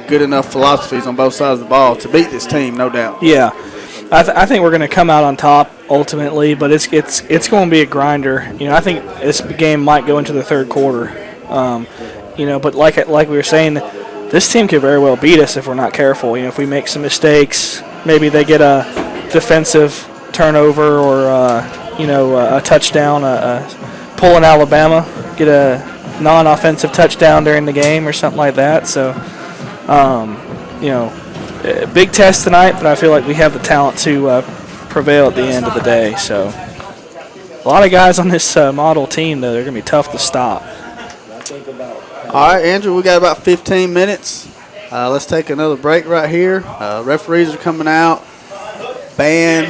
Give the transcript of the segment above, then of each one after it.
good enough philosophies on both sides of the ball to beat this team, no doubt. Yeah. I think we're going to come out on top ultimately, but it's going to be a grinder. You know, I think this game might go into the third quarter. You know, but like we were saying, this team could very well beat us if we're not careful. You know, if we make some mistakes, maybe they get a defensive turnover or a touchdown, pull in Alabama, get a non-offensive touchdown during the game or something like that. So, big test tonight, but I feel like we have the talent to prevail at the end of the day. So, a lot of guys on this model team, though, they're going to be tough to stop. All right, Andrew, we got about 15 minutes. Let's take another break right here. Referees are coming out. Band,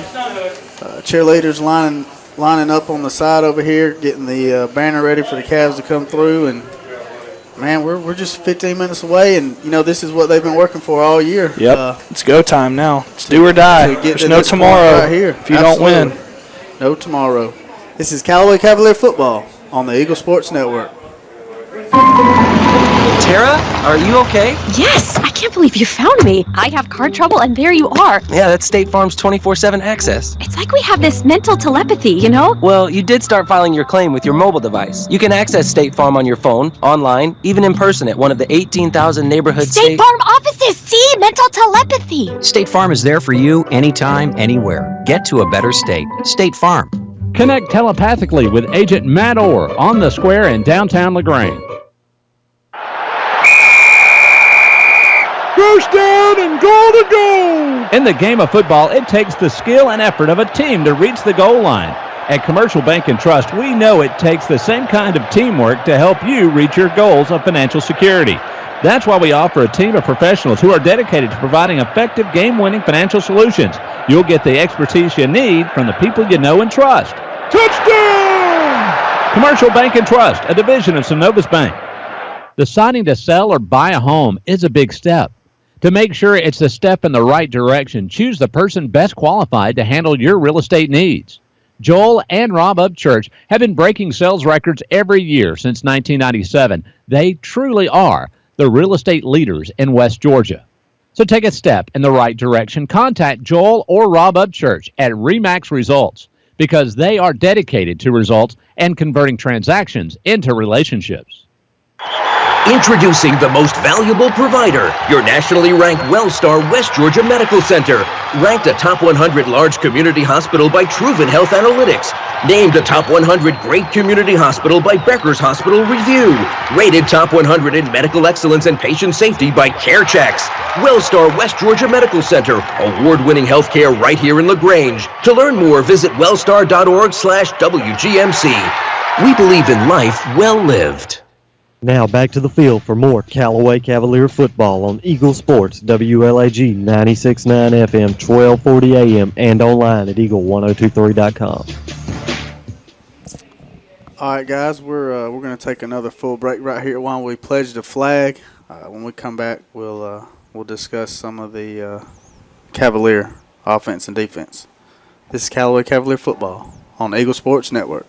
cheerleaders lining up on the side over here, getting the banner ready for the Cavs to come through. And, man, we're just 15 minutes away, and, you know, this is what they've been working for all year. Yep, it's go time now. It's do or die. There's no tomorrow right here. if you don't win. No tomorrow. This is Callaway Cavalier Football on the Eagle Sports Network. Tara, are you okay? Yes, I can't believe you found me. I have car trouble and there you are. Yeah, that's State Farm's 24/7 access. It's like we have this mental telepathy, you know? Well, you did start filing your claim with your mobile device. You can access State Farm on your phone, online, even in person at one of the 18,000 neighborhood State Farm offices. See, mental telepathy. State Farm is there for you anytime, anywhere. Get to a better state. State Farm. Connect telepathically with Agent Matt Orr on the square in downtown LaGrange. First down and goal to go! In the game of football, it takes the skill and effort of a team to reach the goal line. At Commercial Bank and Trust, we know it takes the same kind of teamwork to help you reach your goals of financial security. That's why we offer a team of professionals who are dedicated to providing effective game-winning financial solutions. You'll get the expertise you need from the people you know and trust. Touchdown! Commercial Bank and Trust, a division of Synovus Bank. Deciding to sell or buy a home is a big step. To make sure it's a step in the right direction, choose the person best qualified to handle your real estate needs. Joel and Rob Upchurch have been breaking sales records every year since 1997. They truly are the real estate leaders in West Georgia. So take a step in the right direction. Contact Joel or Rob Upchurch at RE/MAX Results because they are dedicated to results and converting transactions into relationships. Introducing the most valuable provider, your nationally ranked WellStar West Georgia Medical Center. Ranked a top 100 large community hospital by Truven Health Analytics. Named a top 100 great community hospital by Becker's Hospital Review. Rated top 100 in medical excellence and patient safety by CareChecks. WellStar West Georgia Medical Center. Award-winning healthcare right here in LaGrange. To learn more, visit wellstar.org/WGMC. We believe in life well lived. Now back to the field for more Callaway Cavalier football on Eagle Sports, WLAG 96.9 FM, 1240 AM, and online at eagle1023.com. All right, guys, we're going to take another full break right here while we pledge the flag. When we come back, we'll discuss some of the Cavalier offense and defense. This is Callaway Cavalier football on Eagle Sports Network.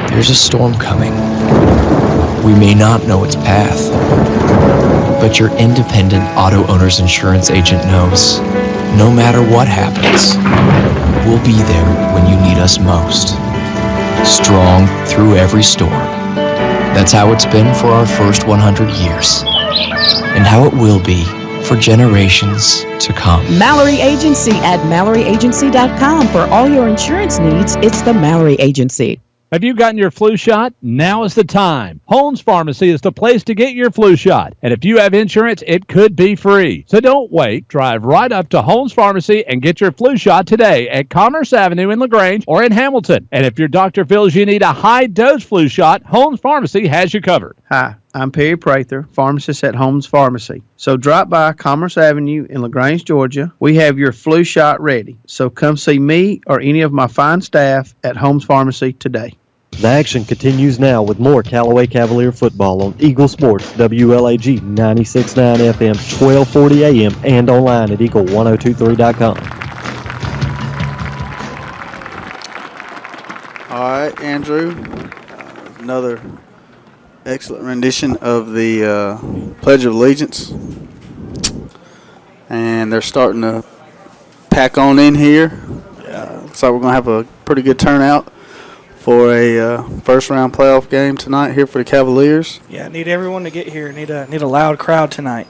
There's a storm coming. We may not know its path, but your independent auto owner's insurance agent knows no matter what happens, we'll be there when you need us most. Strong through every storm. That's how it's been for our first 100 years, and how it will be for generations to come. Mallory Agency at MalloryAgency.com. For all your insurance needs, it's the Mallory Agency. Have you gotten your flu shot? Now is the time. Holmes Pharmacy is the place to get your flu shot. And if you have insurance, it could be free. So don't wait. Drive right up to Holmes Pharmacy and get your flu shot today at Commerce Avenue in LaGrange or in Hamilton. And if your doctor feels you need a high-dose flu shot, Holmes Pharmacy has you covered. Hi, I'm Perry Prather, pharmacist at Holmes Pharmacy. So drop by Commerce Avenue in LaGrange, Georgia. We have your flu shot ready. So come see me or any of my fine staff at Holmes Pharmacy today. The action continues now with more Callaway Cavalier football on Eagle Sports, WLAG 96.9 FM, 1240 AM, and online at eagle1023.com. All right, Andrew, another excellent rendition of the Pledge of Allegiance. And they're starting to pack on in here. Looks like we're going to have a pretty good turnout for a first-round playoff game tonight here for the Cavaliers. Yeah, need everyone to get here. Need a loud crowd tonight.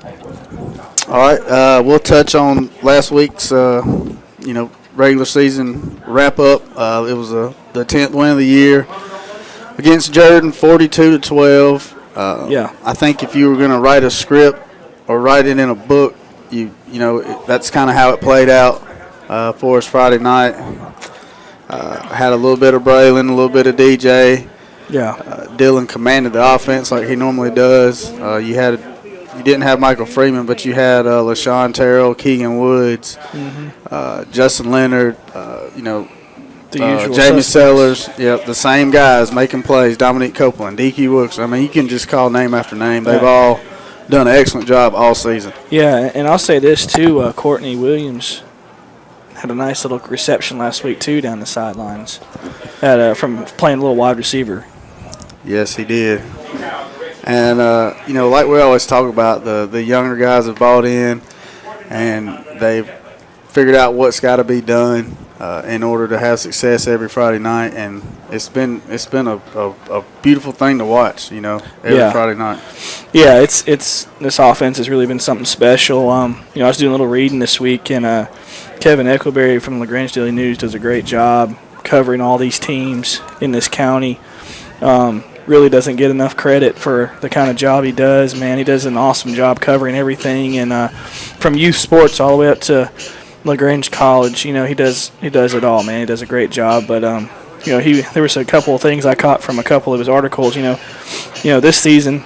All right, we'll touch on last week's, regular season wrap-up. It was the 10th win of the year against Jordan, 42-12. I think if you were going to write a script or write it in a book, that's kind of how it played out for us Friday night. Had a little bit of Braylon, a little bit of DJ. Yeah. Dylan commanded the offense like he normally does. You didn't have Michael Freeman, but you had LaShawn Terrell, Keegan Woods, Justin Leonard, the Jamie usual suspects. Sellers. Yep, the same guys making plays. Dominique Copeland, DQ Wilkes. I mean, you can just call name after name. They've all done an excellent job all season. Yeah, and I'll say this too. Courtney Williams had a nice little reception last week too down the sidelines, from playing a little wide receiver. Yes, he did. And like we always talk about, the younger guys have bought in, and they've figured out what's got to be done in order to have success every Friday night. And it's been a beautiful thing to watch, every Friday night. Yeah, it's this offense has really been something special. I was doing a little reading this week, and Kevin Eckleberry from LaGrange Daily News does a great job covering all these teams in this county. Really doesn't get enough credit for the kind of job he does. Man, he does an awesome job covering everything, and from youth sports all the way up to LaGrange College. He does it all, man. He does a great job. But there was a couple of things I caught from a couple of his articles. This season,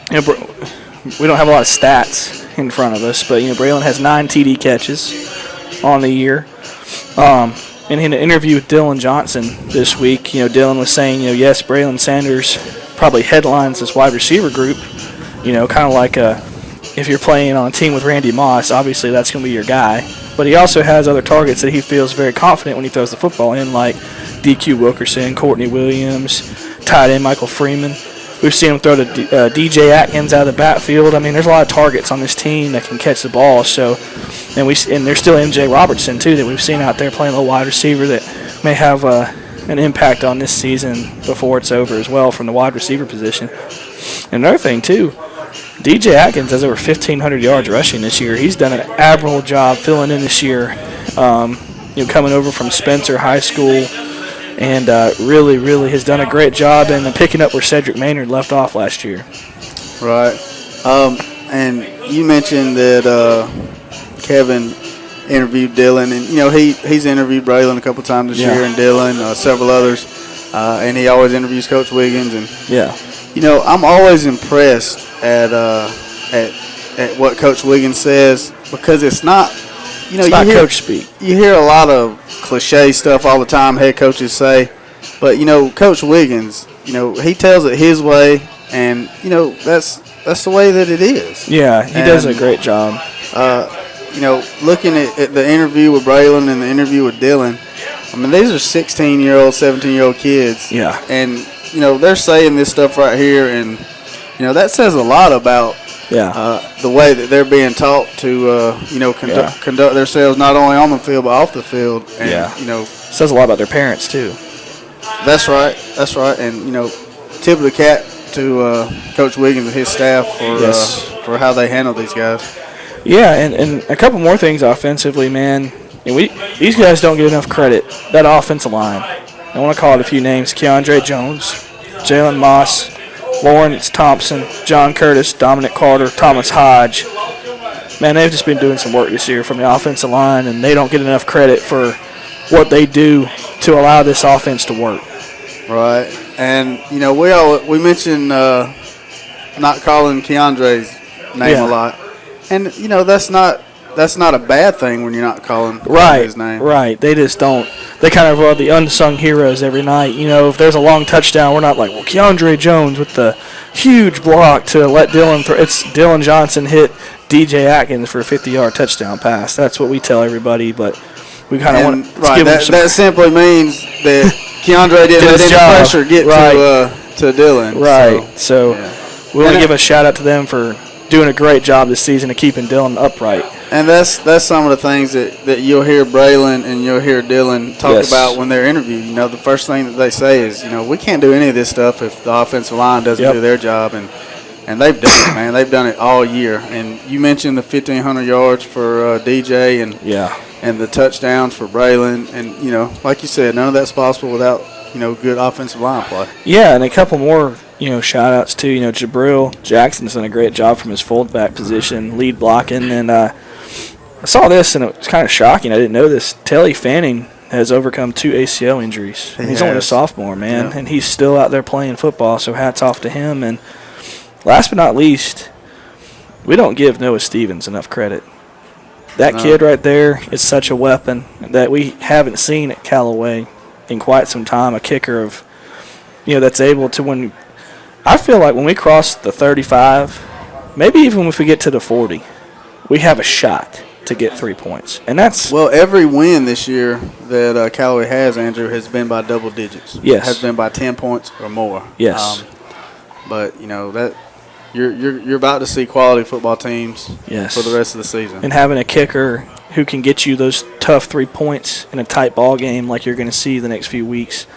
we don't have a lot of stats in front of us, but Braylon has 9 TD catches on the year. And in an interview with Dylan Johnson this week, Dylan was saying, yes, Braylon Sanders probably headlines this wide receiver group. Kind of like if you're playing on a team with Randy Moss, obviously that's going to be your guy. But he also has other targets that he feels very confident when he throws the football in, like DQ Wilkerson, Courtney Williams, tight end Michael Freeman. We've seen him throw to DJ Atkins out of the backfield. I mean, there's a lot of targets on this team that can catch the ball. So, and there's still MJ Robertson too that we've seen out there playing a little wide receiver that may have an impact on this season before it's over as well from the wide receiver position. And another thing too, DJ Atkins has over 1,500 yards rushing this year. He's done an admirable job filling in this year. Coming over from Spencer High School. And really, really has done a great job in picking up where Cedric Maynard left off last year. Right. And you mentioned that Kevin interviewed Dylan, and he's interviewed Braylon a couple times this year, and Dylan, several others, and he always interviews Coach Wiggins. And I'm always impressed at what Coach Wiggins says, because it's not. It's not coach speak. You hear a lot of cliche stuff all the time head coaches say, but Coach Wiggins, he tells it his way, and that's the way that it is. Yeah, he does a great job. Looking at the interview with Braylon and the interview with Dylan, I mean, these are 16-year-old, 17-year-old kids. Yeah. And they're saying this stuff right here, and that says a lot about the way that they're being taught to, conduct themselves not only on the field but off the field. And, says a lot about their parents too. That's right. And tip of the cap to Coach Wiggins and his staff for how they handle these guys. Yeah, and a couple more things offensively, man. And these guys don't get enough credit. That offensive line. I want to call it a few names: Keandre Jones, Jalen Moss, Lawrence Thompson, John Curtis, Dominic Carter, Thomas Hodge. Man, they've just been doing some work this year from the offensive line, and they don't get enough credit for what they do to allow this offense to work. Right. And, we mentioned not calling Keandre's name a lot. And, that's not a bad thing when you're not calling his name. Right. They just don't. They kind of are the unsung heroes every night. If there's a long touchdown, we're not like, well, Keandre Jones with the huge block to let Dylan throw. It's Dylan Johnson hit DJ Atkins for a 50-yard touchdown pass. That's what we tell everybody, but we kind of want to give them some. That simply means that Keandre didn't let any pressure get to Dylan. Right. So yeah. we want to give a shout-out to them for doing a great job this season of keeping Dylan upright. And that's some of the things that you'll hear Braylon and you'll hear Dylan talk about when they're interviewed. You know, the first thing that they say is, you know, we can't do any of this stuff if the offensive line doesn't do their job. And they've done it, man. They've done it all year. And you mentioned the 1,500 yards for DJ and the touchdowns for Braylon. And, you know, like you said, none of that's possible without, you know, good offensive line play. Yeah, and a couple more, you know, shout-outs too. You know, Jabril Jackson's done a great job from his fullback position, lead blocking. And I saw this, and it was kind of shocking. I didn't know this. Telly Fanning has overcome 2 ACL injuries. He's only a sophomore, man, and he's still out there playing football, so hats off to him. And last but not least, we don't give Noah Stevens enough credit. That kid right there is such a weapon that we haven't seen at Callaway in quite some time, a kicker of, you know, that's able to when I feel like when we cross the 35, maybe even if we get to the 40, we have a shot to get 3 points. And that's every win this year that Callaway has, Andrew, has been by double digits. Yes. Has been by 10 points or more. Yes. But, you know, that you're about to see quality football teams for the rest of the season. And having a kicker who can get you those tough 3 points in a tight ball game like you're going to see the next few weeks,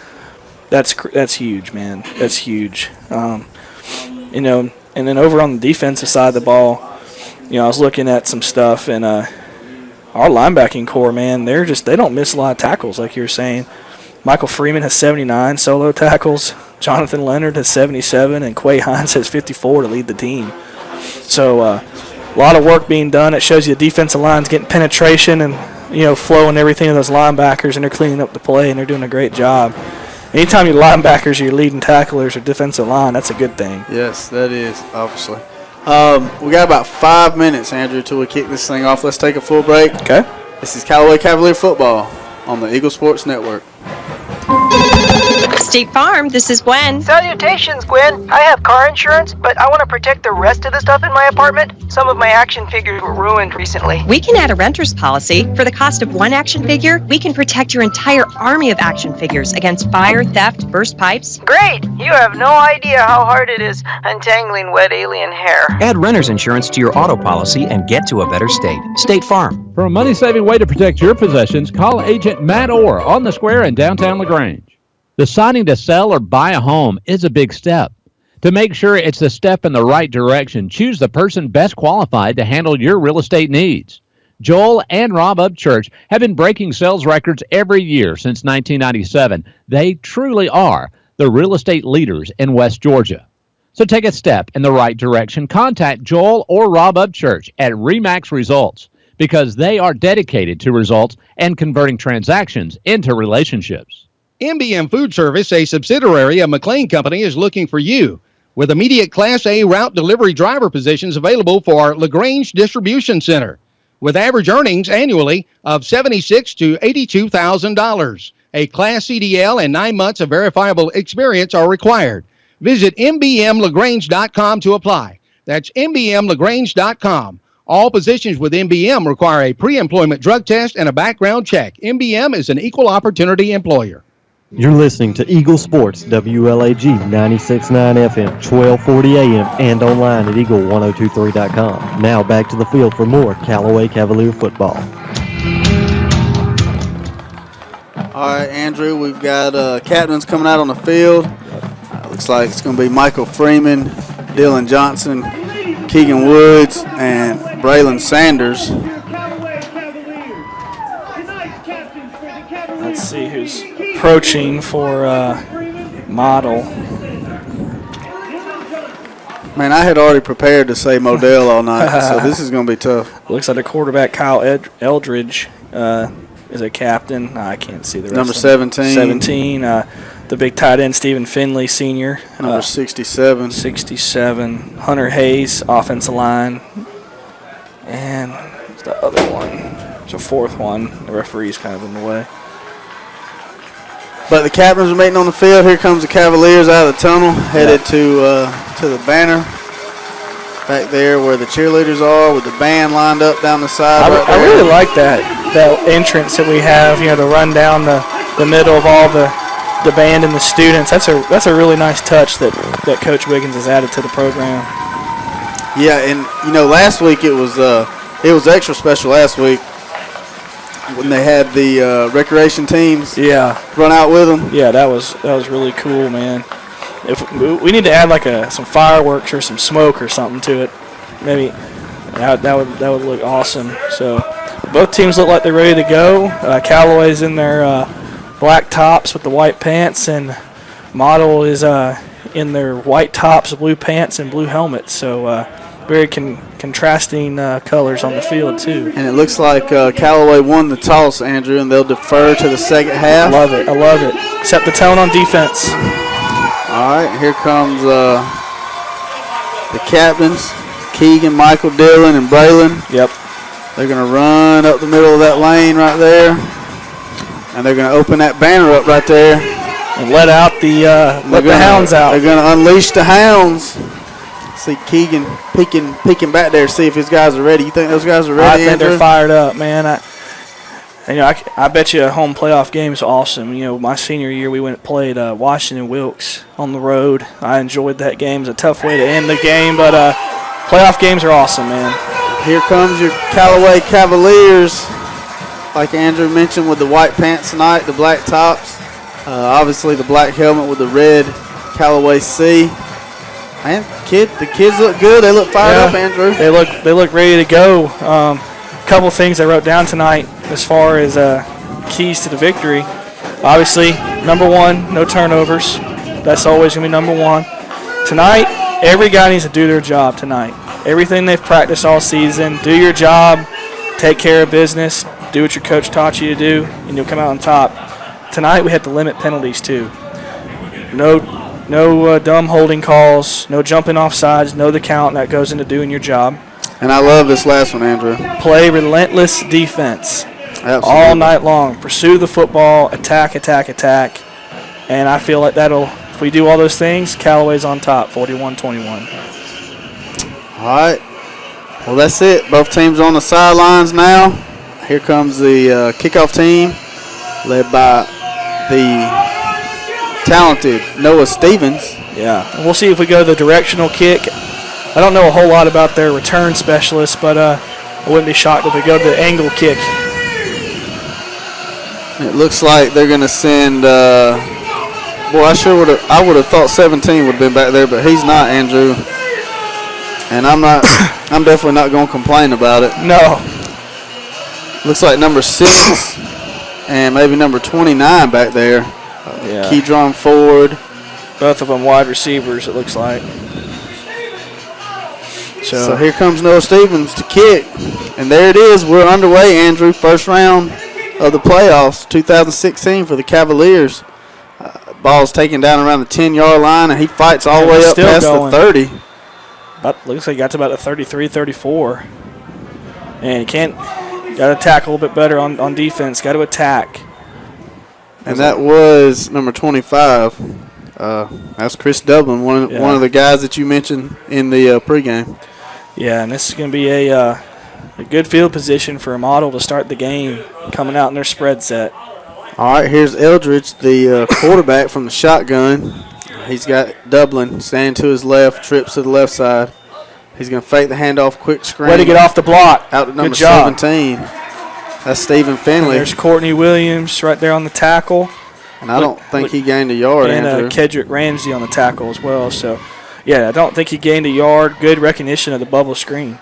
that's huge, man. That's huge. You know, and then over on the defensive side of the ball, you know, I was looking at some stuff, and our linebacking core, man, they don't miss a lot of tackles, like you were saying. Michael Freeman has 79 solo tackles. Jonathan Leonard has 77, and Quay Hines has 54 to lead the team. So a lot of work being done. It shows you the defensive line's getting penetration and, you know, flowing everything to those linebackers, and they're cleaning up the play, and they're doing a great job. Anytime your linebackers are your leading tacklers or defensive line, that's a good thing. Yes, that is, obviously. We got about 5 minutes, Andrew, till we kick this thing off. Let's take a full break. Okay. This is Callaway Cavalier Football on the Eagle Sports Network. State Farm, this is Gwen. Salutations, Gwen. I have car insurance, but I want to protect the rest of the stuff in my apartment. Some of my action figures were ruined recently. We can add a renter's policy. For the cost of one action figure, we can protect your entire army of action figures against fire, theft, burst pipes. Great! You have no idea how hard it is untangling wet alien hair. Add renter's insurance to your auto policy and get to a better state. State Farm. For a money-saving way to protect your possessions, call Agent Matt Orr on the square in downtown LaGrange. Deciding to sell or buy a home is a big step. To make sure it's a step in the right direction, choose the person best qualified to handle your real estate needs. Joel and Rob Upchurch have been breaking sales records every year since 1997. They truly are the real estate leaders in West Georgia. So take a step in the right direction. Contact Joel or Rob Upchurch at RE/MAX Results because they are dedicated to results and converting transactions into relationships. MBM Food Service, a subsidiary of McLean Company, is looking for you with immediate Class A route delivery driver positions available for our LaGrange Distribution Center with average earnings annually of $76,000 to $82,000. A Class CDL and 9 months of verifiable experience are required. Visit mbmlagrange.com to apply. That's mbmlagrange.com. All positions with MBM require a pre-employment drug test and a background check. MBM is an equal opportunity employer. You're listening to Eagle Sports, WLAG 96.9 FM, 1240 AM, and online at eagle1023.com. Now back to the field for more Callaway Cavalier football. All right, Andrew, we've got captains coming out on the field. Looks like it's going to be Michael Freeman, Dylan Johnson, Keegan Woods, and Braylon Sanders. Let's see who's approaching for model. Man, I had already prepared to say Modell all night, so this is going to be tough. Looks like the quarterback, Kyle Eldridge, is a captain. I can't see the rest. Number 17. 17. The big tight end, Stephen Finley, senior. Number 67. 67. Hunter Hayes, offensive line. And the other one. It's a fourth one. The referee's kind of in the way. But the captains are meeting on the field. Here comes the Cavaliers out of the tunnel, headed to the banner. Back there where the cheerleaders are with the band lined up down the side. I really like that entrance that we have, you know, to run down the middle of all the the band and the students. That's a really nice touch that Coach Wiggins has added to the program. Yeah, and last week it was extra special last week when they had the recreation teams. Run out with them. Yeah, that was really cool, man. If we need to add like some fireworks or some smoke or something to it, maybe that would look awesome. So both teams look like they're ready to go. Callaway's in their black tops with the white pants, and Model is in their white tops, blue pants, and blue helmets. So very contrasting colors on the field too. And it looks like Callaway won the toss, Andrew, and they'll defer to the second half. I love it. Set the tone on defense. All right, here comes the captains, Keegan, Michael, Dillon, and Braylon. Yep. They're going to run up the middle of that lane right there, and they're going to open that banner up right there. And let the hounds out. They're going to unleash the hounds. See Keegan peeking back there, see if his guys are ready. You think those guys are ready, I think Andrew? they're fired up, man. I bet you a home playoff game is awesome. My senior year we went and played Washington Wilkes on the road. I enjoyed that game. It was a tough way to end the game, but playoff games are awesome, man. Here comes your Callaway Cavaliers. Like Andrew mentioned, with the white pants tonight, the black tops. Obviously the black helmet with the red Callaway C. Man, the kids look good. They look fired up, Andrew. They look ready to go. Couple things I wrote down tonight as far as keys to the victory. Obviously, number one, no turnovers. That's always going to be number one. Tonight, every guy needs to do their job tonight. Everything they've practiced all season, do your job, take care of business, do what your coach taught you to do, and you'll come out on top. Tonight, we have to limit penalties too. No dumb holding calls, no jumping off sides, know the count, that goes into doing your job. And I love this last one, Andrew. Play relentless defense. Absolutely. All night long. Pursue the football, attack. And I feel like if we do all those things, Callaway's on top, 41-21. All right. Well, that's it. Both teams on the sidelines now. Here comes the kickoff team, led by the talented Noah Stevens. Yeah. And we'll see if we go the directional kick. I don't know a whole lot about their return specialist, but I wouldn't be shocked if we go to the angle kick. It looks like they're going to send. I would have thought 17 would have been back there, but he's not, Andrew. And I'm not. I'm definitely not going to complain about it. No. Looks like number 6 and maybe number 29 back there. Yeah. Keydron Ford. Both of them wide receivers, it looks like. So here comes Noah Stevens to kick. And there it is. We're underway, Andrew. First round of the playoffs, 2016 for the Cavaliers. Ball's taken down around the 10-yard line, and he fights all the way up past the 30. Looks like he got to about the 33, 34. And got to tackle a little bit better on defense. Got to attack. And that was number 25. That's Chris Dublin, one of the guys that you mentioned in the pregame. Yeah, and this is going to be a good field position for a Model to start the game, coming out in their spread set. All right, here's Eldridge, the quarterback from the shotgun. He's got Dublin standing to his left, trips to the left side. He's going to fake the handoff, quick screen. Way to get off the block. Out to number Good job. 17. That's Stephen Finley. And there's Courtney Williams right there on the tackle. And I don't think he gained a yard, Andrew. And Kedrick Ramsey on the tackle as well. So, yeah, I don't think he gained a yard. Good recognition of the bubble screen.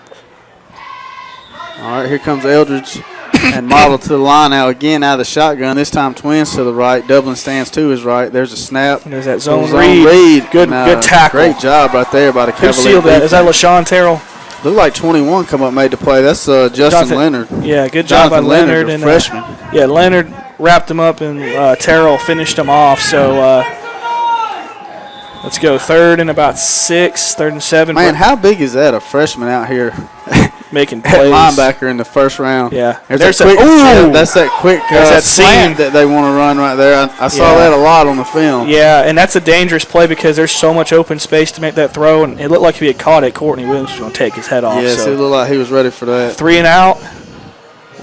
All right, here comes Eldridge and Model to the line now again out of the shotgun. This time twins to the right. Dublin stands to his right. There's a snap. And there's that zone read. Good tackle. Great job right there by the Cavaliers. Who sealed that? Is that LaShawn Terrell? Looked like 21 come up made the play. That's Justin Leonard. Yeah, good job by Leonard. And freshman. Yeah, Leonard wrapped him up, and Terrell finished him off. So let's go third and about 6, third and 7. Man, how big is that, a freshman out here making plays? Linebacker in the first round. Yeah. That's that quick slant that they want to run right there. I saw that a lot on the film. Yeah, and that's a dangerous play because there's so much open space to make that throw, and it looked like if he had caught it, Courtney Williams was going to take his head off. Yes, it looked like he was ready for that. 3 and out.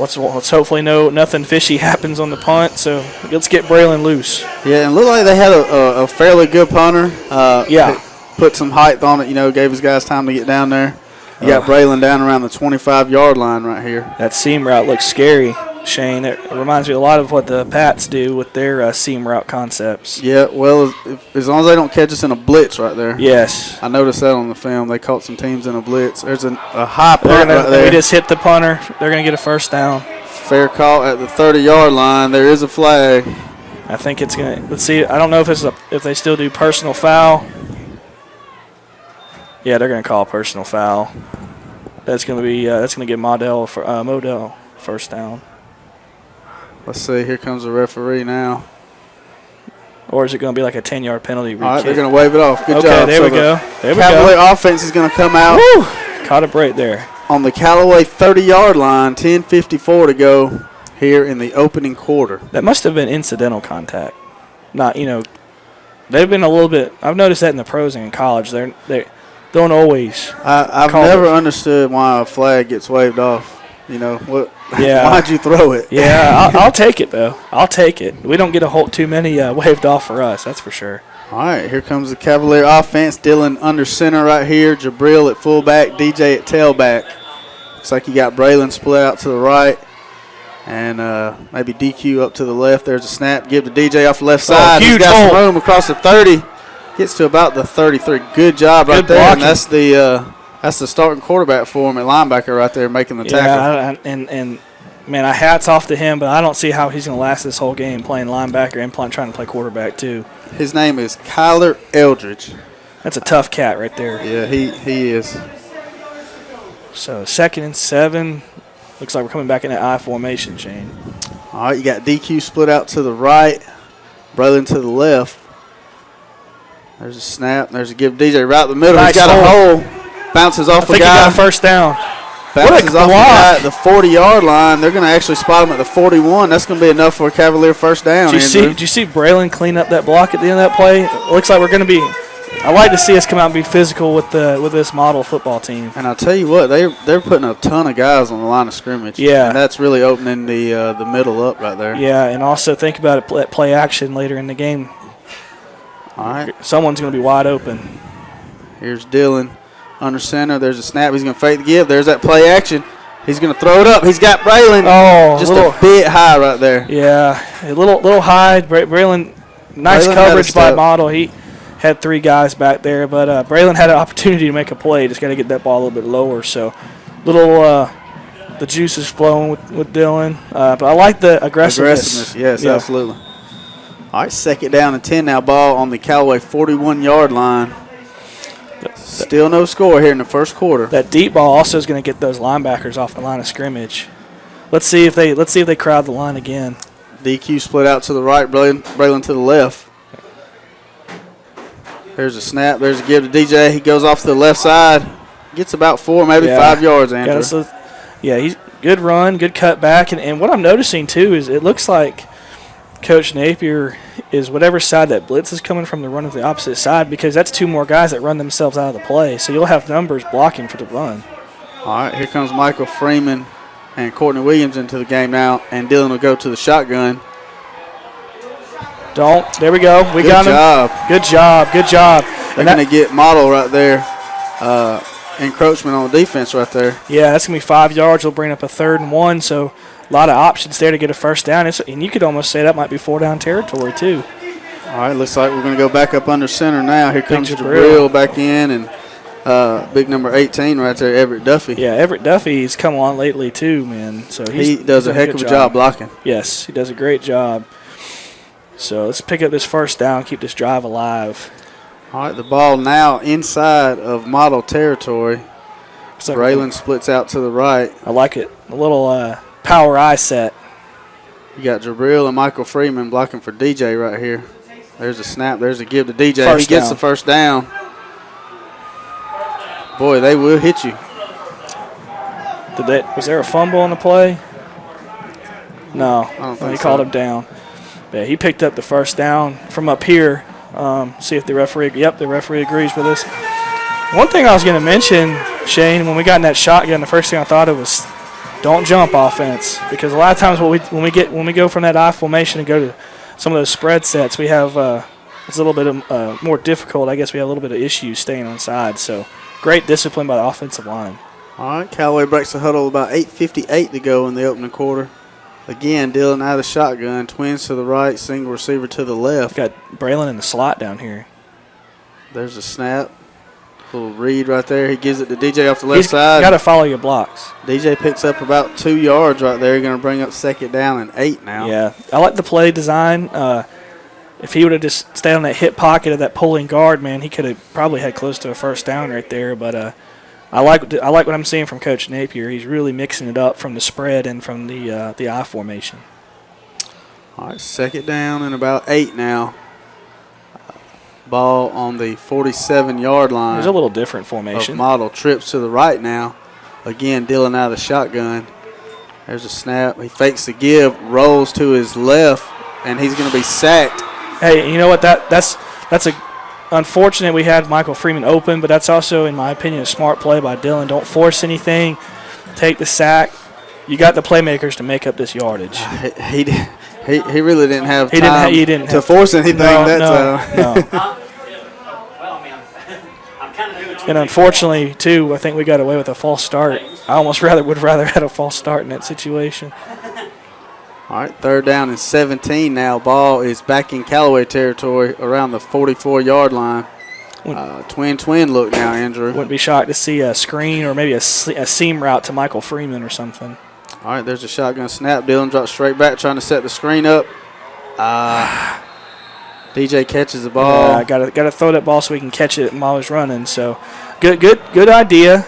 let's hopefully nothing fishy happens on the punt. So let's get Braylon loose. Yeah, and it looked like they had a fairly good punter. Yeah. Put some height on it, gave his guys time to get down there. You got Braylon down around the 25-yard line right here. That seam route looks scary, Shane. It reminds me a lot of what the Pats do with their seam route concepts. Yeah, well, as long as they don't catch us in a blitz right there. Yes. I noticed that on the film. They caught some teams in a blitz. There's a high punt right there. We just hit the punter. They're going to get a first down. Fair call at the 30-yard line. There is a flag. I think it's going to – let's see. I don't know if they still do personal foul. Yeah, they're going to call personal foul. That's going to give Modell first down. Let's see. Here comes the referee now. Or is it going to be like a 10-yard penalty? All right, they're going to wave it off. Good job. Okay, there we go. There we go. Callaway offense is going to come out. Woo! Caught it right there. On the Callaway 30-yard line, 10:54 to go here in the opening quarter. That must have been incidental contact. Not, they've been a little bit – I've noticed that in the pros and in college. They don't always. I've never understood why a flag gets waved off. What? Yeah. Why'd you throw it? Yeah, I'll take it though. I'll take it. We don't get too many waved off for us. That's for sure. All right, here comes the Cavalier offense. Dylan under center right here. Jabril at fullback. DJ at tailback. Looks like you got Braylon split out to the right, and maybe DQ up to the left. There's a snap. Give to DJ off the left side. He's got some room across the 30. Gets to about the 33. Good job right there. Blocking. And that's the starting quarterback for him at linebacker right there making the tackle. Yeah, and man, hats off to him, but I don't see how he's going to last this whole game playing linebacker and trying to play quarterback too. His name is Kyler Eldridge. That's a tough cat right there. Yeah, he is. So 2nd and 7. Looks like we're coming back in that I formation, Shane. All right, you got DQ split out to the right, Braylon to the left. There's a snap. There's a give DJ right in the middle. Nice He's got a hole. Bounces off the guy. I think he got a first down. Bounces off the guy at the 40-yard line. They're going to actually spot him at the 41. That's going to be enough for a Cavalier first down. Did you see Braylon clean up that block at the end of that play? It looks like we're going to be – I like to see us come out and be physical with this model football team. And I'll tell you what, they're putting a ton of guys on the line of scrimmage. Yeah. And that's really opening the middle up right there. Yeah, and also think about it, play action later in the game. All right. Someone's going to be wide open. Here's Dylan under center. There's a snap. He's going to fake the give. There's that play action. He's going to throw it up. He's got Braylon just a bit high right there. Yeah, a little high. Braylon, nice coverage by Model. He had 3 guys back there, but Braylon had an opportunity to make a play. Just got to get that ball a little bit lower. So, the juice is flowing with Dylan. But I like the aggressiveness. Yes, yeah. Absolutely. All right, 2nd down and 10 now. Ball on the Callaway 41-yard line. Still no score here in the first quarter. That deep ball also is going to get those linebackers off the line of scrimmage. Let's see if they crowd the line again. DQ split out to the right, Braylon to the left. There's a snap. There's a give to DJ. He goes off to the left side. Gets about 4, maybe 5 yards, Andrew. He's good run, good cut back. And what I'm noticing, too, is it looks like Coach Napier is whatever side that blitz is coming from, the run of the opposite side, because that's 2 more guys that run themselves out of the play. So you'll have numbers blocking for the run. All right, here comes Michael Freeman and Courtney Williams into the game now, and Dylan will go to the shotgun. There we go. We got him. Good job. They're going to get Model right there. Encroachment on the defense right there. Yeah, that's going to be 5 yards. We'll bring up a 3rd and 1, so a lot of options there to get a first down. And you could almost say that might be 4-down territory, too. All right, looks like we're going to go back up under center now. Here comes Jabril back in, and big number 18 right there, Everett Duffy. Yeah, Everett Duffy's come on lately, too, man. So he does a heck of a job blocking. Yes, he does a great job. So let's pick up this first down, keep this drive alive. All right, the ball now inside of Model territory. Braylon splits out to the right. I like it. A little power eye set. You got Jabril and Michael Freeman blocking for DJ right here. There's a snap. There's a give to DJ. He gets the first down. Boy, they will hit you. Was there a fumble on the play? No. I don't think he called him down. Yeah, he picked up the first down from up here. See if the referee. Yep, the referee agrees with us. One thing I was going to mention, Shane, when we got in that shotgun, the first thing I thought of was Don't jump offense, because a lot of times when we go from that I formation and go to some of those spread sets, we have it's a little bit more difficult. I guess we have a little bit of issues staying on side. So great discipline by the offensive line. All right, Callaway breaks the huddle. About 8:58 to go in the opening quarter. Again, Dillon out of the shotgun. Twins to the right, single receiver to the left. Got Braylon in the slot down here. There's a snap. Little read right there. He gives it to DJ off the left side. You got to follow your blocks. DJ picks up about 2 yards right there. Going to bring up second down and 8 now. Yeah, I like the play design. If he would have just stayed on that hip pocket of that pulling guard, man, he could have probably had close to a first down right there. But I like what I'm seeing from Coach Napier. He's really mixing it up from the spread and from the I formation. All right, second down and about 8 now. Ball on the 47-yard line. There's a little different formation. Model trips to the right now. Again, Dillon out of the shotgun. There's a snap. He fakes the give, rolls to his left, and he's going to be sacked. Hey, you know what? That's unfortunate we had Michael Freeman open, but that's also, in my opinion, a smart play by Dillon. Don't force anything. Take the sack. You got the playmakers to make up this yardage. He really didn't have time to force anything that time. And unfortunately, too, I think we got away with a false start. I almost would rather had a false start in that situation. All right, third down and 17 now. Ball is back in Callaway territory around the 44-yard line. Twin look now, Andrew. Wouldn't be shocked to see a screen or maybe a seam route to Michael Freeman or something. All right, there's a shotgun snap. Dillon drops straight back, trying to set the screen up. DJ catches the ball. Yeah, got to throw that ball so we can catch it while he's running. So, good idea.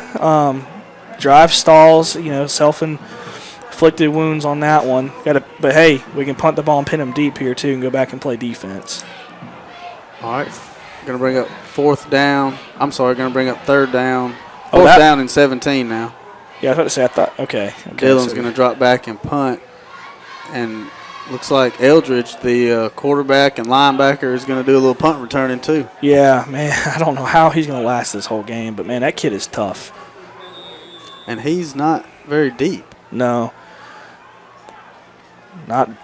Drive stalls, self-inflicted wounds on that one. But hey, we can punt the ball and pin them deep here too, and go back and play defense. All right, going to bring up third down. Fourth down and 17 now. Yeah, I was about to say, okay. Dillon's going to drop back and punt. And looks like Eldridge, the quarterback and linebacker, is going to do a little punt returning too. Yeah, man, I don't know how he's going to last this whole game, but, man, that kid is tough. And he's not very deep. No. I've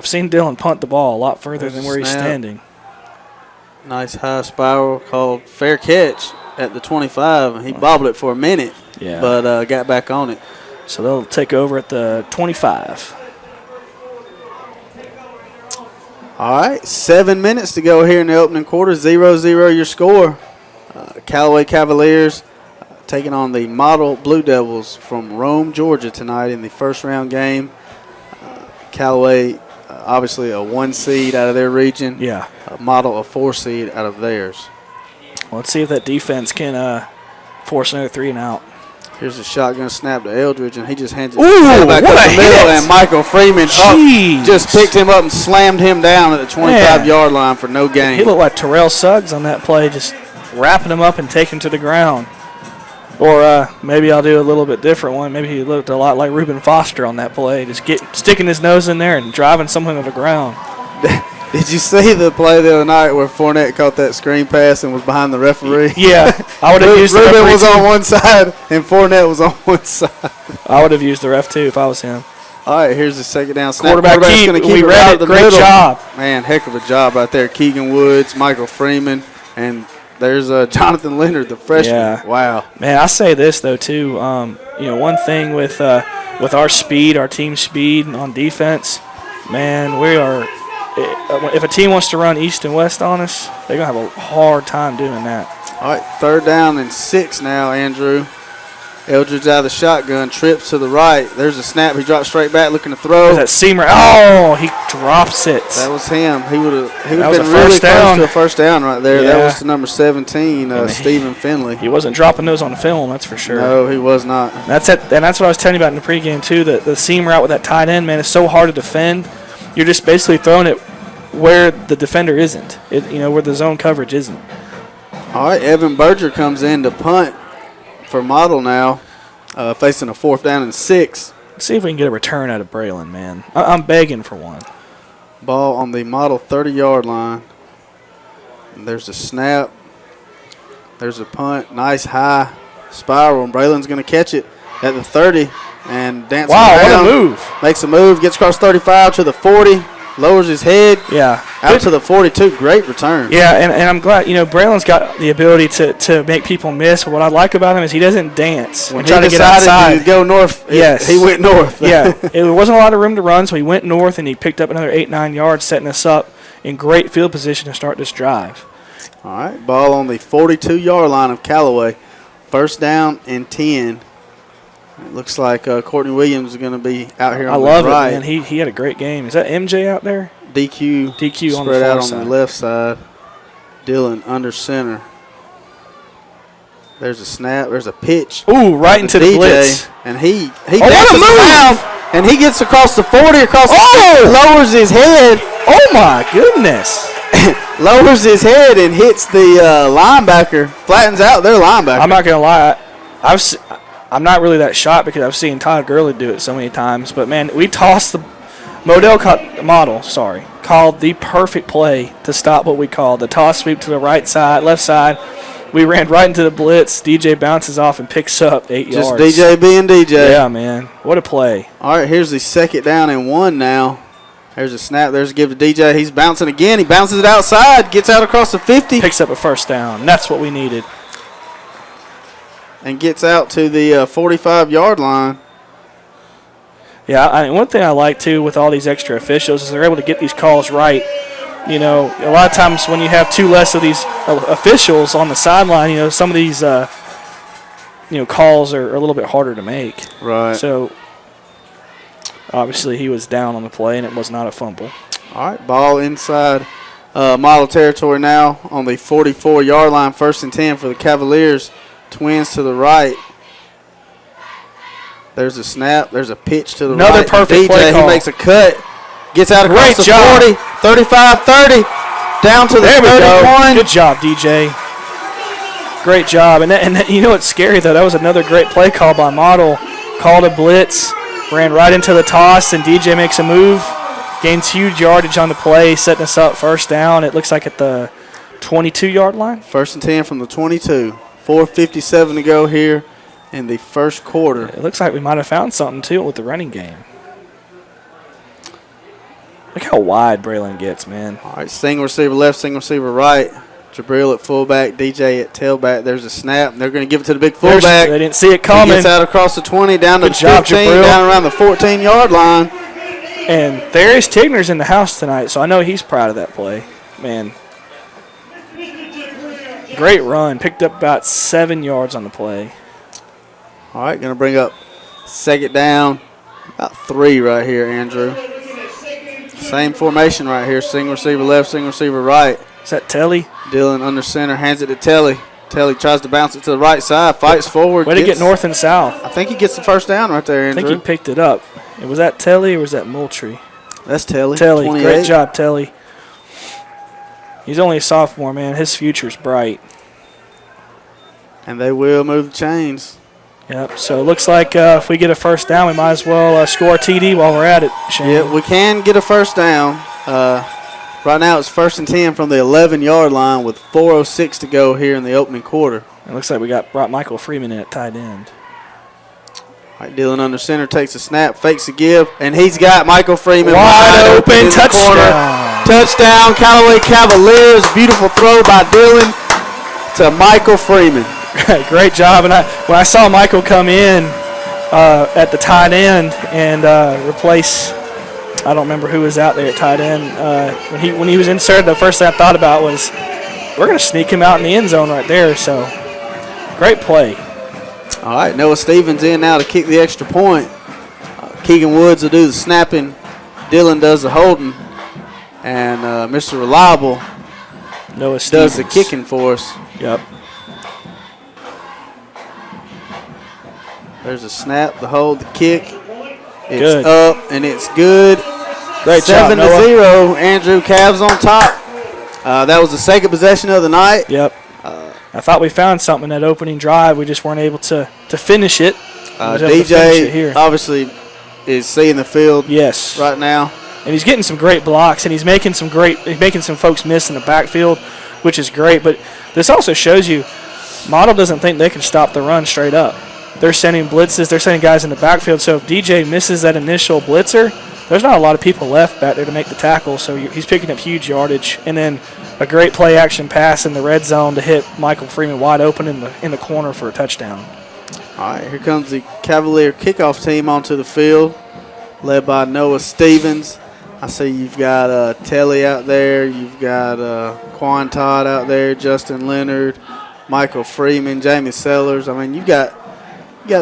seen Dillon punt the ball a lot further than where he's standing. Nice high spiral called fair catch at the 25, and he bobbled it for a minute. Yeah. But got back on it. So they'll take over at the 25. All right, 7 minutes to go here in the opening quarter. 0-0 your score. Callaway Cavaliers taking on the Model Blue Devils from Rome, Georgia tonight in the first round game. Callaway, obviously a 1 seed out of their region. Yeah. Model a 4 seed out of theirs. Well, let's see if that defense can force another 3 and out. Here's a shotgun snap to Eldridge, and he just hands it what back up a the middle, hit. and Michael Freeman just picked him up and slammed him down at the 25-yard line for no gain. He looked like Terrell Suggs on that play, just wrapping him up and taking him to the ground. Or maybe I'll do a little bit different one. Maybe he looked a lot like Reuben Foster on that play, just sticking his nose in there and driving someone to the ground. Did you see the play the other night where Fournette caught that screen pass and was behind the referee? Yeah, I would have used the Reuben referee was too. on one side and Fournette was on one side. I would have used the ref too if I was him. All right, here's the second down snap. Quarterback's going to keep we it read out it. of the Great middle. job. Man, heck of a job right there. Keegan Woods, Michael Freeman, and there's Jonathan Leonard, the freshman. Yeah. Wow. Man, I say this though too. One thing with our speed, our team speed on defense, man, we are. If a team wants to run east and west on us, they're gonna have a hard time doing that. All right, third down and 6 now, Andrew. Eldridge out of the shotgun, trips to the right. There's a snap. He drops straight back, looking to throw. There's that seamer. Oh, he drops it. That was him. He would have been was a really first down. close to a first down right there. Yeah. That was to number 17, Stephen Finley. He wasn't dropping those on film, that's for sure. No, he was not. That's it, and that's what I was telling you about in the pregame too. The seam route with that tight end, man, is so hard to defend. You're just basically throwing it where the defender isn't. Where the zone coverage isn't. All right, Evan Berger comes in to punt for Model now, facing a 4th down and 6. Let's see if we can get a return out of Braylon, man. I'm begging for one. Ball on the Model 30-yard line. And there's a snap. There's a punt. Nice high spiral, and Braylon's going to catch it at the 30. and dancing Wow, around. what a move. Makes a move, gets across 35 to the 40, lowers his head. Yeah. Out to the 42. Great return. Yeah, and I'm glad, Braylon's got the ability to make people miss. But what I like about him is he doesn't dance When and he try to get decided outside. to go north, Yes. he went north. Yeah, there wasn't a lot of room to run, so he went north and he picked up another 8-9 yards, setting us up in great field position to start this drive. All right, ball on the 42-yard line of Callaway. First down and 10. It looks like Courtney Williams is going to be out here on the right. I love it, man. He had a great game. Is that MJ out there? DQ on the spread far out on side. the left side. Dylan under center. There's a snap. There's a pitch. Ooh, right into the DJ, blitz. And he what a dances move! around, and he gets across the 40, across the lowers his head. Oh, my goodness. Lowers his head and hits the linebacker. Flattens out their linebacker. I'm not going to lie. I'm not really that shocked because I've seen Todd Gurley do it so many times. But, man, we tossed the called the perfect play to stop what we called the toss sweep to the left side. We ran right into the blitz. DJ bounces off and picks up 8 yards. Just DJ being DJ. Yeah, man. What a play. All right, here's the 2nd down and 1 now. There's a snap. There's a give to DJ. He's bouncing again. He bounces it outside. Gets out across the 50. Picks up a first down. That's what we needed. And gets out to the 45-yard line. Yeah, one thing I like, too, with all these extra officials is they're able to get these calls right. A lot of times when you have two less of these officials on the sideline, some of these, calls are a little bit harder to make. Right. So, obviously, he was down on the play, and it was not a fumble. All right, ball inside model territory now on the 44-yard line. 1st and 10 for the Cavaliers. Twins to the right. There's a snap. There's a pitch to the right. Another perfect play call. He makes a cut. Gets out across the 40, 35-30, down to the 31. Good job, DJ. Great job. And what's scary, though? That was another great play call by Model. Called a blitz, ran right into the toss, and DJ makes a move. Gains huge yardage on the play, setting us up first down. It looks like at the 22-yard line. 1st and 10 from the 22. 4:57 to go here in the first quarter. It looks like we might have found something, too, with the running game. Look how wide Braylon gets, man. All right, single receiver left, single receiver right. Jabril at fullback, DJ at tailback. There's a snap. They're going to give it to the big fullback. They didn't see it coming. He gets out across the 20, down to the 15, Jabril. down around the 14-yard line. And Therius Tigner's in the house tonight, so I know he's proud of that play. Man. Great run. Picked up about 7 yards on the play. All right, going to bring up 2nd down. About 3 right here, Andrew. Same formation right here. Single receiver left, single receiver right. Is that Telly? Dylan under center, hands it to Telly. Telly tries to bounce it to the right side, fights forward. Way to get north and south. I think he gets the first down right there, Andrew. I think he picked it up. And was that Telly or was that Moultrie? That's Telly. Telly. 28. Great job, Telly. He's only a sophomore, man. His future's bright. And they will move the chains. Yep, so it looks like if we get a first down, we might as well score a TD while we're at it, Shane. Yeah, we can get a first down. Right now it's 1st and 10 from the 11-yard line with 4:06 to go here in the opening quarter. It looks like we brought Michael Freeman in at tight end. All right, Dylan under center takes a snap, fakes a give, and he's got Michael Freeman wide open, touchdown. Touchdown, Callaway Cavaliers. Beautiful throw by Dylan to Michael Freeman. Great job. And when I saw Michael come in at the tight end and replace, I don't remember who was out there at tight end. When he was inserted, the first thing I thought about was we're going to sneak him out in the end zone right there. So great play. All right, Noah Stevens in now to kick the extra point. Keegan Woods will do the snapping. Dylan does the holding. And Mr. Reliable Noah does the kicking for us. Yep. There's a snap, the hold, the kick. It's good. Up, and it's good. Great job, 7-0. Andrew, Cavs on top. That was the second possession of the night. Yep. I thought we found something in that opening drive. We just weren't able to finish it. DJ obviously is seeing the field right now. And he's getting some great blocks, and he's making some folks miss in the backfield, which is great. But this also shows you Model doesn't think they can stop the run straight up. they're sending blitzes. They're sending guys in the backfield. So if DJ misses that initial blitzer, there's not a lot of people left back there to make the tackle. So he's picking up huge yardage. And then a great play action pass in the red zone to hit Michael Freeman wide open in the corner for a touchdown. All right, here comes the Cavalier kickoff team onto the field, led by Noah Stevens. I see you've got Telly out there. You've got Quan Todd out there, Justin Leonard, Michael Freeman, Jamie Sellers. I mean, you got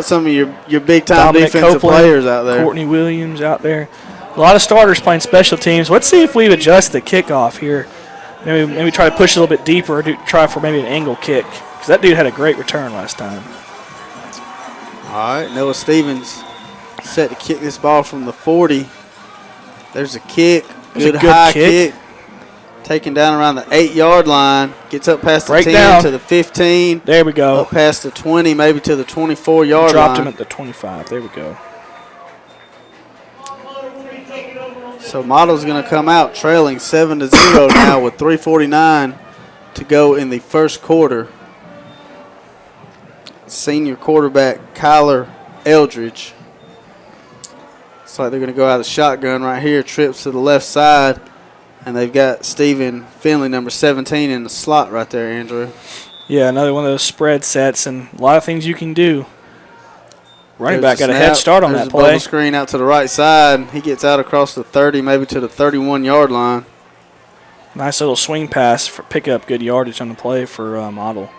some of your big-time defensive Copeland, players out there. Courtney Williams out there. A lot of starters playing special teams. Let's see if we adjust the kickoff here. Maybe try to push a little bit deeper or try for maybe an angle kick because that dude had a great return last time. All right, Noah Stevens set to kick this ball from the 40. There's a kick. Good high kick. Taken down around the 8-yard line. Gets up past the 10 to the 15. There we go. Up past the 20, maybe to the 24-yard line. Dropped him at the 25. There we go. So Model's going to come out trailing 7-0 now with 3:49 to go in the first quarter. Senior quarterback Kyler Eldridge. Looks like they're going to go out of the shotgun right here. Trips to the left side. And they've got Stephen Finley, number 17, in the slot right there, Andrew. Yeah, another one of those spread sets and a lot of things you can do. Running back got a head start on that play. Bubble screen out to the right side. He gets out across the 30, maybe to the 31-yard line. Nice little swing pass for pick up good yardage on the play for Model.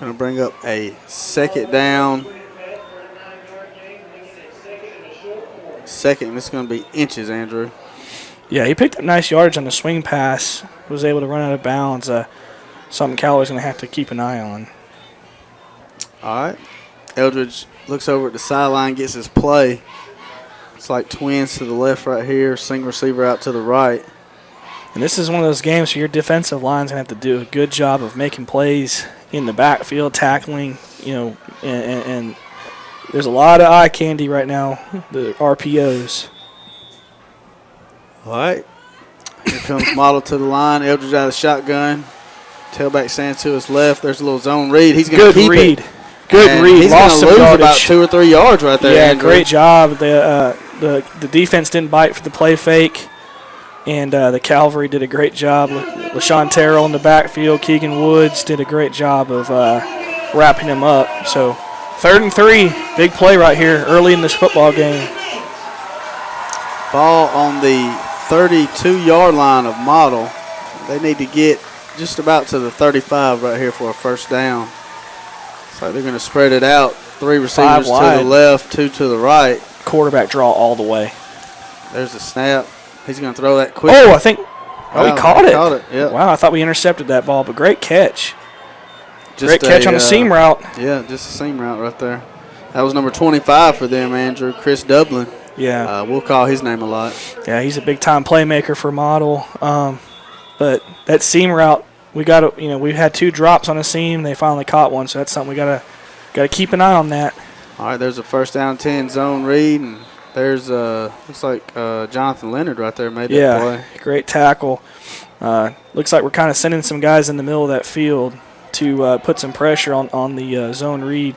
Going to bring up a second down. Second, it's going to be inches, Andrew. Yeah, he picked up nice yardage on the swing pass. Was able to run out of bounds. Something Callaway's going to have to keep an eye on. All right. Eldridge looks over at the sideline, gets his play. It's like twins to the left right here, single receiver out to the right. And this is one of those games where your defensive line's going to have to do a good job of making plays in the backfield, tackling, and there's a lot of eye candy right now, the RPOs. All right. Here comes Model to the line. Eldridge out of the shotgun. Tailback stands to his left. There's a little zone read. He's going to keep it. Good read. He's going to lose about 2 or 3 yards right there. Yeah, Andrew. Great job. The defense didn't bite for the play fake, and the cavalry did a great job. LaShawn Terrell in the backfield. Keegan Woods did a great job of wrapping him up. So 3rd and 3, big play right here early in this football game. Ball on the 32-yard line of Model. They need to get just about to the 35 right here for a first down. So they're going to spread it out. 3 receivers to the left, 2 to the right. Quarterback draw all the way. There's a snap. He's going to throw that quick. Oh, I think he caught it. Caught it. Yep. Wow, I thought we intercepted that ball, but great catch. Great catch on the seam route. Yeah, just a seam route right there. That was number 25 for them, Andrew, Chris Dublin. Yeah. We'll call his name a lot. Yeah, he's a big-time playmaker for Model. But that seam route, we've had 2 drops on the seam. They finally caught one, so that's something we got to keep an eye on that. All right, there's a first down 10 zone read, and there's looks like Jonathan Leonard right there made that play. Yeah, great tackle. Looks like we're kind of sending some guys in the middle of that field to put some pressure on the zone read.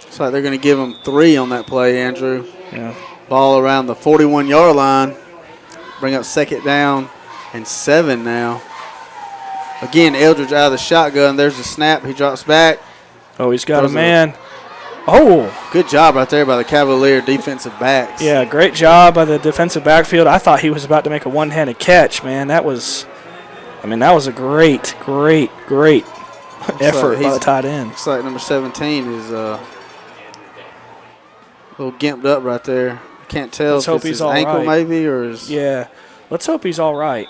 Looks like they're going to give them 3 on that play, Andrew. Yeah. Ball around the 41-yard line. Bring up second down and 7 now. Again, Eldridge out of the shotgun. There's a snap. He drops back. Oh, he's got a man. Oh. Good job right there by the Cavalier defensive backs. Yeah, great job by the defensive backfield. I thought he was about to make a one-handed catch, man. That was a great effort by the tight end. Looks like number 17 is a little gimped up right there. I can't tell if it's his ankle maybe or his. Yeah, let's hope he's all right.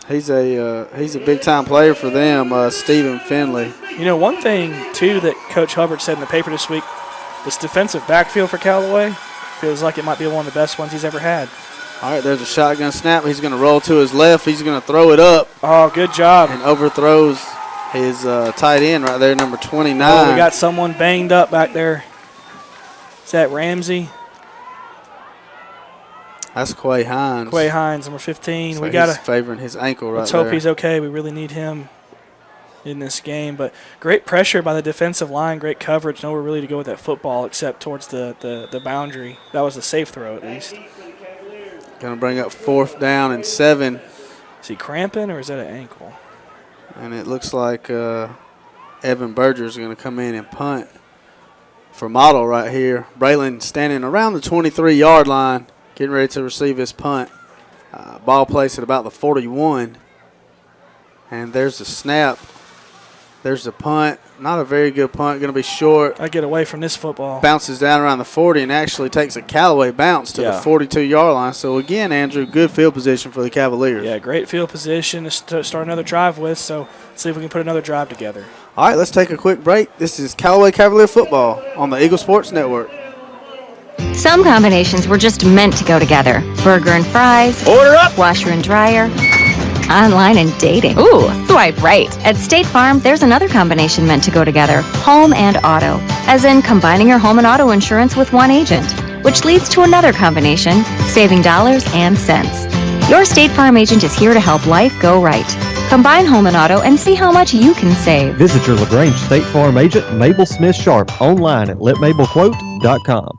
He's a big-time player for them, Stephen Finley. You know, one thing, too, that Coach Hubbard said in the paper this week, this defensive backfield for Callaway feels like it might be one of the best ones he's ever had. All right, there's a shotgun snap. He's going to roll to his left. He's going to throw it up. Oh, good job. And overthrows his tight end right there, number 29. Oh, we got someone banged up back there. Is that Ramsey? That's Quay Hines. Number 15. So we got he's favoring his ankle right there. Let's hope he's okay. We really need him. in this game. But great pressure by the defensive line, great coverage. Nowhere really to go with that football except towards the boundary. That was a safe throw at least. Going to bring up 4th down and 7. Is he cramping or is that an ankle? And it looks like Evan Berger is going to come in and punt for Model right here. Braylon standing around the 23-yard line, getting ready to receive his punt. Ball placed at about the 41. And there's the snap. There's the punt. Not a very good punt. Going to be short. I get away from this football. Bounces down around the 40 and actually takes a Callaway bounce to the 42-yard line. So, again, Andrew, good field position for the Cavaliers. Yeah, great field position to start another drive with. So, let's see if we can put another drive together. All right, let's take a quick break. This is Callaway Cavalier Football on the Eagle Sports Network. Some combinations were just meant to go together. Burger and fries. Order up! Washer and dryer. Online and dating. Ooh, swipe right. At State Farm, there's another combination meant to go together. Home and auto. As in combining your home and auto insurance with one agent. Which leads to another combination, saving dollars and cents. Your State Farm agent is here to help life go right. Combine home and auto and see how much you can save. Visit your LaGrange State Farm agent, Mabel Smith Sharp, online at letmabelquote.com.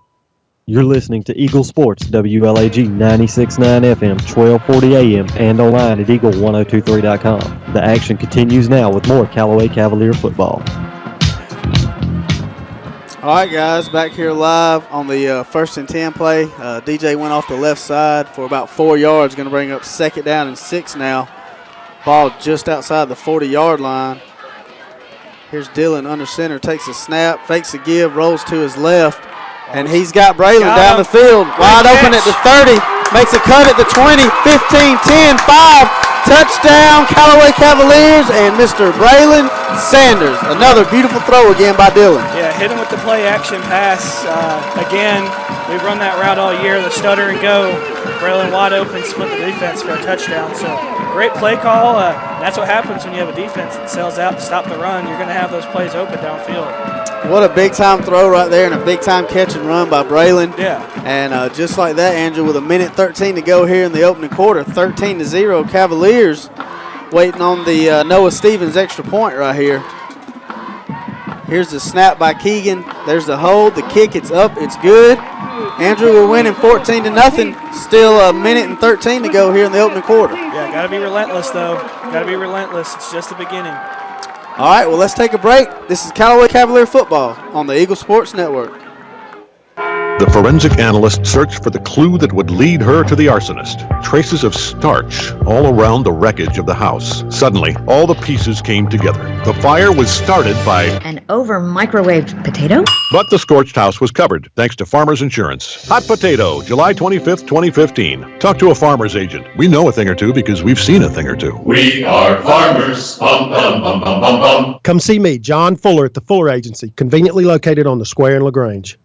You're listening to Eagle Sports, WLAG 96.9 FM, 1240 AM, and online at eagle1023.com. The action continues now with more Callaway Cavalier football. All right, guys, back here live on the 1st and 10 play. DJ went off the left side for about 4 yards. Going to bring up 2nd down and 6 now. Ball just outside the 40-yard line. Here's Dylan under center, takes a snap, fakes a give, rolls to his left. And he's got Braylon down the field, wide open at the 30, makes a cut at the 20, 15, 10, 5, touchdown Callaway Cavaliers and Mr. Braylon Sanders. Another beautiful throw again by Dylan. Yeah, hit him with the play action pass. Again, we've run that route all year, the stutter and go. Braylon wide open, split the defense for a touchdown. So great play call. That's what happens when you have a defense that sells out to stop the run. You're going to have those plays open downfield. What a big-time throw right there and a big-time catch and run by Braylon. Yeah. And just like that, Andrew, with 1:13 to go here in the opening quarter, 13-0 Cavaliers waiting on the Noah Stevens extra point right here. Here's the snap by Keegan. There's the hold, the kick, it's up, it's good. Andrew, we're winning 14-0. Still 1:13 to go here in the opening quarter. Yeah, got to be relentless, though. Got to be relentless. It's just the beginning. All right, well, let's take a break. This is Callaway Cavalier Football on the Eagle Sports Network. The forensic analyst searched for the clue that would lead her to the arsonist. Traces of starch all around the wreckage of the house. Suddenly, all the pieces came together. The fire was started by an over-microwaved potato? But the scorched house was covered, thanks to Farmers Insurance. Hot Potato, July 25th, 2015. Talk to a farmer's agent. We know a thing or two because we've seen a thing or two. We are farmers. Bum, bum, bum, bum, bum, bum. Come see me, John Fuller, at the Fuller Agency, conveniently located on the square in LaGrange.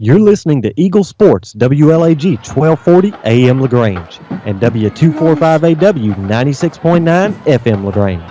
You're listening to Eagle Sports, WLAG 1240 AM LaGrange, and W245AW 96.9 FM LaGrange.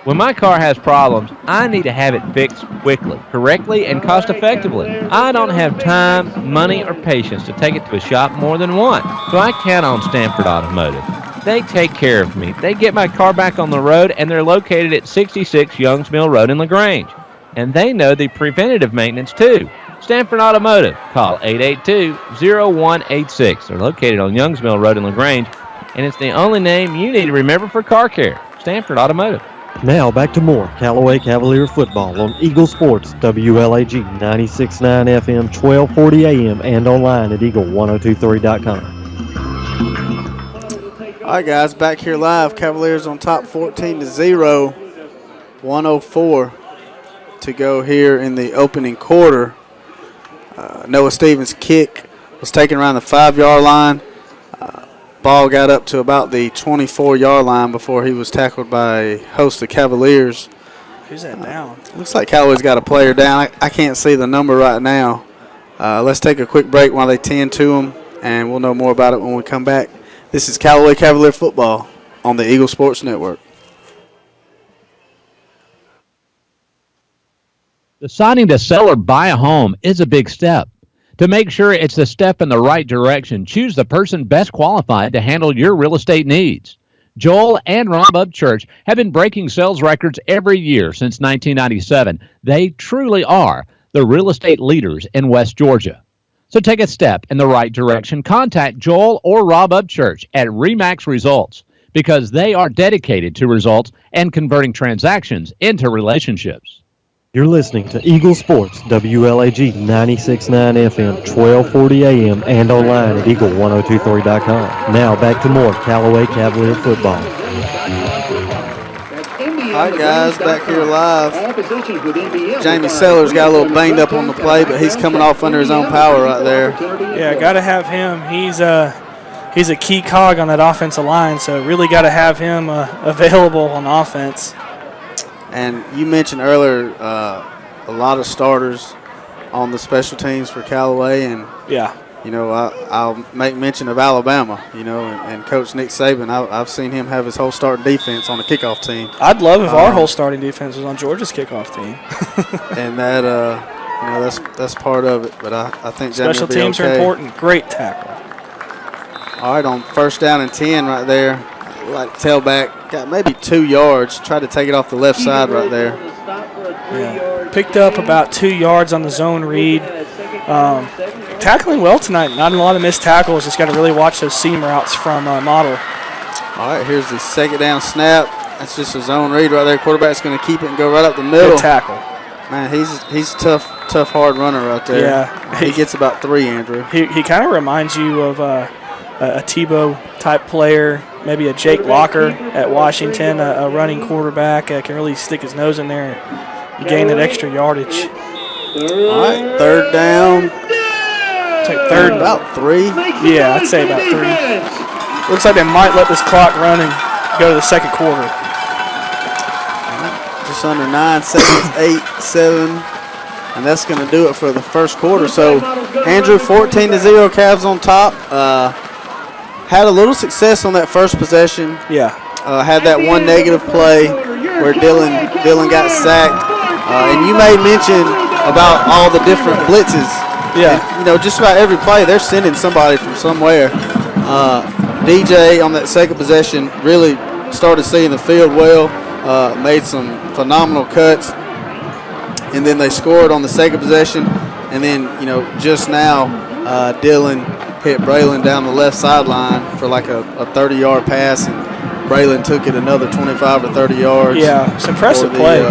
When my car has problems, I need to have it fixed quickly, correctly, and cost-effectively. I don't have time, money, or patience to take it to a shop more than once, so I count on Stanford Automotive. They take care of me. They get my car back on the road, and they're located at 66 Youngs Mill Road in LaGrange. And they know the preventative maintenance, too. Stanford Automotive. Call 882-0186. They're located on Youngs Mill Road in LaGrange, and it's the only name you need to remember for car care. Stanford Automotive. Now back to more Callaway Cavalier football on Eagle Sports, WLAG 96.9 FM, 1240 AM, and online at eagle1023.com. All right, guys, back here live. Cavaliers on top 14-0. 104 to go here in the opening quarter. Noah Stevens' kick was taken around the 5-yard line. Ball got up to about the 24-yard line before he was tackled by a host of Cavaliers. Who's that down? Looks like Callaway's got a player down. I can't see the number right now. Let's take a quick break while they tend to him, and we'll know more about it when we come back. This is Callaway Cavalier Football on the Eagle Sports Network. Deciding to sell or buy a home is a big step. To make sure it's the step in the right direction, choose the person best qualified to handle your real estate needs. Joel and Rob Upchurch have been breaking sales records every year since 1997. They truly are the real estate leaders in West Georgia. So take a step in the right direction. Contact Joel or Rob Upchurch at RE/MAX Results because they are dedicated to results and converting transactions into relationships. You're listening to Eagle Sports, WLAG 96.9 FM, 1240 AM, and online at eagle1023.com. Now back to more Callaway Cavalier football. All right, guys, back here live. Jamie Sellers got a little banged up on the play, but he's coming off under his own power right there. Yeah, got to have him. He's a key cog on that offensive line, so really got to have him available on offense. And you mentioned earlier a lot of starters on the special teams for Callaway, and yeah, you know, I'll make mention of Alabama, you know, and Coach Nick Saban. I've seen him have his whole starting defense on the kickoff team. I'd love if our whole starting defense was on Georgia's kickoff team. And that, you know, that's part of it. But I think special teams are important. Great tackle. All right, on 1st down and 10 right there. Like tailback, got maybe 2 yards. Tried to take it off the left side right there. Yeah, picked up about 2 yards on the zone read. Tackling well tonight. Not a lot of missed tackles. Just got to really watch those seam routes from Model. All right, here's the 2nd down snap. That's just a zone read right there. Quarterback's going to keep it and go right up the middle. Good tackle. Man, he's tough, hard runner right there. Yeah, he gets about 3, Andrew. He kind of reminds you of a Tebow type player, maybe a Jake Locker at Washington, a running quarterback, can really stick his nose in there and gain that extra yardage. All right, 3rd down. Take third. About 3. Yeah, I'd say about 3. Looks like they might let this clock run and go to the 2nd quarter. Just under 9 seconds, 8, 7. And that's going to do it for the 1st quarter. So, Andrew, 14-0, Cavs on top. Had a little success on that first possession. Yeah. Had that one negative play where Dylan got sacked. And you made mention about all the different blitzes. Yeah. And, you know, just about every play, they're sending somebody from somewhere. DJ on that 2nd possession really started seeing the field well, made some phenomenal cuts. And then they scored on the 2nd possession. And then, you know, just now, Dylan hit Braylon down the left sideline for like a 30-yard pass, and Braylon took it another 25 or 30 yards. Yeah, it's impressive play.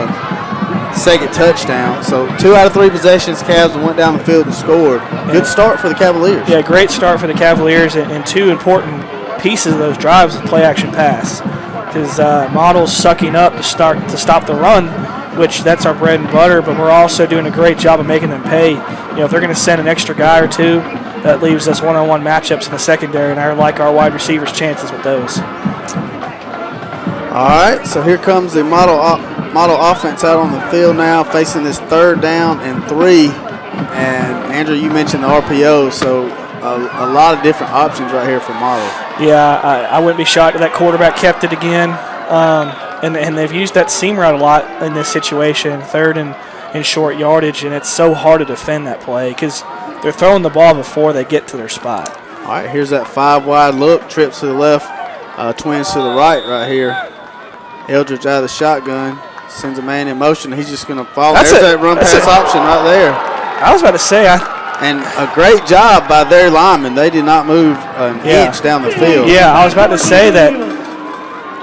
2nd touchdown. So 2 out of 3 possessions, Cavs went down the field and scored. Good start for the Cavaliers. Yeah, great start for the Cavaliers, and 2 important pieces of those drives with play-action pass. Because Model's sucking up to stop the run, which that's our bread and butter, but we're also doing a great job of making them pay. You know, if they're going to send an extra guy or 2, that leaves us one-on-one matchups in the secondary, and I like our wide receivers' chances with those. All right, so here comes the model offense out on the field now, facing this 3rd down and 3. And, Andrew, you mentioned the RPO, so a lot of different options right here for Model. Yeah, I wouldn't be shocked if that quarterback kept it again. And they've used that seam route a lot in this situation, 3rd and short yardage, and it's so hard to defend that play because they're throwing the ball before they get to their spot. All right, here's that 5-wide look, trips to the left, twins to the right here. Eldridge out of the shotgun, sends a man in motion. He's just going to follow. There's that run-pass option right there. I was about to say. And a great job by their linemen. They did not move an inch down the field. Yeah, I was about to say that.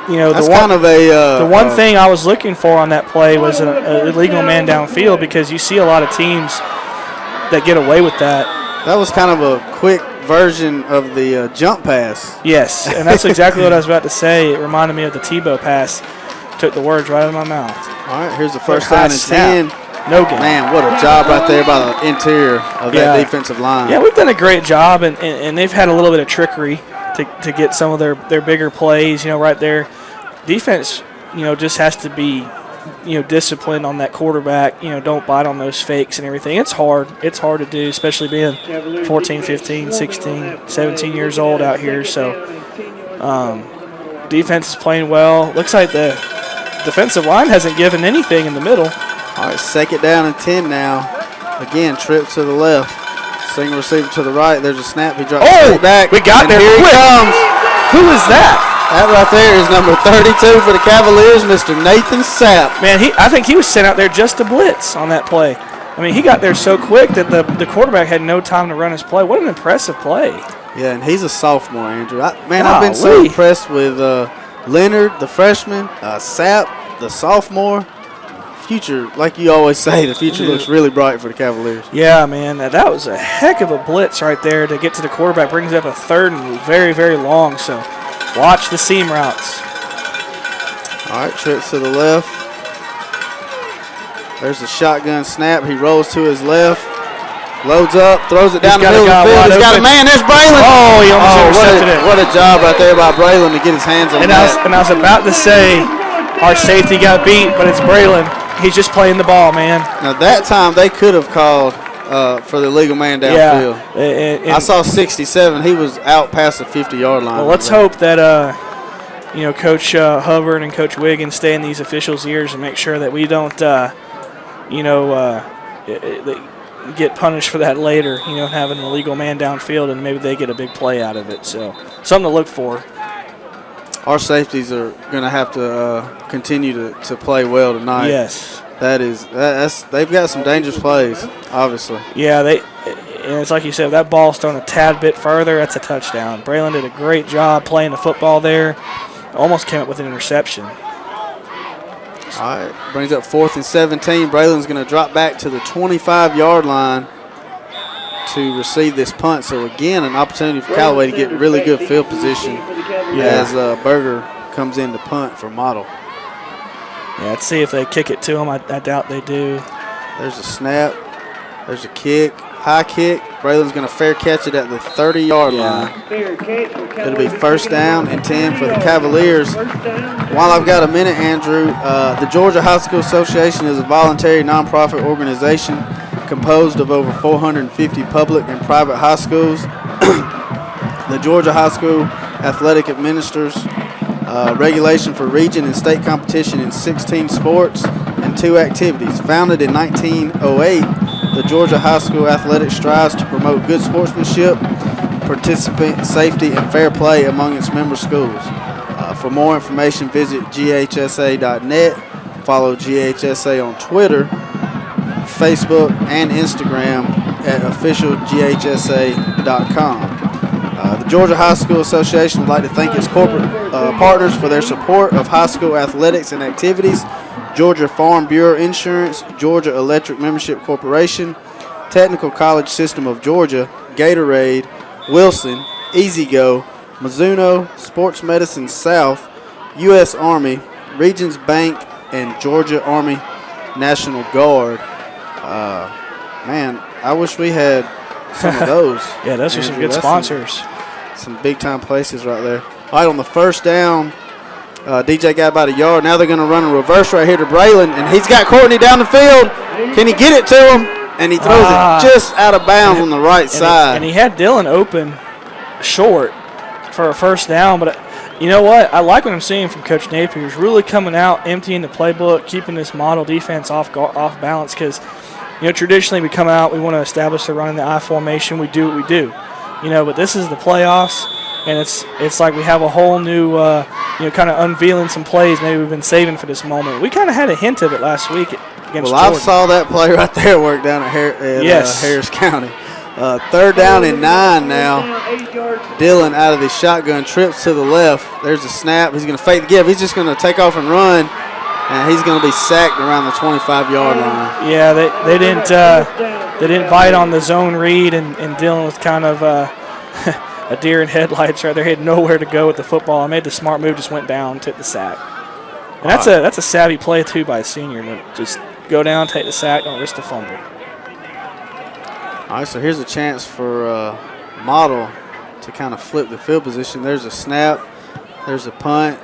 You know, that's the one thing I was looking for on that play was an illegal man downfield, because you see a lot of teams that get away with that. That was kind of a quick version of the jump pass. Yes, and that's exactly what I was about to say. It reminded me of the Tebow pass. Took the words right out of my mouth. All right, here's the 1st down and 10. No game. Man, what a job right there by the interior of that defensive line. Yeah, we've done a great job, and they've had a little bit of trickery to get some of their bigger plays, you know, right there. Defense, you know, just has to be, you know, disciplined on that quarterback. You know, don't bite on those fakes and everything. It's hard. It's hard to do, especially being 14, 15, 16, 17 years old out here. So defense is playing well. Looks like the defensive line hasn't given anything in the middle. All right, 2nd down and 10 now. Again, trip to the left. Single receiver to the right. There's a snap. He drops straight back. We got there. Here he comes. Who is that? That right there is number 32 for the Cavaliers, Mr. Nathan Sapp. Man, I think he was sent out there just to blitz on that play. I mean, he got there so quick that the quarterback had no time to run his play. What an impressive play. Yeah, and he's a sophomore, Andrew. I've been so impressed with Leonard, the freshman, Sapp, the sophomore. Future, like you always say, the future looks really bright for the Cavaliers. Yeah, man, that was a heck of a blitz right there to get to the quarterback. Brings up a third and very, very long, so watch the seam routes. All right, trips to the left. There's a shotgun snap. He rolls to his left, loads up, throws it down the middle of the field. He's got a man. There's Braylon. Oh, he almost intercepted it. What a job right there by Braylon to get his hands on that. And I was about to say our safety got beat, but it's Braylon. He's just playing the ball, man. Now, that time they could have called for the legal man downfield. Yeah, I saw 67. He was out past the 50-yard line. Well, let's hope that Coach Hubbard and Coach Wiggins stay in these officials' ears and make sure that we don't, get punished for that later, having an illegal man downfield, and maybe they get a big play out of it. So something to look for. Our safeties are going to have to continue to play well tonight. Yes. They've got some dangerous plays, obviously. Yeah, and it's like you said, that ball's thrown a tad bit further, that's a touchdown. Braylon did a great job playing the football there. Almost came up with an interception. All right, brings up 4th and 17. Braylon's going to drop back to the 25-yard line to receive this punt. So, again, an opportunity for Callaway to get really good field position as Berger comes in to punt for Model. Yeah, let's see if they kick it to him. I doubt they do. There's a snap. There's a kick. High kick. Braylon's going to fair catch it at the 30-yard line. It'll be 1st down and 10 for the Cavaliers. While I've got a minute, Andrew, the Georgia High School Association is a voluntary nonprofit organization composed of over 450 public and private high schools. The Georgia High School Athletic administers regulation for region and state competition in 16 sports and 2 activities. Founded in 1908, the Georgia High School Athletics strives to promote good sportsmanship, participant safety, and fair play among its member schools. For more information, visit ghsa.net. Follow GHSA on Twitter, Facebook, and Instagram at officialghsa.com. The Georgia High School Association would like to thank its corporate partners for their support of high school athletics and activities: Georgia Farm Bureau Insurance, Georgia Electric Membership Corporation, Technical College System of Georgia, Gatorade, Wilson, EasyGo, Mizuno, Sports Medicine South, U.S. Army, Regions Bank, and Georgia Army National Guard. Man, I wish we had some of those. Yeah, those are some good sponsors. Some big-time places right there. All right, on the 1st down, DJ got about a yard. Now they're going to run a reverse right here to Braylon, and he's got Courtney down the field. Can he get it to him? And he throws it just out of bounds on the right side. And he had Dylan open short for a 1st down. But you know what? I like what I'm seeing from Coach Napier. He's really coming out, emptying the playbook, keeping this model defense off balance because, traditionally we come out, we want to establish the run in the I formation. We do what we do. But this is the playoffs, and it's like we have a whole new, kind of unveiling some plays maybe we've been saving for this moment. We kind of had a hint of it last week against Jordan. I saw that play right there work down at Harris County. 3rd down and 9 now. Dylan out of the shotgun, trips to the left. There's a snap. He's going to fake the give. He's just going to take off and run, and he's going to be sacked around the 25-yard line. Yeah, they didn't bite on the zone read, and Dylan was kind of a deer in headlights right there. He had nowhere to go with the football. I made the smart move, just went down, took the sack. And that's a savvy play too by a senior. To just go down, take the sack, don't risk the fumble. All right, so here's a chance for Model to kind of flip the field position. There's a snap. There's a punt.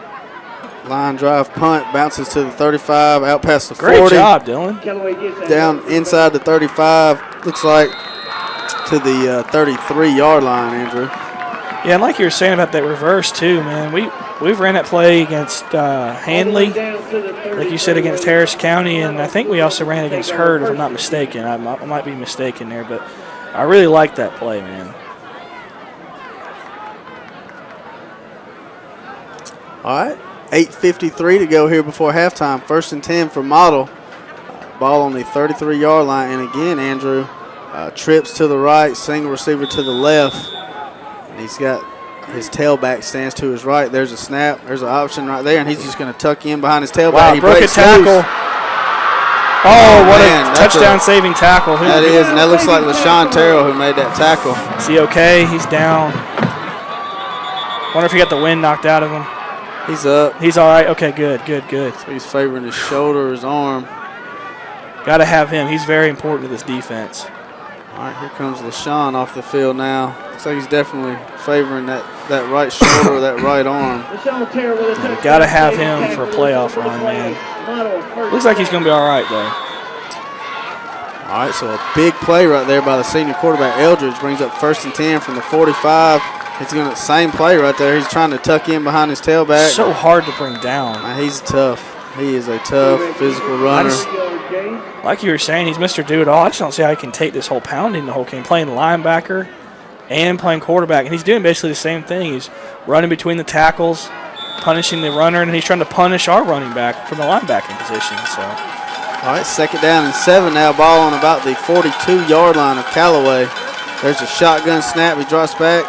Line drive punt, bounces to the 35, out past the 40. Great job, Dylan. Down inside the 35, looks like to the 33-yard line, Andrew. Yeah, and like you were saying about that reverse too, man, we've ran that play against Hanley, like you said, against Harris County, and I think we also ran against Hurd, if I'm not mistaken. I might be mistaken there, but I really like that play, man. All right, 8:53 to go here before halftime. 1st and 10 for Model. Ball on the 33-yard line. And again, Andrew trips to the right, single receiver to the left. And he's got his tailback stands to his right. There's a snap. There's an option right there, and he's just going to tuck in behind his tailback. Wow, he broke a breaks tackle. loose. Oh, what man, a touchdown-saving tackle. That is, and that looks like LaShawn Terrell who made that tackle. Is he okay? He's down. Wonder if he got the wind knocked out of him. He's up. He's all right. Okay, good. So he's favoring his shoulder or his arm. Got to have him. He's very important to this defense. All right, here comes LaShawn off the field now. Looks like he's definitely favoring that right shoulder or that right arm. Yeah, got to have him for a playoff run, man. Looks like he's going to be all right, though. All right, so a big play right there by the senior quarterback. Eldridge brings up 1st and 10 from the 45. He's going to same play right there. He's trying to tuck in behind his tailback. So hard to bring down. Man, he's tough. He is a tough physical runner. Like you were saying, he's Mr. Do-It-All. I just don't see how he can take this whole pounding the whole game, playing linebacker and playing quarterback. And he's doing basically the same thing. He's running between the tackles, punishing the runner, and he's trying to punish our running back from the linebacking position. So, all right, 2nd down and 7 now. Ball on about the 42-yard line of Callaway. There's a shotgun snap. He drops back,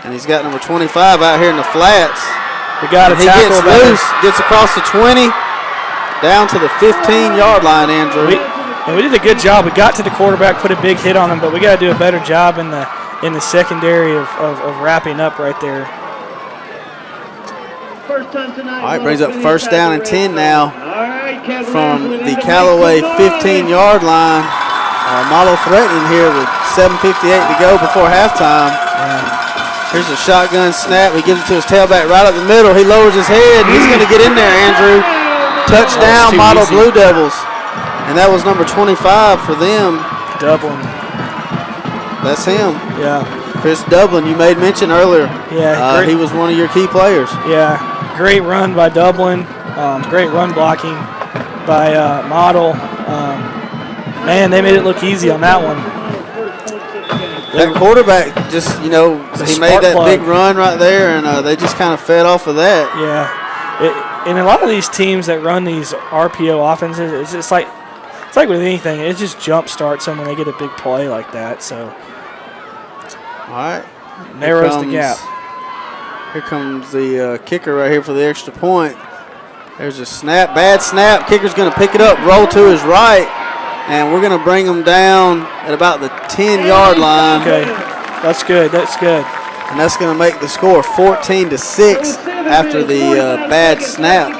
and he's got number 25 out here in the flats. We got a he tackle. Gets loose, gets across the 20, down to the 15-yard line, Andrew. We did a good job. We got to the quarterback, put a big hit on him, but we got to do a better job in the secondary of wrapping up right there. All right, brings up 1st down and 10 now from the Callaway 15-yard line. Model threatening here with 7:58 to go before halftime. Here's a shotgun snap. He gives it to his tailback right up the middle. He lowers his head. He's going to get in there, Andrew. Touchdown, Model Blue Devils. And that was number 25 for them. Dublin. That's him. Yeah. Chris Dublin, you made mention earlier. Yeah. He was one of your key players. Yeah. Great run by Dublin. Great run blocking by Model. Man, they made it look easy on that one. That quarterback just, he made that big run right there, and they just kind of fed off of that. Yeah. And a lot of these teams that run these RPO offenses, it's like with anything, it just jump starts them when they get a big play like that. So, all right, narrows the gap. Here comes the kicker right here for the extra point. There's a snap, bad snap. Kicker's going to pick it up, roll to his right, and we're going to bring him down at about the 10-yard line. Okay, that's good. And that's going to make the score 14-6 after the bad snap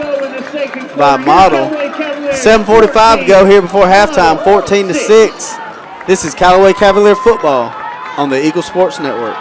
by Model. 7:45 to go here before halftime, 14-6. This is Callaway Cavalier football on the Eagle Sports Network.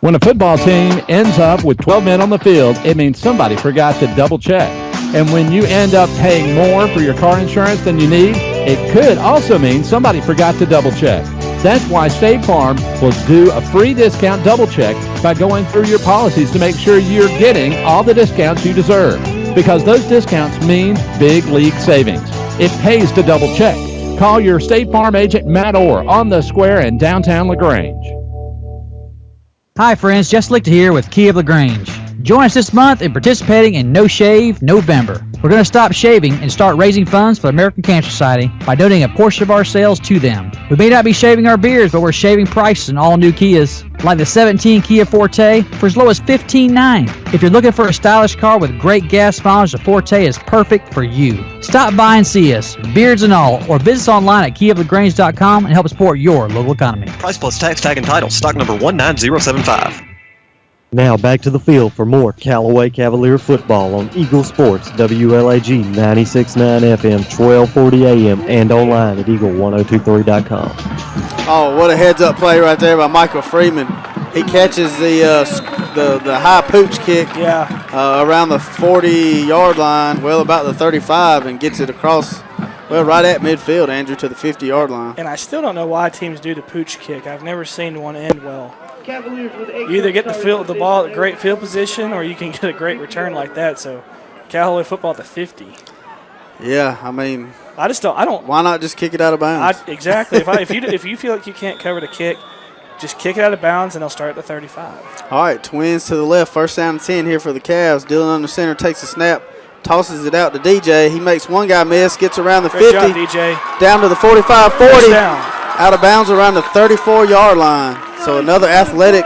When a football team ends up with 12 men on the field, it means somebody forgot to double check. And when you end up paying more for your car insurance than you need, it could also mean somebody forgot to double check. That's why State Farm will do a free discount double check by going through your policies to make sure you're getting all the discounts you deserve. Because those discounts mean big league savings. It pays to double check. Call your State Farm agent, Matt Orr, on the square in downtown LaGrange. Hi friends, Jess Lichter here with Key of LaGrange. Join us this month in participating in No Shave November. We're going to stop shaving and start raising funds for the American Cancer Society by donating a portion of our sales to them. We may not be shaving our beards, but we're shaving prices in all new Kias, like the 17 Kia Forte for as low as $15,900. If you're looking for a stylish car with great gas mileage, the Forte is perfect for you. Stop by and see us, beards and all, or visit us online at keyoflagrange.com and help support your local economy. Price plus tax, tag, and title. Stock number 19075. Now back to the field for more Callaway Cavalier football on Eagle Sports, WLAG 96.9 FM, 1240 AM, and online at eagle1023.com. Oh, what a heads-up play right there by Michael Freeman. He catches the high pooch kick around the 40-yard line, well, about the 35, and gets it across, well, right at midfield, Andrew, to the 50-yard line. And I still don't know why teams do the pooch kick. I've never seen one end well. You either get the ball at great field position or you can get a great return like that. So, Callaway football at the 50. Yeah, I mean, I don't. Why not just kick it out of bounds? Exactly. if you feel like you can't cover the kick, just kick it out of bounds, and they'll start at the 35. All right, Twins to the left. First down and 10 here for the Cavs. Dillon under center takes a snap, tosses it out to DJ. He makes one guy miss, gets around the 50. Job, DJ. Down to the 45, 40. Out of bounds around the 34-yard line. So another athletic,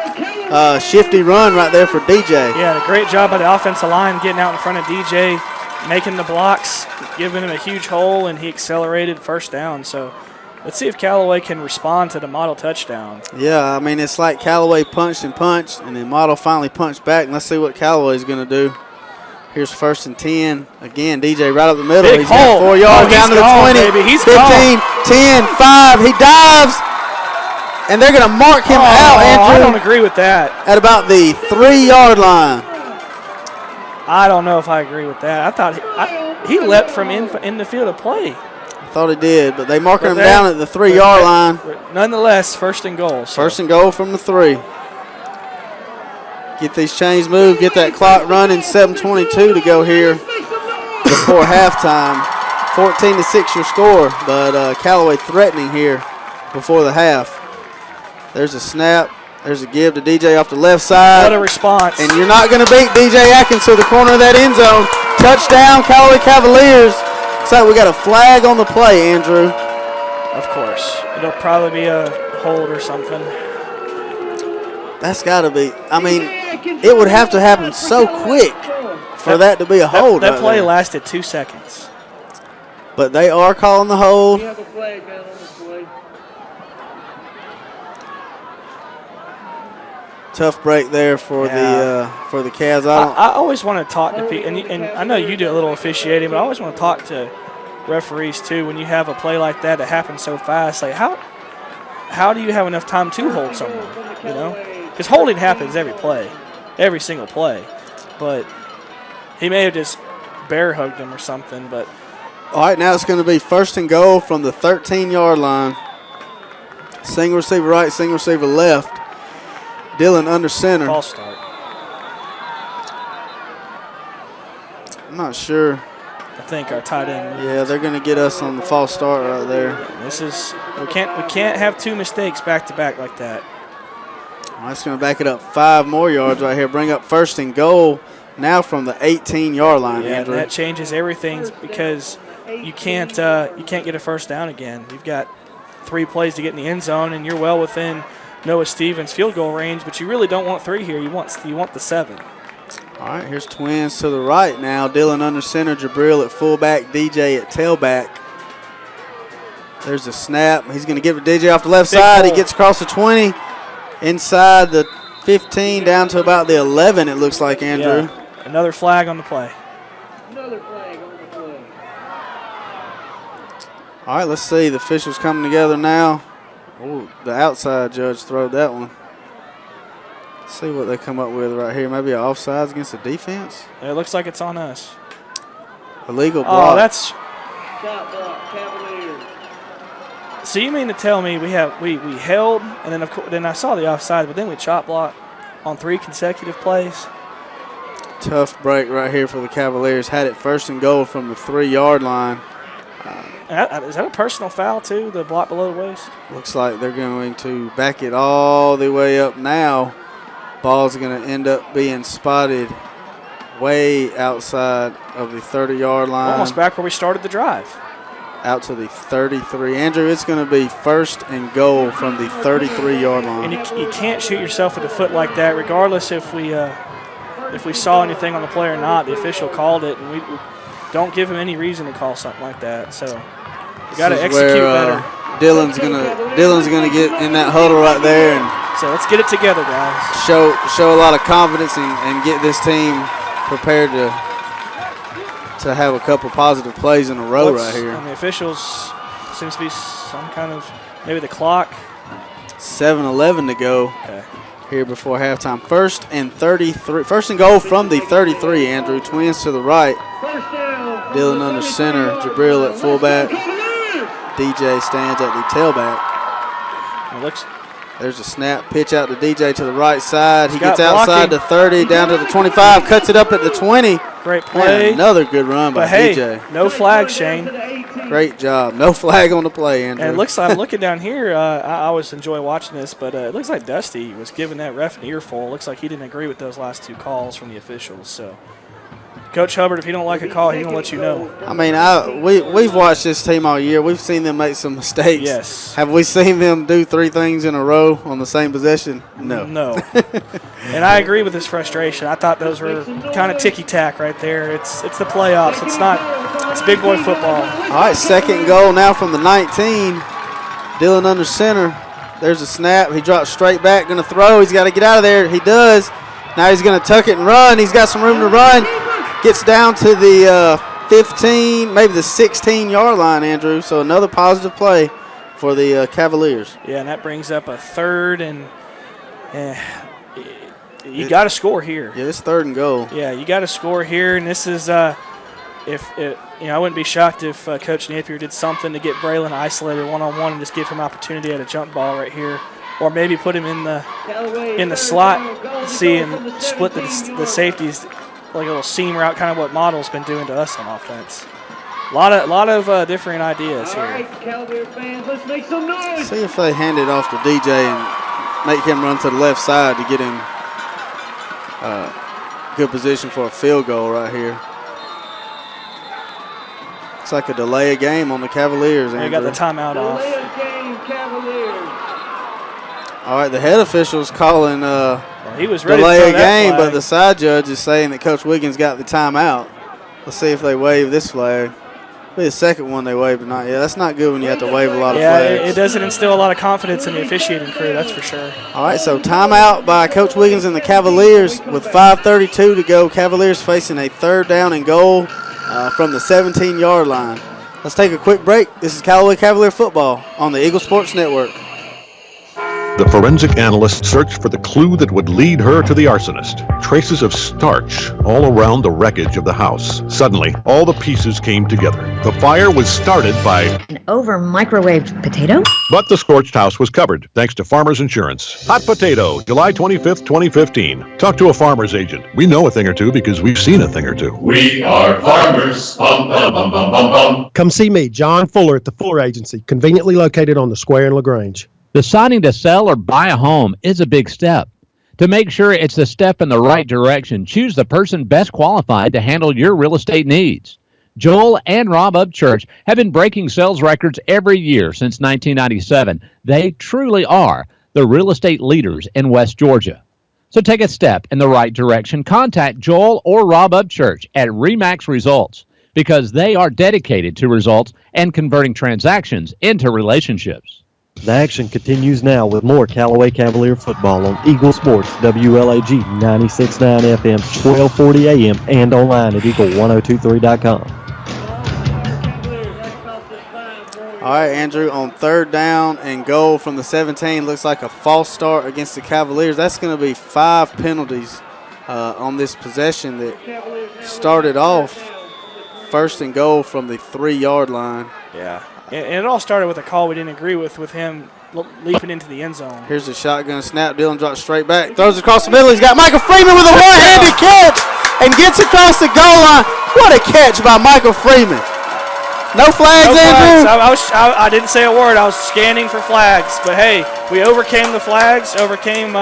shifty run right there for DJ. Yeah, a great job by the offensive line getting out in front of DJ, making the blocks, giving him a huge hole, and he accelerated first down. So let's see if Callaway can respond to the model touchdown. Yeah, I mean, it's like Callaway punched, and then Model finally punched back. And let's see what Callaway's going to do. Here's first and 10. Again, DJ right up the middle. Big He's got 4 yards down to the 20. Baby. He's 15, gone. 10, 5. He dives. And they're going to mark him out, Andrew. I don't agree with that. At about the 3-yard line. I don't know if I agree with that. I thought he leapt from in the field of play. I thought he did, but they marking him down at the 3-yard line. Nonetheless, first and goal. So. First and goal from the 3. Get these chains moved, get that clock running. 7:22 to go here before halftime. 14-6 your score, but Callaway threatening here before the half. There's a snap. There's a give to DJ off the left side. What a response. And you're not going to beat DJ Atkins to the corner of that end zone. Touchdown, Callaway Cavaliers. Looks like we got a flag on the play, Andrew. Of course. It'll probably be a hold or something. That's got to be. I mean, it would have to happen so quick for that to be a hold. That play lasted 2 seconds. But they are calling the hold. Tough break there for the Cavs. I always want to talk to people, and I know you do a little officiating, but I always want to talk to referees too when you have a play like that happens so fast. Like how do you have enough time to hold someone? You know, because holding happens every play, every single play. But he may have just bear hugged him or something. But all right, now it's going to be first and goal from the 13-yard line. Single receiver right, single receiver left. Dillon under center. False start. I'm not sure. I think our tight end. Yeah, they're going to get us on the false start right there. This is we can't have 2 mistakes back to back like that. Well, that's going to back it up 5 more yards right here. Bring up first and goal now from the 18-yard line. Yeah, Andrew. That changes everything because you can't get a first down again. You've got 3 plays to get in the end zone, and you're well within Noah Stevens' field goal range, but you really don't want 3 here. You want the 7. All right, here's Twins to the right now. Dillon under center, Jabril at fullback, DJ at tailback. There's a snap. He's going to give it to DJ off the left side. He gets across the 20, inside the 15, down to about the 11, it looks like, Andrew. Yeah. Another flag on the play. All right, let's see. The officials coming together now. Oh, the outside judge throwed that one. Let's see what they come up with right here. Maybe an offsides against the defense. It looks like it's on us. Illegal block. Oh, that's. So you mean to tell me we held, and then I saw the offside, but then we chop block on 3 consecutive plays? Tough break right here for the Cavaliers. Had it first and goal from the 3-yard line. Is that a personal foul, too, the block below the waist? Looks like they're going to back it all the way up now. Ball's going to end up being spotted way outside of the 30-yard line. Almost back where we started the drive. Out to the 33. Andrew, it's going to be first and goal from the 33-yard line. And you can't shoot yourself in the foot like that, regardless if we saw anything on the play or not. The official called it, and we don't give him any reason to call something like that. So we got to execute better. Dillon's gonna get in that huddle right there, and so let's get it together, guys. Show a lot of confidence and get this team prepared to have a couple positive plays in a row right here. And the officials seems to be some kind of maybe the clock. 7:11 to go. Okay. Here before halftime. First and 33. First and goal from the 33, Andrew. Twins to the right. Dillon under center. Jabril at fullback. DJ stands at the tailback. There's a snap. Pitch out to DJ to the right side. He gets outside the 30, down to the 25. Cuts it up at the 20. Great play. Man, another good run by DJ. No flag, Shane. Great job. No flag on the play, Andrew. And it looks like, I'm looking down here, I always enjoy watching this, but it looks like Dusty was giving that ref an earful. It looks like he didn't agree with those last 2 calls from the officials. So, Coach Hubbard, if you don't like a call, he's going to let you know. I mean, we've watched this team all year. We've seen them make some mistakes. Yes. Have we seen them do 3 things in a row on the same possession? No. No. And I agree with his frustration. I thought those were kind of ticky-tack right there. It's the playoffs. It's big boy football. All right, 2nd goal now from the 19. Dillon under center. There's a snap. He drops straight back, going to throw. He's got to get out of there. He does. Now he's going to tuck it and run. He's got some room to run. Gets down to the 15, maybe the 16-yard line, Andrew. So another positive play for the Cavaliers. Yeah, and that brings up a 3rd, and you got to score here. Yeah, it's 3rd and goal. Yeah, you got to score here, and this is I wouldn't be shocked if Coach Napier did something to get Braylon isolated one-on-one and just give him opportunity at a jump ball right here, or maybe put him in the slot, see him split the safeties like a little seam route, kind of what Model's been doing to us on offense. A lot of different ideas here. All right, Callaway fans, let's make some noise. See if they hand it off to DJ and make him run to the left side to get him good position for a field goal right here. Looks like a delay of game on the Cavaliers. They got the timeout off. Delay of game, Cavaliers. All right, the head official's calling he was ready delay to of throw that game, flag. but the side judge is saying that Coach Wiggins got the timeout. Let's see if they waive this flag. Be the 2nd one they waived tonight. Yeah, that's not good when you have to waive a lot of flags. Yeah, it doesn't instill a lot of confidence in the officiating crew, that's for sure. All right, so timeout by Coach Wiggins and the Cavaliers with 5:32 to go. Cavaliers facing a 3rd down and goal from the 17-yard line. Let's take a quick break. This is Callaway Cavalier football on the Eagle Sports Network. The forensic analyst searched for the clue that would lead her to the arsonist. Traces of starch all around the wreckage of the house. Suddenly, all the pieces came together. The fire was started by An over-microwaved potato? but the scorched house was covered, thanks to Farmers Insurance. Hot Potato, July 25th, 2015. Talk to a farmer's agent. We know a thing or two because we've seen a thing or two. We are farmers. Bum, bum, bum, bum, bum, bum. Come see me, John Fuller, at the Fuller Agency, conveniently located on the square in LaGrange. Deciding to sell or buy a home is a big step. To make sure it's a step in the right direction, choose the person best qualified to handle your real estate needs. Joel and Rob Upchurch have been breaking sales records every year since 1997. They truly are the real estate leaders in West Georgia. So take a step in the right direction. Contact Joel or Rob Upchurch at RE/MAX Results because they are dedicated to results and converting transactions into relationships. The action continues now with more Callaway Cavalier football on Eagle Sports, WLAG 96.9 FM, 1240 AM, and online at eagle1023.com. All right, Andrew, on 3rd down and goal from the 17, looks like a false start against the Cavaliers. That's going to be 5 penalties on this possession that started off 1st and goal from the 3-yard line. Yeah. And it all started with a call we didn't agree with him leaping into the end zone. Here's the shotgun snap. Dillon drops straight back, throws across the middle. He's got Michael Freeman with a one-handed catch and gets across the goal line. What a catch by Michael Freeman. No flags, Andrew. I didn't say a word. I was scanning for flags. But, hey, we overcame the flags, overcame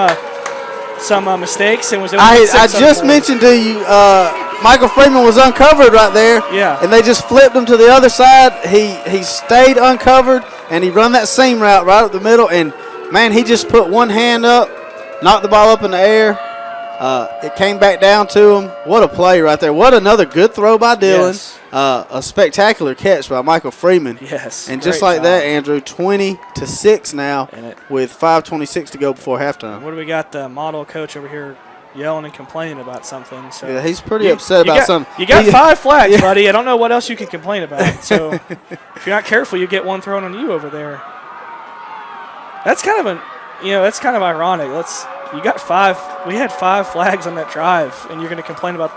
some mistakes, and was able to I just mentioned to you, Michael Freeman was uncovered right there. Yeah. And they just flipped him to the other side. He stayed uncovered, and he run that seam route right up the middle. And, man, he just put one hand up, knocked the ball up in the air. It came back down to him. What a play right there. What another good throw by Dillon. Yes. A spectacular catch by Michael Freeman. Yes. And just like that, Andrew, 20-6 now with 5:26 to go before halftime. What do we got? The model coach over here yelling and complaining about something. So yeah, he's pretty upset about something. You got 5 flags, buddy. I don't know what else you can complain about. So if you're not careful, you get one thrown on you over there. That's kind of that's kind of ironic. You got 5. We had 5 flags on that drive, and you're going to complain about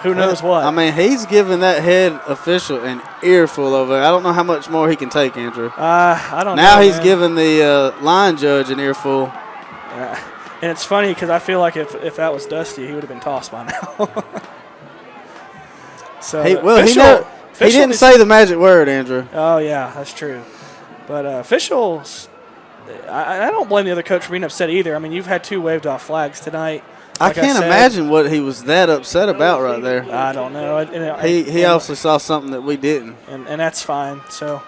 who knows what. I mean, he's giving that head official an earful over there. I don't know how much more he can take, Andrew. I don't know. Now he's giving the line judge an earful. And it's funny because I feel like if that was Dusty, he would have been tossed by now. So He didn't say the magic word, Andrew. Oh, yeah, that's true. But officials, I don't blame the other coach for being upset either. I mean, you've had 2 waved off flags tonight. Like I can't imagine what he was that upset about right there. I don't know. He obviously saw something that we didn't. And that's fine. So,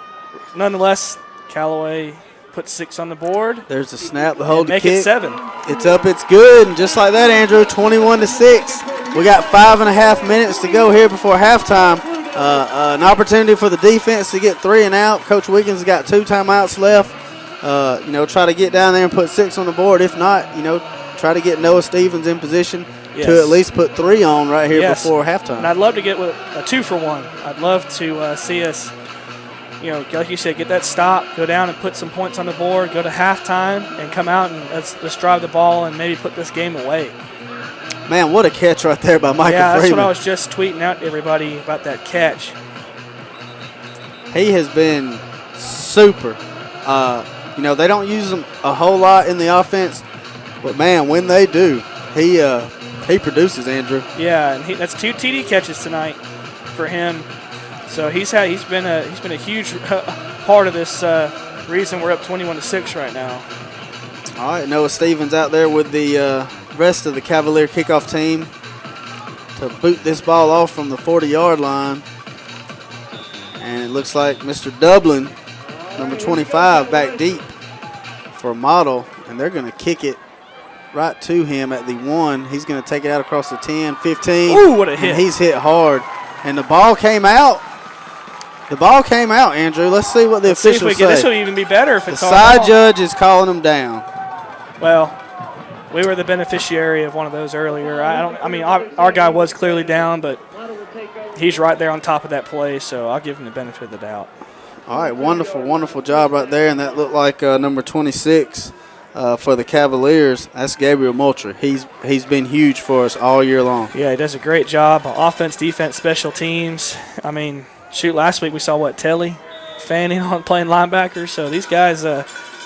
nonetheless, Callaway put 6 on the board. There's a snap to hold the kick. kick. Make it 7. It's up. It's good. And just like that, Andrew, 21-6. We got 5.5 minutes to go here before halftime. An opportunity for the defense to get 3 and out. Coach Wiggins got 2 timeouts left. Try to get down there and put 6 on the board. If not, try to get Noah Stevens in position to at least put 3 on right here before halftime. And I'd love to get with a 2-for-1. I'd love to see us, like you said, get that stop, go down and put some points on the board, go to halftime, and come out and let's drive the ball and maybe put this game away. Man, what a catch right there by Michael Freeman. Yeah, that's what I was just tweeting out to everybody about that catch. He has been super. They don't use him a whole lot in the offense, but, man, when they do, he produces, Andrew. Yeah, and that's 2 TD catches tonight for him. So he's been a huge part of this reason we're up 21-6 right now. All right, Noah Stevens out there with the rest of the Cavalier kickoff team to boot this ball off from the 40-yard line. And it looks like Mr. Dublin, number 25, back deep for a model, and they're going to kick it right to him at the 1. He's going to take it out across the 10, 15. Ooh, what a hit. And he's hit hard. And the ball came out. The ball came out, Andrew. Let's see what the officials say. This would even be better if it's the side judge is calling him down. Well, we were the beneficiary of one of those earlier. Our guy was clearly down, but he's right there on top of that play, so I'll give him the benefit of the doubt. All right, wonderful, wonderful job right there, and that looked like number 26 for the Cavaliers. That's Gabriel Moultrie. He's been huge for us all year long. Yeah, he does a great job. Offense, defense, special teams. Last week we saw Telly fanning on playing linebacker, so these guys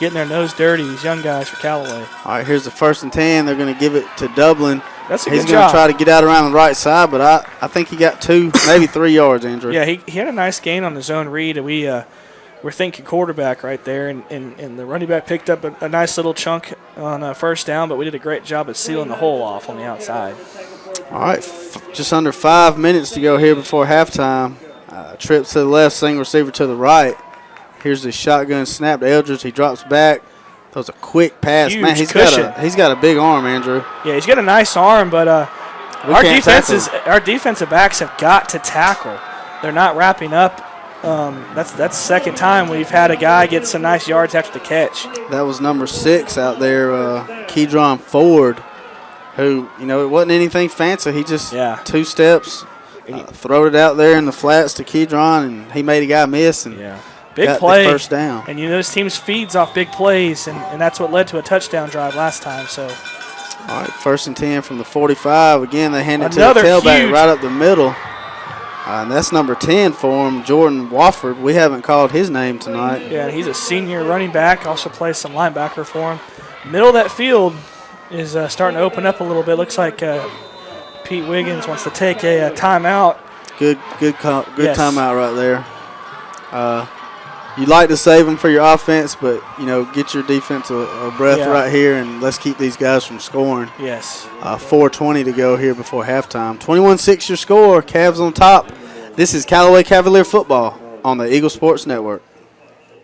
getting their nose dirty, these young guys for Callaway. All right, here's the 1st and 10. They're going to give it to Dublin. That's a He's good going job. to try to get out around the right side, but I think he got 2, maybe 3 yards, Andrew. Yeah, he had a nice gain on the zone read. We're thinking quarterback right there, and the running back picked up a nice little chunk on 1st down, but we did a great job of sealing the hole off on the outside. All right, just under 5 minutes to go here before halftime. Trip to the left, single receiver to the right. Here's the shotgun snap to Eldridge. He drops back. That was a quick pass. Huge Man, he's got a big arm, Andrew. Yeah, he's got a nice arm, but our defensive backs have got to tackle. They're not wrapping up. That's the second time we've had a guy get some nice yards after the catch. That was number 6 out there, Keydron Ford, who, it wasn't anything fancy. He just 2 steps, throwed it out there in the flats to Keydron, and he made a guy miss and big play. The 1st down. And this team feeds off big plays, and that's what led to a touchdown drive last time. So, all right, 1st and 10 from the 45. Again, they hand it to the tailback right up the middle. And that's number 10 for him, Jordan Wofford. We haven't called his name tonight. Yeah, he's a senior running back, also plays some linebacker for him. Middle of that field is starting to open up a little bit. Looks like Pete Wiggins wants to take a timeout. Good timeout right there. You like to save them for your offense, but, get your defense a breath right here, and let's keep these guys from scoring. Yes. 4:20 to go here before halftime. 21-6 your score. Cavs on top. This is Callaway Cavalier football on the Eagle Sports Network.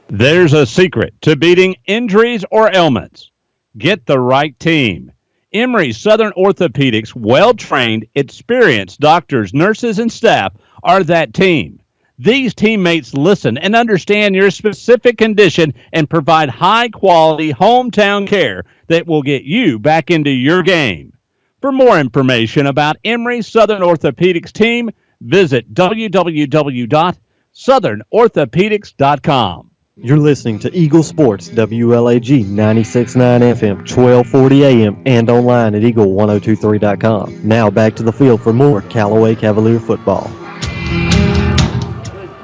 There's a secret to beating injuries or ailments. Get the right team. Emory Southern Orthopedics, well-trained, experienced doctors, nurses, and staff are that team. These teammates listen and understand your specific condition and provide high-quality hometown care that will get you back into your game. For more information about Emory Southern Orthopedics team, visit www.southernorthopedics.com. You're listening to Eagle Sports, WLAG 96.9 FM, 1240 AM, and online at eagle1023.com. Now back to the field for more Callaway Cavalier football.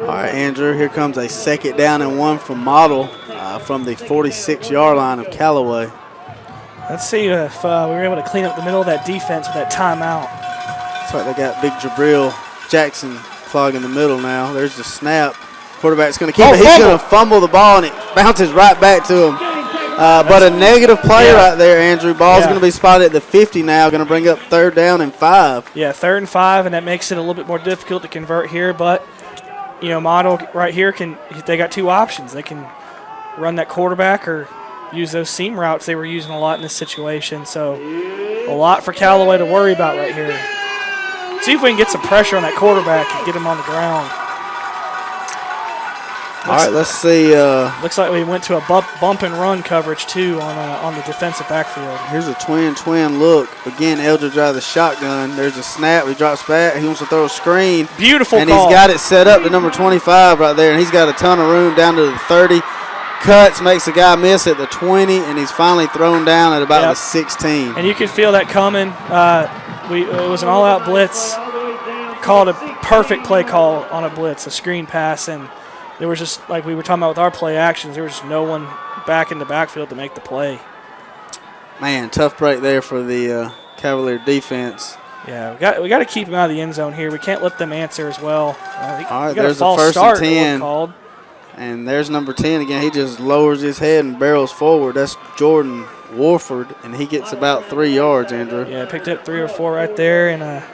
All right, Andrew, here comes a 2nd down and 1 from Model from the 46-yard line of Callaway. Let's see if we were able to clean up the middle of that defense with that timeout. Looks like they got big Jabril Jackson clog in the middle now. There's the snap. Quarterback's going to keep it. He's going to fumble the ball, and it bounces right back to him. But a negative play right there, Andrew. Ball's going to be spotted at the 50 now. Going to bring up 3rd down and 5. Yeah, 3rd and 5, and that makes it a little bit more difficult to convert here. But, Model right here, they got 2 options. They can run that quarterback or use those seam routes they were using a lot in this situation. So a lot for Callaway to worry about right here. See if we can get some pressure on that quarterback and get him on the ground. All right, let's see. Looks like we went to a bump and run coverage, too, on the defensive backfield. Here's a twin look. Again, Eldridge out of the shotgun. There's a snap. He drops back. He wants to throw a screen. Beautiful and call. And he's got it set up to number 25 right there, and he's got a ton of room down to the 30. Cuts, makes the guy miss at the 20, and he's finally thrown down at about the 16. And you could feel that coming. It was an all-out blitz. Called a perfect play call on a blitz, a screen pass, and there was just, like we were talking about with our play actions, there was no one back in the backfield to make the play. Man, tough break there for the Cavalier defense. Yeah, we got to keep them out of the end zone here. We can't let them answer as well. All right, there's the 1st and 10. Called. And there's number 10 again. He just lowers his head and barrels forward. That's Jordan Warford, and he gets about 3 yards, Andrew. Yeah, picked up 3 or 4 right there. And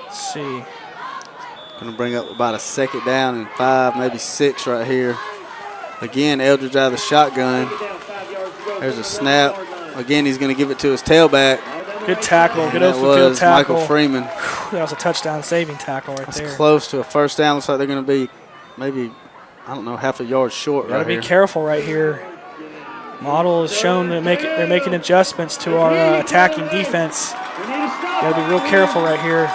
let's see. Going to bring up about a 2nd down and 5, maybe 6 right here. Again, Eldridge out of the shotgun. There's a snap. Again, he's going to give it to his tailback. Good tackle. And good open-field tackle. Michael Freeman. That was a touchdown-saving tackle right there. That's close to a 1st down. Looks like they're going to be maybe, I don't know, half a yard short right here. Got to be careful right here. Model has shown that they're making adjustments to our attacking defense. Got to be real careful right here.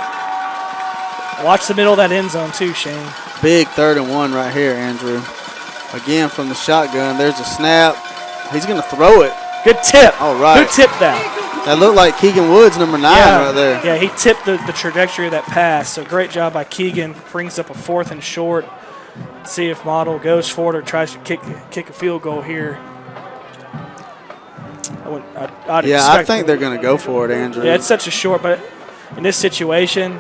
Watch the middle of that end zone too, Shane. Big 3rd and 1 right here, Andrew. Again from the shotgun. There's a snap. He's going to throw it. Good tip. All right. Good tip down. That looked like Keegan Woods, number 9 right there. Yeah, he tipped the trajectory of that pass. So great job by Keegan. Brings up a 4th and short. See if Model goes for it or tries to kick a field goal here. I think they're going to go for it, Andrew. Yeah, it's such a short, but in this situation,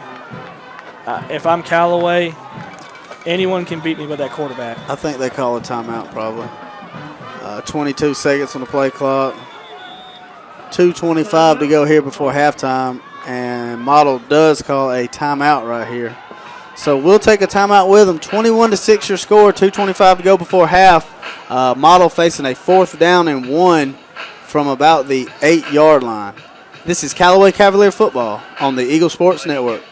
if I'm Callaway, anyone can beat me with that quarterback. I think they call a timeout probably. 22 seconds on the play clock. 2:25 to go here before halftime, and Model does call a timeout right here. So we'll take a timeout with them. 21-6 your score, 2:25 to go before half. Model facing a 4th down and 1 from about the 8-yard line. This is Callaway Cavalier football on the Eagle Sports Network.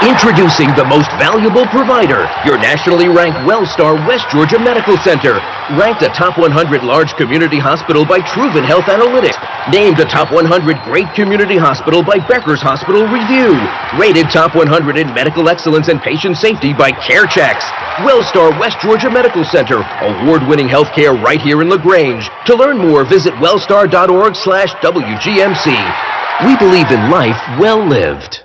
Introducing the most valuable provider, your nationally ranked WellStar West Georgia Medical Center. Ranked a top 100 large community hospital by Truven Health Analytics. Named a top 100 great community hospital by Becker's Hospital Review. Rated top 100 in medical excellence and patient safety by CareChecks. WellStar West Georgia Medical Center. Award-winning healthcare right here in LaGrange. To learn more, visit wellstar.org/WGMC. We believe in life well lived.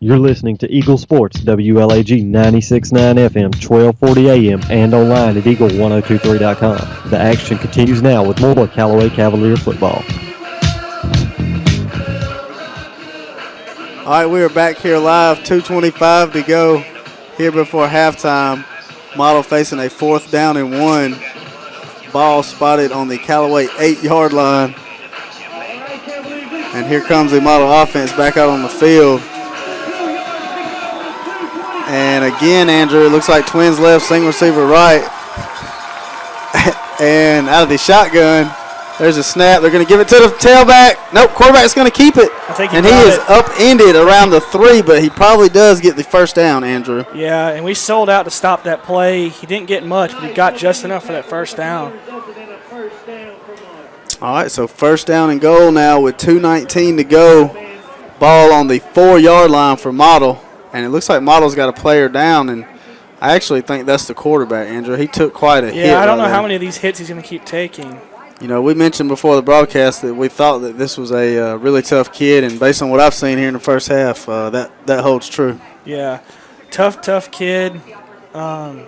You're listening to Eagle Sports, WLAG 96.9 FM, 1240 AM, and online at eagle1023.com. The action continues now with more Callaway Cavalier football. All right, we are back here live, 2:25 to go here before halftime. Model facing a 4th down and 1. Ball spotted on the Callaway 8-yard line. And here comes the Model offense back out on the field. And again, Andrew, it looks like twins left, single receiver right. And out of the shotgun, there's a snap. They're going to give it to the tailback. Nope, quarterback's going to keep it. And he is upended around the 3, but he probably does get the 1st down, Andrew. Yeah, and we sold out to stop that play. He didn't get much, but he got just enough for that 1st down. All right, so 1st down and goal now with 2:19 to go. Ball on the 4-yard line for Model. And it looks like Model's got a player down, and I actually think that's the quarterback, Andrew. He took quite a hit. Yeah, I don't know how many of these hits he's going to keep taking. You know, we mentioned before the broadcast that we thought that this was a really tough kid, and based on what I've seen here in the first half, that holds true. Yeah, tough kid. That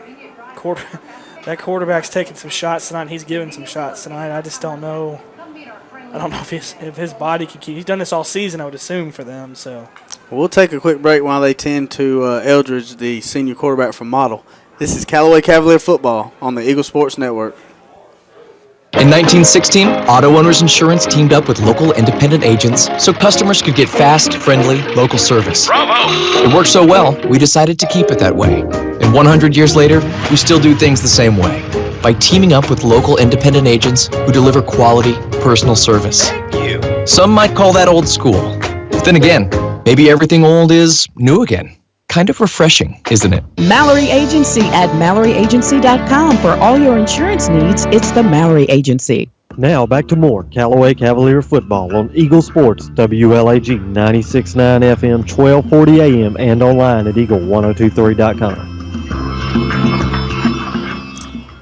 quarterback's taking some shots tonight, and he's giving some shots tonight. I just don't know I don't know if his body can keep. He's done this all season, I would assume, for them. So we'll take a quick break while they tend to Eldridge, the senior quarterback from Model. This is Callaway Cavalier football on the Eagle Sports Network. In 1916, Auto Owners Insurance teamed up with local independent agents so customers could get fast, friendly, local service. Bravo! It worked so well, we decided to keep it that way. And 100 years later, we still do things the same way, by teaming up with local independent agents who deliver quality, personal service. Some might call that old school. But then again, maybe everything old is new again. Kind of refreshing, isn't it? Mallory Agency at MalloryAgency.com. For all your insurance needs, it's the Mallory Agency. Now back to more Callaway Cavalier football on Eagle Sports, WLAG 96.9 FM, 1240 AM, and online at Eagle1023.com.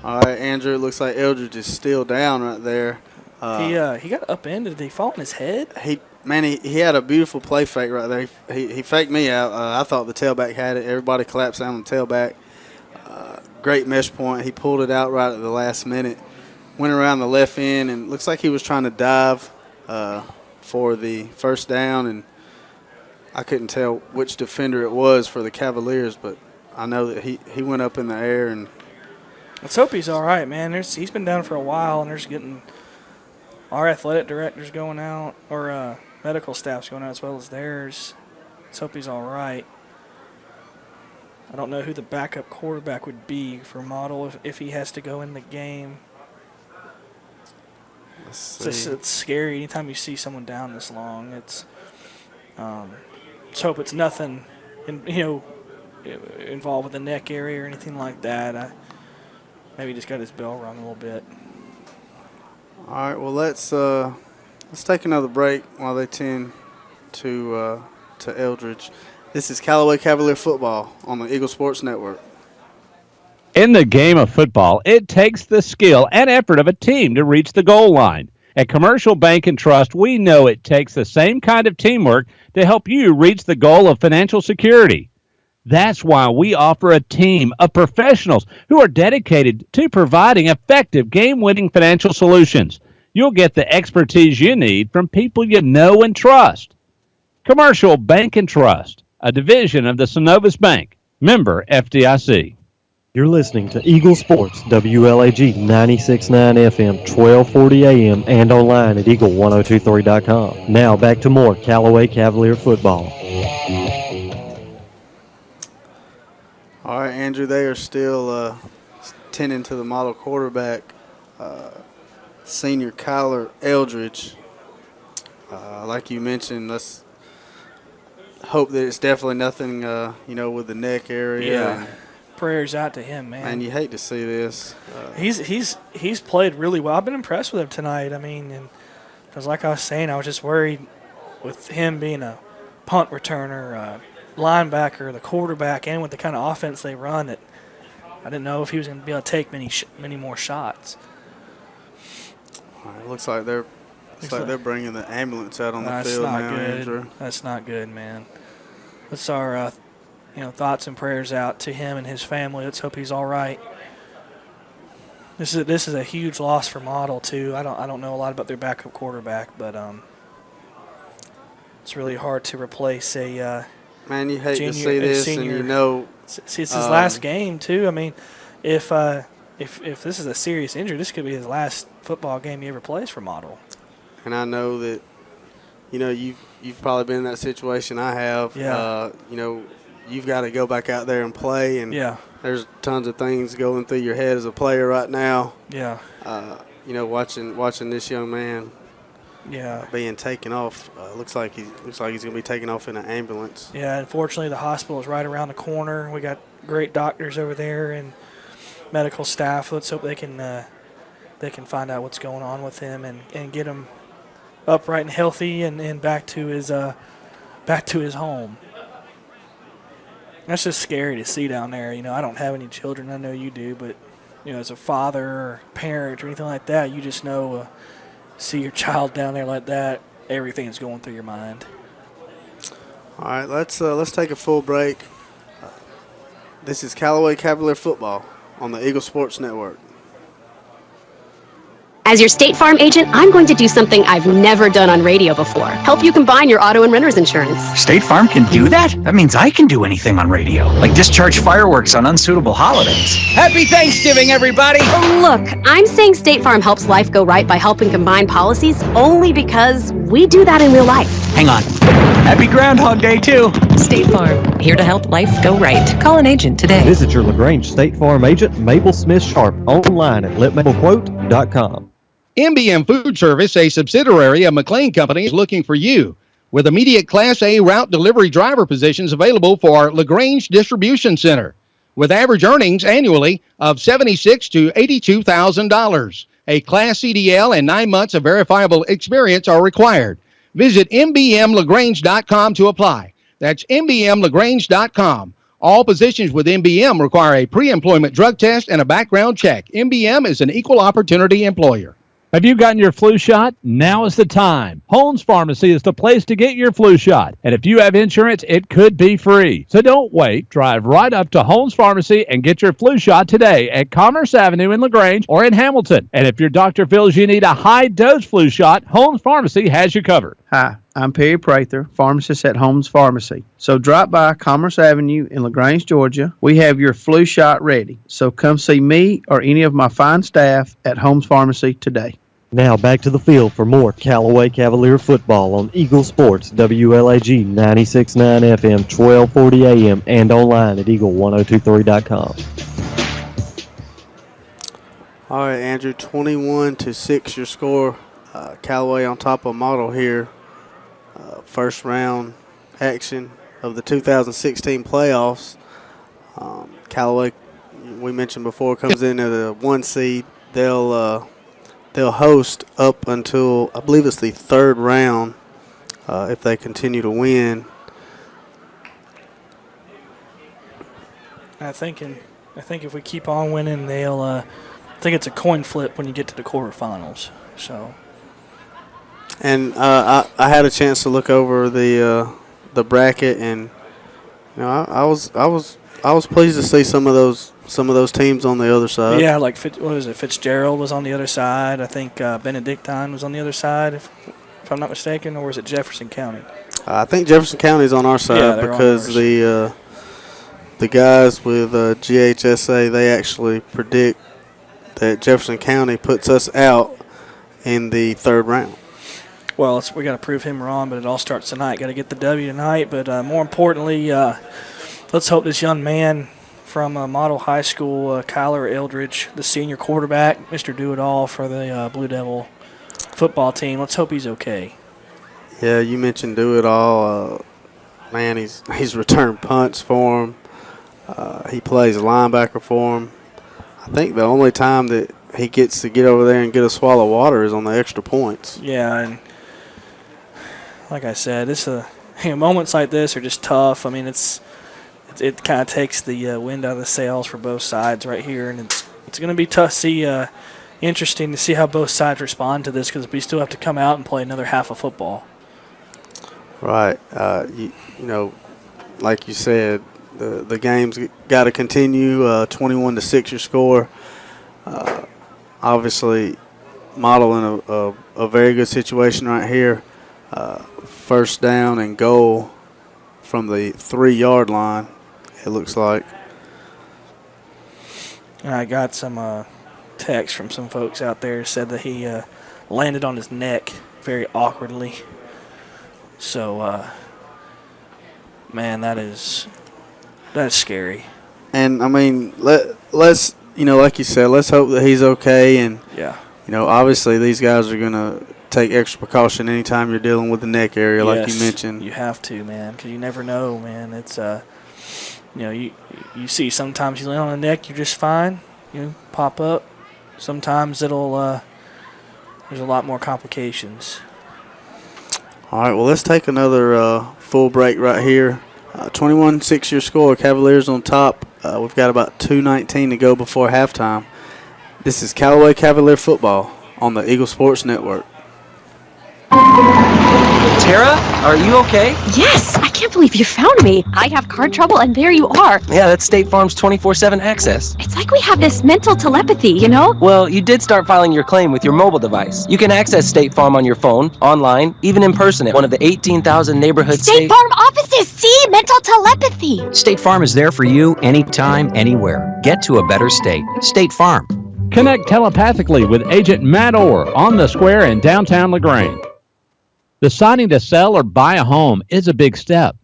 All right, Andrew, it looks like Eldridge is still down right there. He got upended. Did he fall on his head? He had a beautiful play fake right there. He faked me out. I thought the tailback had it. Everybody collapsed down on the tailback. Great mesh point. He pulled it out right at the last minute. Went around the left end, and looks like he was trying to dive for the first down. And I couldn't tell which defender it was for the Cavaliers, but I know that he went up in the air. And let's hope he's all right, man. He's been down for a while, and there's getting our athletic director's going out, or medical staff's going out as well as theirs. Let's hope he's all right. I don't know who the backup quarterback would be for Model if he has to go in the game. It's scary anytime you see someone down this long. Let's hope it's nothing, involved with the neck area or anything like that. Maybe he just got his bell rung a little bit. All right, well, let's take another break while they tend to Eldridge. This is Callaway Cavalier football on the Eagle Sports Network. In the game of football, it takes the skill and effort of a team to reach the goal line. At Commercial Bank and Trust, we know it takes the same kind of teamwork to help you reach the goal of financial security. That's why we offer a team of professionals who are dedicated to providing effective game-winning financial solutions. You'll get the expertise you need from people you know and trust. Commercial Bank and Trust, a division of the Synovus Bank, member FDIC. You're listening to Eagle Sports, WLAG 96.9 FM, 1240 AM, and online at Eagle1023.com. Now back to more Callaway Cavalier football. All right, Andrew, they are still tending to the Model quarterback, senior Kyler Eldridge. Like you mentioned, let's hope that it's definitely nothing, with the neck area. Yeah. Prayers out to him, man. And you hate to see this. He's played really well. I've been impressed with him tonight. I mean, and because like I was saying, I was just worried with him being a punt returner, linebacker, the quarterback, and with the kind of offense they run, that I didn't know if he was going to be able to take many more shots. It looks like they're bringing the ambulance out on the field now, Andrew. That's not good, man. Let's our thoughts and prayers out to him and his family. Let's hope he's all right. This is a huge loss for Model too. I don't know a lot about their backup quarterback, but it's really hard to replace a. Man, you hate to see this, senior, and it's his last game too. I mean, if this is a serious injury, this could be his last football game he ever plays for Model. And I know that, you've probably been in that situation. I have. Yeah. You've got to go back out there and play, and yeah. There's tons of things going through your head as a player right now. Yeah. Watching this young man. Yeah. Being taken off. Looks like he's going to be taken off in an ambulance. Yeah. Unfortunately, the hospital is right around the corner. We got great doctors over there and medical staff. Let's hope they can find out what's going on with him and get him upright and healthy and back to his home. That's just scary to see down there. I don't have any children. I know you do, but as a father or parent or anything like that, you just know. See your child down there like that, everything's going through your mind. All right, let's take a full break. This is Callaway Cavalier football on the Eagle Sports Network. As your State Farm agent, I'm going to do something I've never done on radio before. Help you combine your auto and renter's insurance. State Farm can do that? That means I can do anything on radio, like discharge fireworks on unsuitable holidays. Happy Thanksgiving, everybody! Look, I'm saying State Farm helps life go right by helping combine policies only because we do that in real life. Hang on. Happy Groundhog Day, too. State Farm, here to help life go right. Call an agent today. Visit your LaGrange State Farm agent, Mabel Smith Sharp, online at letmabelquote.com. MBM Food Service, a subsidiary of McLean Company, is looking for you with immediate Class A route delivery driver positions available for our LaGrange Distribution Center with average earnings annually of $76,000 to $82,000. A Class CDL and 9 months of verifiable experience are required. Visit mbmlagrange.com to apply. That's mbmlagrange.com. All positions with MBM require a pre-employment drug test and a background check. MBM is an equal opportunity employer. Have you gotten your flu shot? Now is the time. Holmes Pharmacy is the place to get your flu shot. And if you have insurance, it could be free. So don't wait. Drive right up to Holmes Pharmacy and get your flu shot today at Commerce Avenue in LaGrange or in Hamilton. And if your doctor feels you need a high-dose flu shot, Holmes Pharmacy has you covered. Hi, I'm Perry Prather, pharmacist at Holmes Pharmacy. So drop by Commerce Avenue in LaGrange, Georgia. We have your flu shot ready. So come see me or any of my fine staff at Holmes Pharmacy today. Now back to the field for more Callaway Cavalier football on Eagle Sports, WLAG 96.9 FM, 1240 AM, and online at eagle1023.com. All right, Andrew, 21-6 your score. Callaway on top of Model here. First round action of the 2016 playoffs. Callaway, we mentioned before, comes in at a 1 seed. They'll host up until, I believe it's the third round, if they continue to win. I think if we keep on winning, they'll. I think it's a coin flip when you get to the quarterfinals. So. And I had a chance to look over the bracket, and I was pleased to see some of those teams on the other side. Yeah, like Fitzgerald was on the other side. I think Benedictine was on the other side, if I'm not mistaken, or was it Jefferson County? I think Jefferson County is on our side because the guys with GHSA, they actually predict that Jefferson County puts us out in the third round. Well, we got to prove him wrong, but it all starts tonight. Got to get the W tonight, but more importantly, let's hope this young man from Model High School, Kyler Eldridge, the senior quarterback, Mr. Do-It-All for the Blue Devil football team. Let's hope he's okay. Yeah, you mentioned Do-It-All. Man, he's returned punts for him. He plays linebacker for him. I think the only time that he gets to get over there and get a swallow of water is on the extra points. Yeah, and like I said, moments like this are just tough. I mean, it kind of takes the wind out of the sails for both sides right here, and it's going to be tough to see, interesting to see how both sides respond to this because we still have to come out and play another half of football. Right. You know, like you said, the game's got to continue. 21-6 your score. Obviously, Model in a very good situation right here. First down and goal from the 3-yard line, it looks like. I got some text from some folks out there said that he landed on his neck very awkwardly. So, man, that's scary. And I mean, let's like you said, let's hope that he's okay. And yeah, obviously these guys are gonna take extra precaution anytime you're dealing with the neck area, like you mentioned. You have to, man, because you never know, man. It's you see sometimes you land on the neck, you're just fine. You pop up. Sometimes it'll there's a lot more complications. All right, well, let's take another full break right here. 21-6 your score. Cavaliers on top. We've got about 2:19 to go before halftime. This is Callaway Cavalier football on the Eagle Sports Network. Tara, are you okay? Yes, I can't can't believe you found me. I have car trouble, and there you are. Yeah, that's State Farm's 24/7 access. It's like we have this mental telepathy, you know? Well, you did start filing your claim with your mobile device. You can access State Farm on your phone, online, even in person at one of the 18,000 neighborhood State Farm offices, see? Mental telepathy. State Farm is there for you anytime, anywhere. Get to a better state. State Farm. Connect telepathically with Agent Matt Orr on the square in downtown LaGrange. Deciding to sell or buy a home is a big step.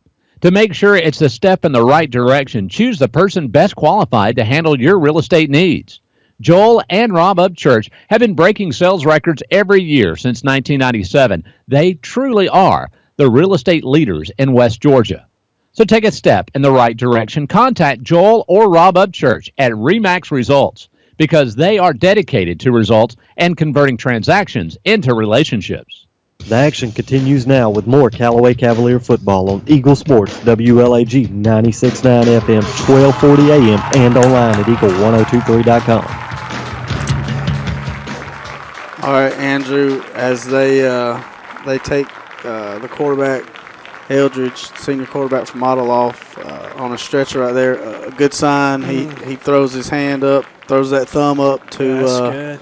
To make sure it's a step in the right direction, choose the person best qualified to handle your real estate needs. Joel and Rob Upchurch have been breaking sales records every year since 1997. They truly are the real estate leaders in West Georgia. So take a step in the right direction. Contact Joel or Rob Upchurch at RE/MAX Results because they are dedicated to results and converting transactions into relationships. The action continues now with more Callaway Cavalier football on Eagle Sports, WLAG 96.9 FM, 1240 AM, and online at eagle1023.com. All right, Andrew, as they take the quarterback, Eldridge, senior quarterback from Model off on a stretcher right there, a good sign. He throws his hand up, throws that thumb up to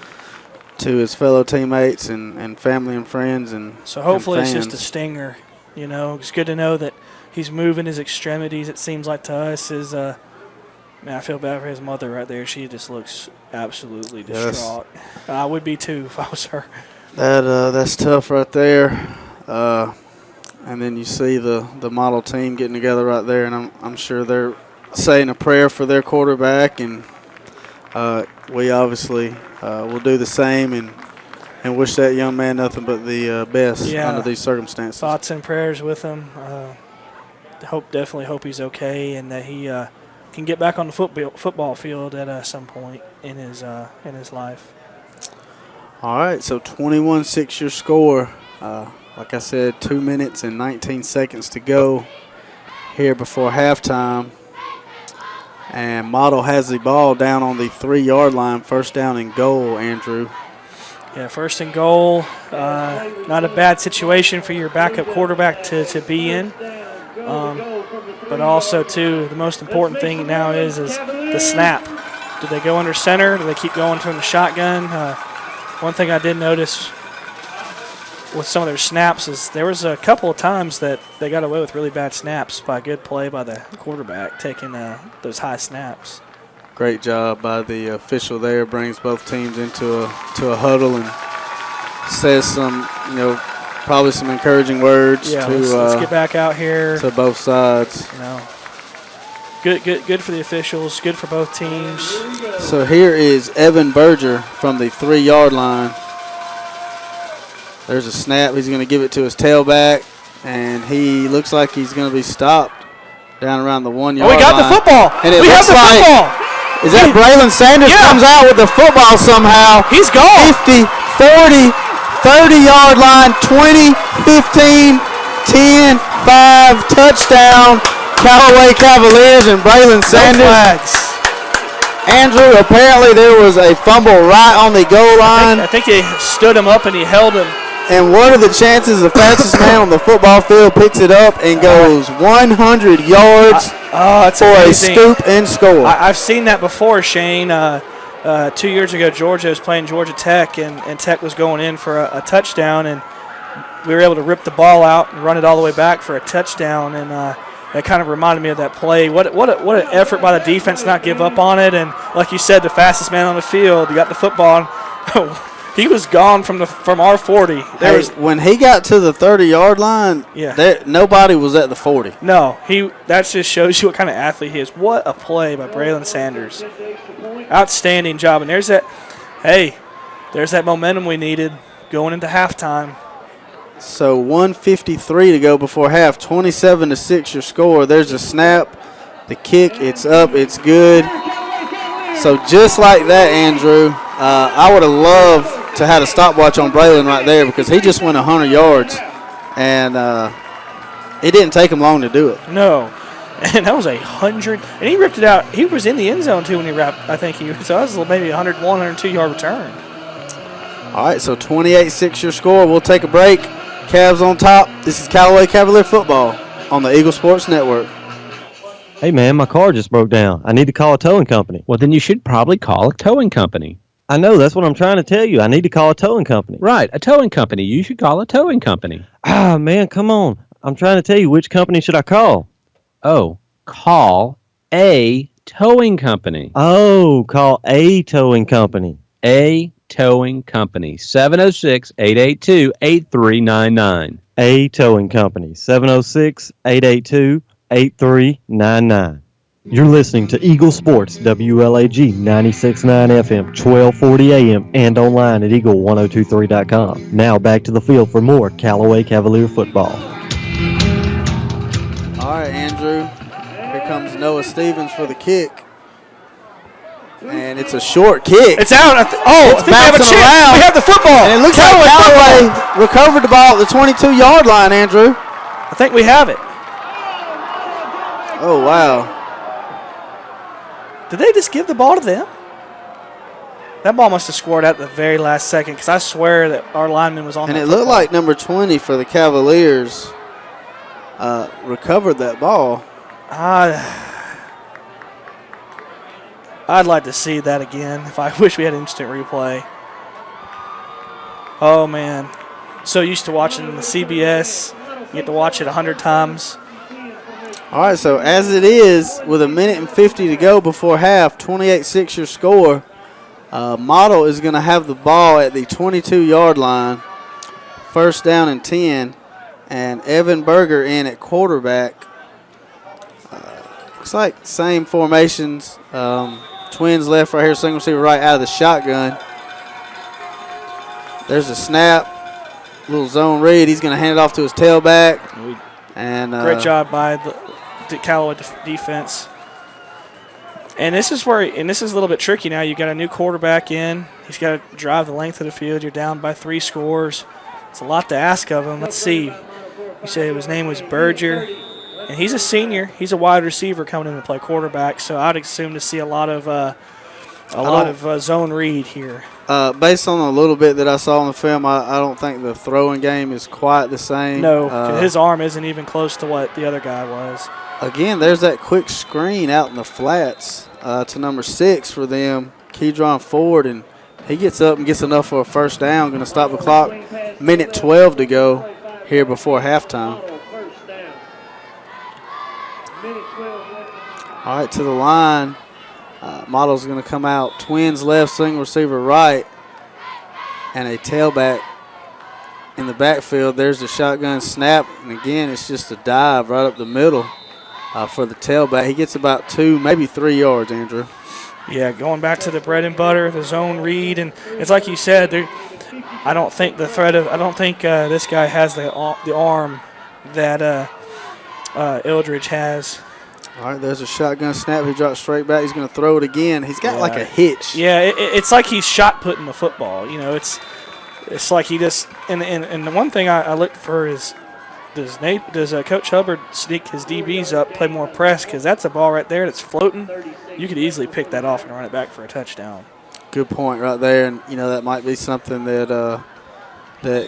his fellow teammates and family and friends. And so hopefully and it's just a stinger. You know, it's good to know that he's moving his extremities, it seems like to us. Man, I feel bad for his mother right there. She just looks absolutely distraught. Yes. I would be too if I was her. That's tough right there. And then you see the model team getting together right there, and I'm sure they're saying a prayer for their quarterback, and we obviously will do the same and wish that young man nothing but the best under these circumstances. Thoughts and prayers with him. Definitely hope he's okay and that he can get back on the football field at some point in his life. All right, so 21-6 your score. Like I said, 2 minutes and 19 seconds to go here before halftime. And Model has the ball down on the 3-yard line, first down and goal, Andrew. Yeah, first and goal. Not a bad situation for your backup quarterback to be in. But also, too, the most important thing now is the snap. Do they go under center? Do they keep going from the shotgun? One thing I did notice with some of their snaps is there was a couple of times that they got away with really bad snaps by a good play by the quarterback taking those high snaps. Great job by the official there. Brings both teams into a huddle and says some, probably some encouraging words. Yeah, let's get back out here to both sides. Good for the officials. Good for both teams. So here is Evan Berger from the 3-yard line. There's a snap. He's going to give it to his tailback, and he looks like he's going to be stopped down around the 1-yard line. We got the football. And it looks like, is that Braylon Sanders comes out with the football somehow. He's gone. 50, 40, 30-yard line, 20, 15, 10, 5, touchdown. Callaway Cavaliers and Braylon Sanders. No flags. Andrew, apparently there was a fumble right on the goal line. I think he stood him up and he held him. And what are the chances the fastest man on the football field picks it up and goes 100 yards for amazing. A scoop and score? I've seen that before, Shane. 2 years ago, Georgia was playing Georgia Tech, and Tech was going in for a touchdown, and we were able to rip the ball out and run it all the way back for a touchdown, and that kind of reminded me of that play. What an effort by the defense not give up on it, and like you said, the fastest man on the field, you got the football. He was gone from our 40. When he got to the 30-yard line, nobody was at the 40. No, that just shows you what kind of athlete he is. What a play by Braylon Sanders. Outstanding job. And there's that momentum we needed going into halftime. So 1:53 to go before half. 27-6 your score. There's a snap. The kick, it's up, it's good. So just like that, Andrew, I would have loved to have a stopwatch on Braylon right there because he just went 100 yards, and it didn't take him long to do it. No, and that was 100, and he ripped it out. He was in the end zone too when he wrapped. I think so that was maybe 101, 102-yard return. All right, so 28-6 your score. We'll take a break. Cavs on top. This is Callaway Cavalier football. on the Eagle Sports Network. Hey, man, my car just broke down. I need to call a towing company. Well, then you should probably call a towing company. I know. That's what I'm trying to tell you. I need to call a towing company. Right, a towing company. You should call a towing company. Ah, man, come on. I'm trying to tell you, which company should I call? Oh, call a towing company. Oh, call a towing company. A towing company. 706-882-8399. A towing company. 706-882-8399. You're listening to Eagle Sports, WLAG 96.9 FM, 1240 AM, and online at eagle1023.com. Now back to the field for more Callaway Cavalier football. All right, Andrew. Here comes Noah Stevens for the kick. And it's a short kick. It's out. It's bouncing around. We have the football. And it looks like Callaway recovered the ball at the 22-yard line, Andrew. I think we have it. Oh, wow. Did they just give the ball to them? That ball must have scored at the very last second because I swear that our lineman was on and that it looked football. like number 20 for the Cavaliers recovered that ball. I'd like to see that again. If I wish we had instant replay. Oh, man. So used to watching the CBS. You get to watch it 100 times. All right, so as it is, with 1:50 to go before half, 28-6 your score. Model is going to have the ball at the 22-yard line, first down and 10, and Evan Berger in at quarterback. Looks like same formations. Twins left right here, single receiver right out of the shotgun. There's a snap, little zone read. He's going to hand it off to his tailback. And great job by the Callaway defense. And this is where, and this is a little bit tricky now. You got a new quarterback in. He's got to drive the length of the field. You're down by 3 scores. It's a lot to ask of him. Let's see. You said his name was Berger, and he's a senior. He's a wide receiver coming in to play quarterback. So I'd assume to see a lot of zone read here. Based on a little bit that I saw in the film, I don't think the throwing game is quite the same. No, his arm isn't even close to what the other guy was. Again, there's that quick screen out in the flats to number 6 for them, Keydron Ford, and he gets up and gets enough for a first down. Going to stop the clock. 1:12 to go here before halftime. All right, to the line. Model's going to come out. Twins left, single receiver right, and a tailback in the backfield. There's the shotgun snap, and again, it's just a dive right up the middle for the tailback. He gets about 2, maybe 3 yards, Andrew. Yeah, going back to the bread and butter, the zone read, and it's like you said. I don't think this guy has the arm that Eldridge has. All right, there's a shotgun snap. He drops straight back. He's going to throw it again. He's got like a hitch. Yeah, it's like he's shot putting the football. You know, it's like he just and the one thing I looked for is does Coach Hubbard sneak his DBs up, play more press, because that's a ball right there that's floating. You could easily pick that off and run it back for a touchdown. Good point right there, and that might be something that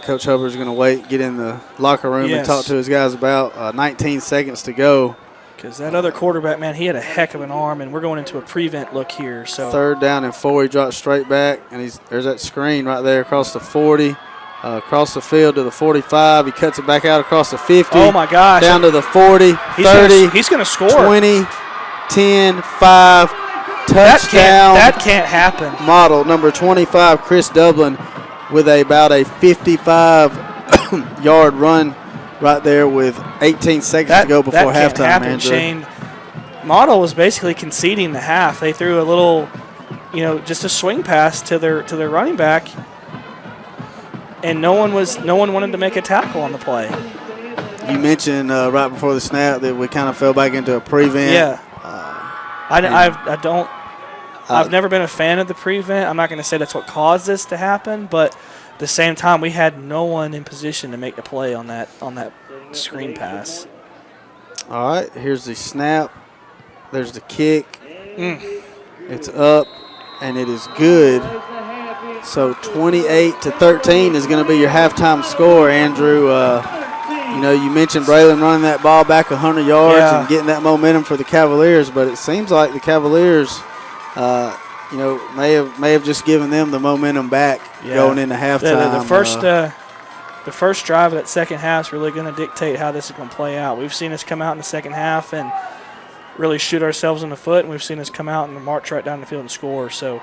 Coach Hubbard's going to get in the locker room and talk to his guys about. 19 seconds to go. Because that other quarterback, man, he had a heck of an arm, and we're going into a prevent look here. So 3rd down and 4. He drops straight back, and there's that screen right there across the 40, across the field to the 45. He cuts it back out across the 50. Oh, my gosh. Down to the 40, 30. He's going to score. 20, 10, 5, touchdown. That can't happen. Model, number 25, Chris Dublin, with about a 55-yard run right there with 18 seconds to go before halftime, Andrew. Shane. Model was basically conceding the half. They threw a little, just a swing pass to their running back, and no one wanted to make a tackle on the play. You mentioned right before the snap that we kind of fell back into a prevent. Yeah. I've never been a fan of the prevent. I'm not going to say that's what caused this to happen, but at the same time, we had no one in position to make a play on that screen pass. All right, here's the snap. There's the kick. It's up, and it is good. So 28-13 is going to be your halftime score, Andrew. you mentioned Braylon running that ball back 100 yards Yeah. and getting that momentum for the Cavaliers, but it seems like the Cavaliers, may have just given them the momentum back going into halftime. The first drive of that second half is really going to dictate how this is going to play out. We've seen us come out in the second half and really shoot ourselves in the foot, and we've seen us come out and march right down the field and score. So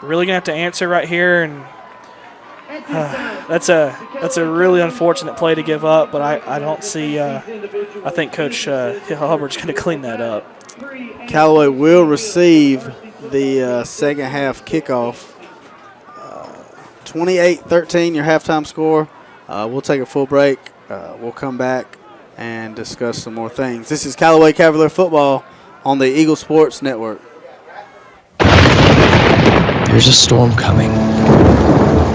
we're really going to have to answer right here, and that's a really unfortunate play to give up, but I don't see I think Coach Hubbard's going to clean that up. Callaway will receive the second half kickoff. 28-13 your halftime score. We'll take a full break. We'll come back and discuss some more things. This is Callaway Cavalier football on the Eagle Sports Network. There's a storm coming.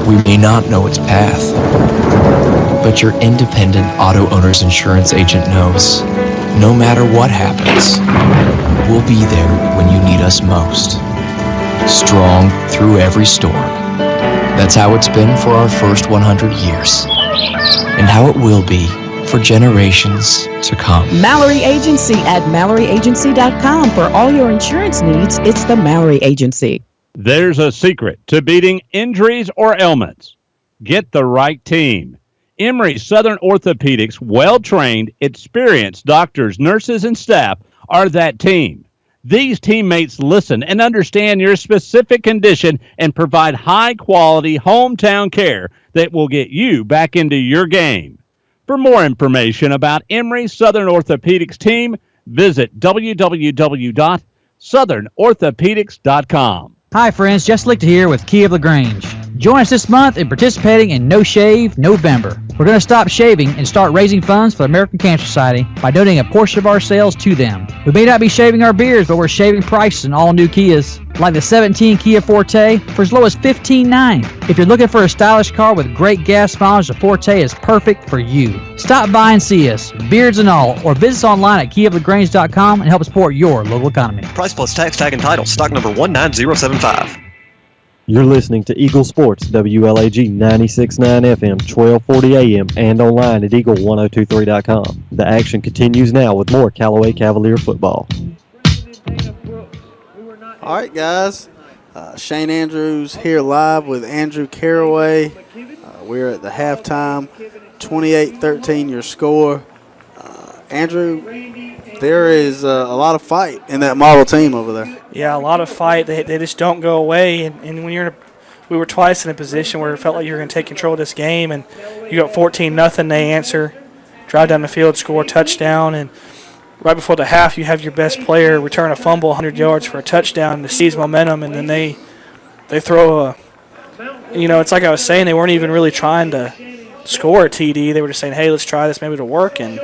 We may not know its path, but your independent auto owner's insurance agent knows no matter what happens, we'll be there when you need us most. Strong through every storm. That's how it's been for our first 100 years, and how it will be for generations to come. Mallory Agency at MalloryAgency.com. For all your insurance needs, it's the Mallory Agency. There's a secret to beating injuries or ailments. Get the right team. Emory Southern Orthopedics' well-trained, experienced doctors, nurses, and staff are that team. These teammates listen and understand your specific condition and provide high-quality hometown care that will get you back into your game. For more information about Emory Southern Orthopedics team, visit www.southernorthopedics.com. Hi friends, Jess Lichter here with Key of LaGrange. Join us this month in participating in No Shave November. We're going to stop shaving and start raising funds for the American Cancer Society by donating a portion of our sales to them. We may not be shaving our beards, but we're shaving prices in all new Kias, like the 17 Kia Forte for as low as $15,900. If you're looking for a stylish car with great gas mileage, the Forte is perfect for you. Stop by and see us, beards and all, or visit us online at keyoflagrange.com and help support your local economy. Price plus tax, tag, and title. Stock number 19075. You're listening to Eagle Sports, WLAG 96.9 FM, 1240 AM, and online at eagle1023.com. The action continues now with more Callaway Cavalier football. All right, guys. Shane Andrews here live with Andrew Caraway. We're at the halftime, 28-13 your score. Andrew, there is a lot of fight in that model team over there. Yeah, a lot of fight. They just don't go away. And when we were twice in a position where it felt like you were going to take control of this game, and you got 14-0. They answer, drive down the field, score a touchdown, and right before the half, you have your best player return a fumble 100 yards for a touchdown to seize momentum, and then they throw a. It's like I was saying, they weren't even really trying to score a TD. They were just saying, hey, let's try this, maybe it'll work, and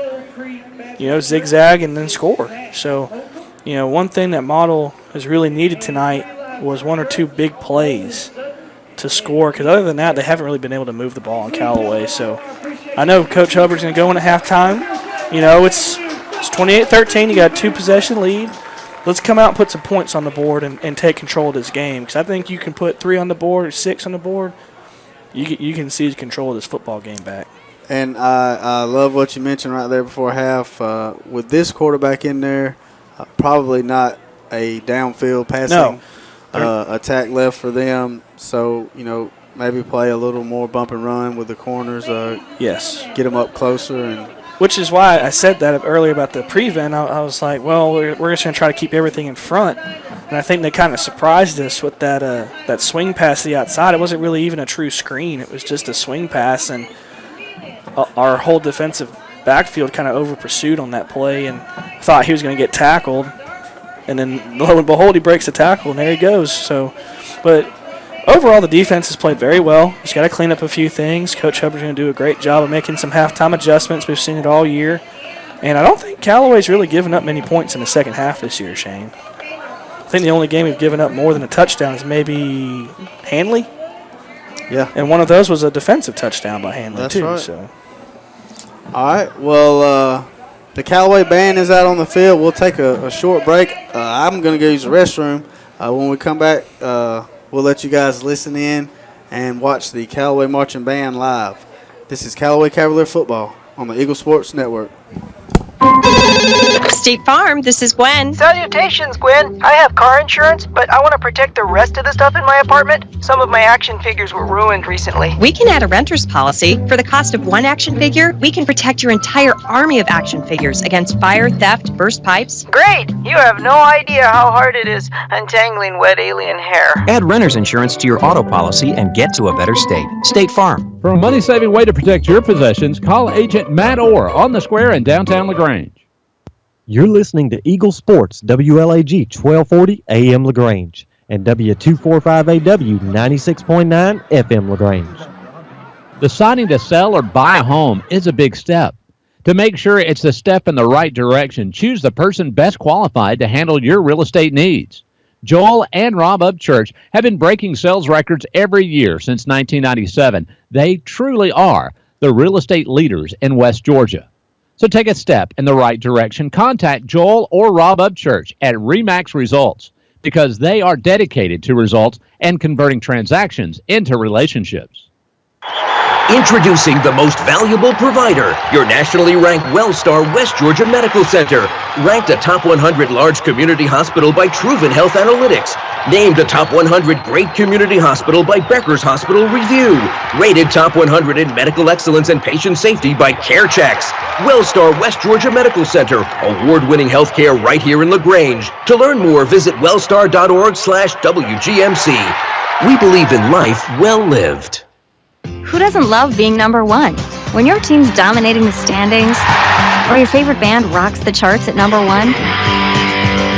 zigzag and then score. So, one thing that Model has really needed tonight was one or two big plays to score, because other than that, they haven't really been able to move the ball on Callaway. So, I know Coach Hubbard's going to go in at halftime. It's 28-13. You got a 2-possession lead. Let's come out and put some points on the board and take control of this game, because I think you can put 3 on the board or 6 on the board. You can seize control of this football game back. And I love what you mentioned right there before half. With this quarterback in there, probably not a downfield passing attack left for them. So, maybe play a little more bump and run with the corners. Yes. Get them up closer. Which is why I said that earlier about the prevent. I was like, well, we're just going to try to keep everything in front. And I think they kind of surprised us with that swing pass to the outside. It wasn't really even a true screen. It was just a swing pass, and our whole defensive backfield kind of over-pursued on that play and thought he was going to get tackled. And then, lo and behold, he breaks the tackle, and there he goes. So, but overall, the defense has played very well. Just got to clean up a few things. Coach Hubbard's going to do a great job of making some halftime adjustments. We've seen it all year. And I don't think Callaway's really given up many points in the second half this year, Shane. I think the only game we've given up more than a touchdown is maybe Hanley. Yeah. And one of those was a defensive touchdown by Hanley, That's too. right. So. All right. Well, the Callaway band is out on the field. We'll take a short break. I'm going to go use the restroom. When we come back, we'll let you guys listen in and watch the Callaway Marching Band live. This is Callaway Cavalier football on the Eagle Sports Network. State Farm, this is Gwen. Salutations, Gwen. I have car insurance, but I want to protect the rest of the stuff in my apartment. Some of my action figures were ruined recently. We can add a renter's policy. For the cost of one action figure, we can protect your entire army of action figures against fire, theft, burst pipes. Great! You have no idea how hard it is untangling wet alien hair. Add renter's insurance to your auto policy and get to a better state. State Farm. For a money-saving way to protect your possessions, call Agent Matt Orr on the Square in downtown LaGrange. You're listening to Eagle Sports, WLAG 1240 AM LaGrange and W245AW 96.9 FM LaGrange. Deciding to sell or buy a home is a big step. To make sure it's a step in the right direction, choose the person best qualified to handle your real estate needs. Joel and Rob Upchurch have been breaking sales records every year since 1997. They truly are the real estate leaders in West Georgia. So take a step in the right direction. Contact Joel or Rob Upchurch at RE/MAX Results because they are dedicated to results and converting transactions into relationships. Introducing the most valuable provider, your nationally ranked WellStar West Georgia Medical Center. Ranked a top 100 large community hospital by Truven Health Analytics. Named a top 100 great community hospital by Becker's Hospital Review. Rated top 100 in medical excellence and patient safety by CareChecks. WellStar West Georgia Medical Center. Award-winning healthcare right here in LaGrange. To learn more, visit wellstar.org/WGMC. We believe in life well lived. Who doesn't love being number one? When your team's dominating the standings, or your favorite band rocks the charts at number one,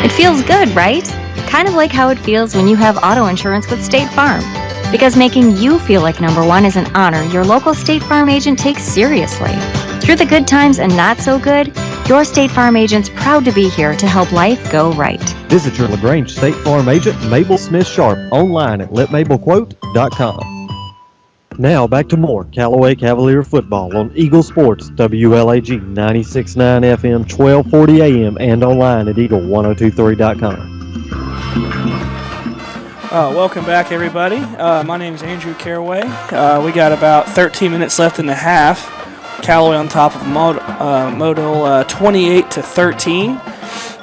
it feels good, right? Kind of like how it feels when you have auto insurance with State Farm. Because making you feel like number one is an honor your local State Farm agent takes seriously. Through the good times and not so good, your State Farm agent's proud to be here to help life go right. Visit your LaGrange State Farm agent, Mabel Smith Sharp, online at letmabelquote.com. Now back to more Callaway Cavalier football on Eagle Sports, WLAG 96.9 FM, 1240 AM, and online at eagle1023.com. Welcome back, everybody. My name is Andrew Callaway. We got about 13 minutes left in the half. Callaway on top of Modal 28-13.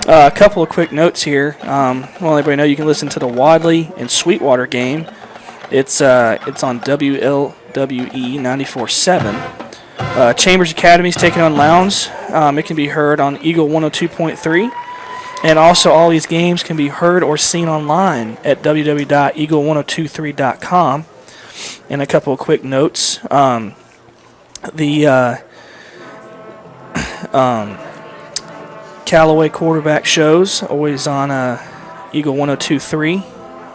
A couple of quick notes here. Well, everybody know you can listen to the Wadley and Sweetwater game. It's on WLWE 94.7. Chambers Academy is taking on Lowndes. It can be heard on Eagle 102.3. And also all these games can be heard or seen online at www.eagle1023.com. And a couple of quick notes. The Callaway quarterback shows always on Eagle 102.3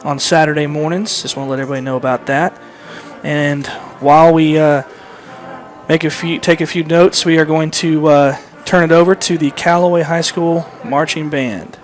on Saturday mornings. Just want to let everybody know about that. And while we take a few notes, we are going to turn it over to the Callaway High School Marching Band.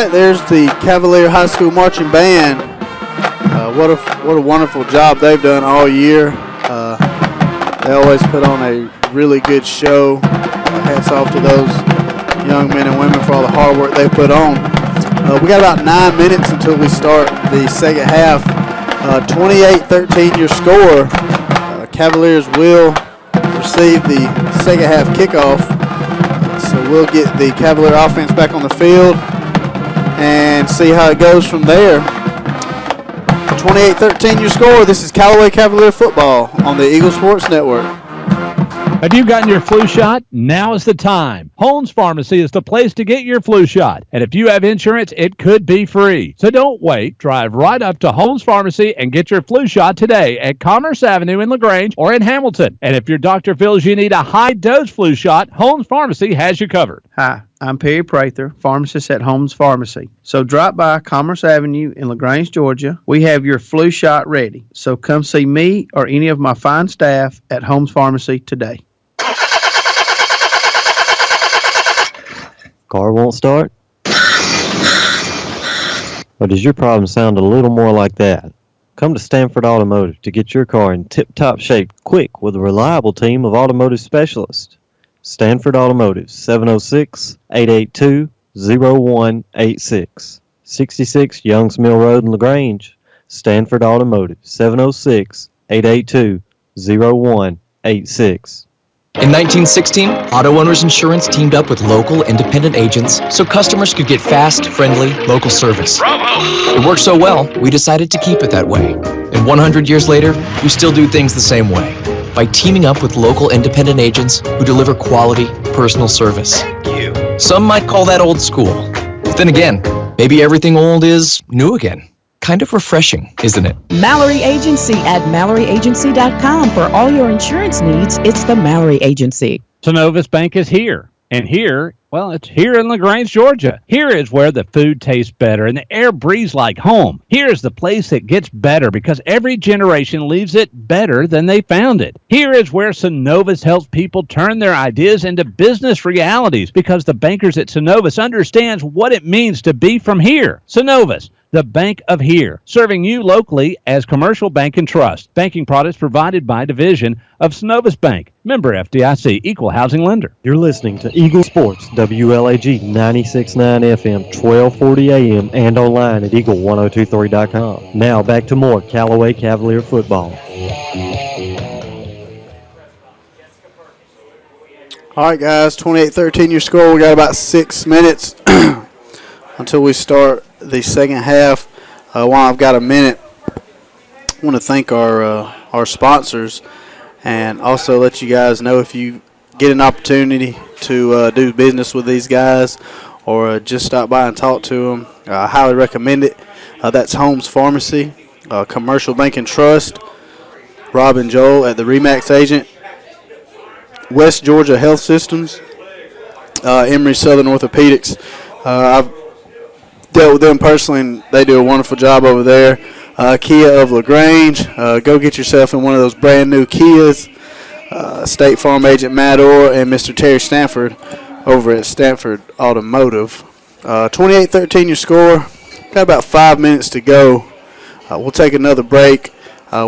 right, there's the Cavalier High School Marching Band. What a wonderful job they've done all year. They always put on a really good show. Hats off to those young men and women for all the hard work they put on. We got about 9 minutes until we start the second half. 28-13 your score. Cavaliers will receive the second half kickoff. So we'll get the Cavalier offense back on the field and see how it goes from there. 28-13 your score. This is Callaway Cavalier football on the Eagle Sports Network. Have you gotten your flu shot? Now is the time. Holmes Pharmacy is the place to get your flu shot. And if you have insurance, it could be free. So don't wait. Drive right up to Holmes Pharmacy and get your flu shot today at Commerce Avenue in LaGrange or in Hamilton. And if your doctor feels you need a high-dose flu shot, Holmes Pharmacy has you covered. Hi, I'm Perry Prather, pharmacist at Holmes Pharmacy. So drop by Commerce Avenue in LaGrange, Georgia. We have your flu shot ready. So come see me or any of my fine staff at Holmes Pharmacy today. Car won't start? Or does your problem sound a little more like that? Come to Stanford Automotive to get your car in tip-top shape quick with a reliable team of automotive specialists. Stanford Automotive, 706-882-0186. 66 Youngs Mill Road in LaGrange. Stanford Automotive, 706-882-0186. In 1916, Auto Owners Insurance teamed up with local independent agents so customers could get fast, friendly, local service. It worked so well, we decided to keep it that way. And 100 years later, we still do things the same way, by teaming up with local independent agents who deliver quality, personal service. Some might call that old school. But then again, maybe everything old is new again. Kind of refreshing, isn't it? Mallory Agency at MalloryAgency.com. For all your insurance needs, it's the Mallory Agency. Synovus Bank is here. And here, well, it's here in LaGrange, Georgia. Here is where the food tastes better and the air breathes like home. Here is the place that gets better because every generation leaves it better than they found it. Here is where Synovus helps people turn their ideas into business realities because the bankers at Synovus understands what it means to be from here. Synovus, the bank of here, serving you locally as Commercial Bank and Trust. Banking products provided by division of Synovus Bank. Member FDIC, Equal Housing Lender. You're listening to Eagle Sports, WLAG 96.9 FM, 1240 AM, and online at eagle1023.com. Now back to more Callaway Cavalier football. All right, guys, 28-13 your score. We got about 6 minutes until we start the second half. While I've got a minute, I want to thank our sponsors and also let you guys know if you get an opportunity to do business with these guys or just stop by and talk to them, I highly recommend it. That's Holmes Pharmacy, Commercial Bank and Trust, Rob and Joel at the RE/MAX Agent, West Georgia Health Systems, Emory Southern Orthopedics. I've dealt with them personally, and they do a wonderful job over there. Kia of LaGrange, go get yourself in one of those brand new Kias. State Farm Agent Matt Orr and Mr. Terry Stanford over at Stanford Automotive. 28-13 your score. Got about 5 minutes to go. We'll take another break.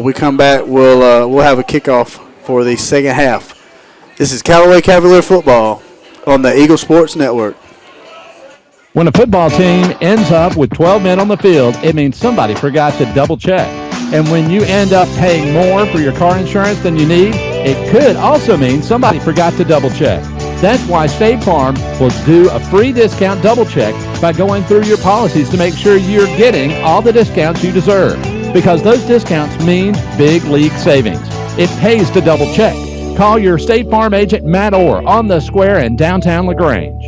We come back, we'll have a kickoff for the second half. This is Callaway Cavalier football on the Eagle Sports Network. When a football team ends up with 12 men on the field, it means somebody forgot to double check. And when you end up paying more for your car insurance than you need, it could also mean somebody forgot to double check. That's why State Farm will do a free discount double check by going through your policies to make sure you're getting all the discounts you deserve. Because those discounts mean big league savings. It pays to double check. Call your State Farm agent Matt Orr on the square in downtown LaGrange.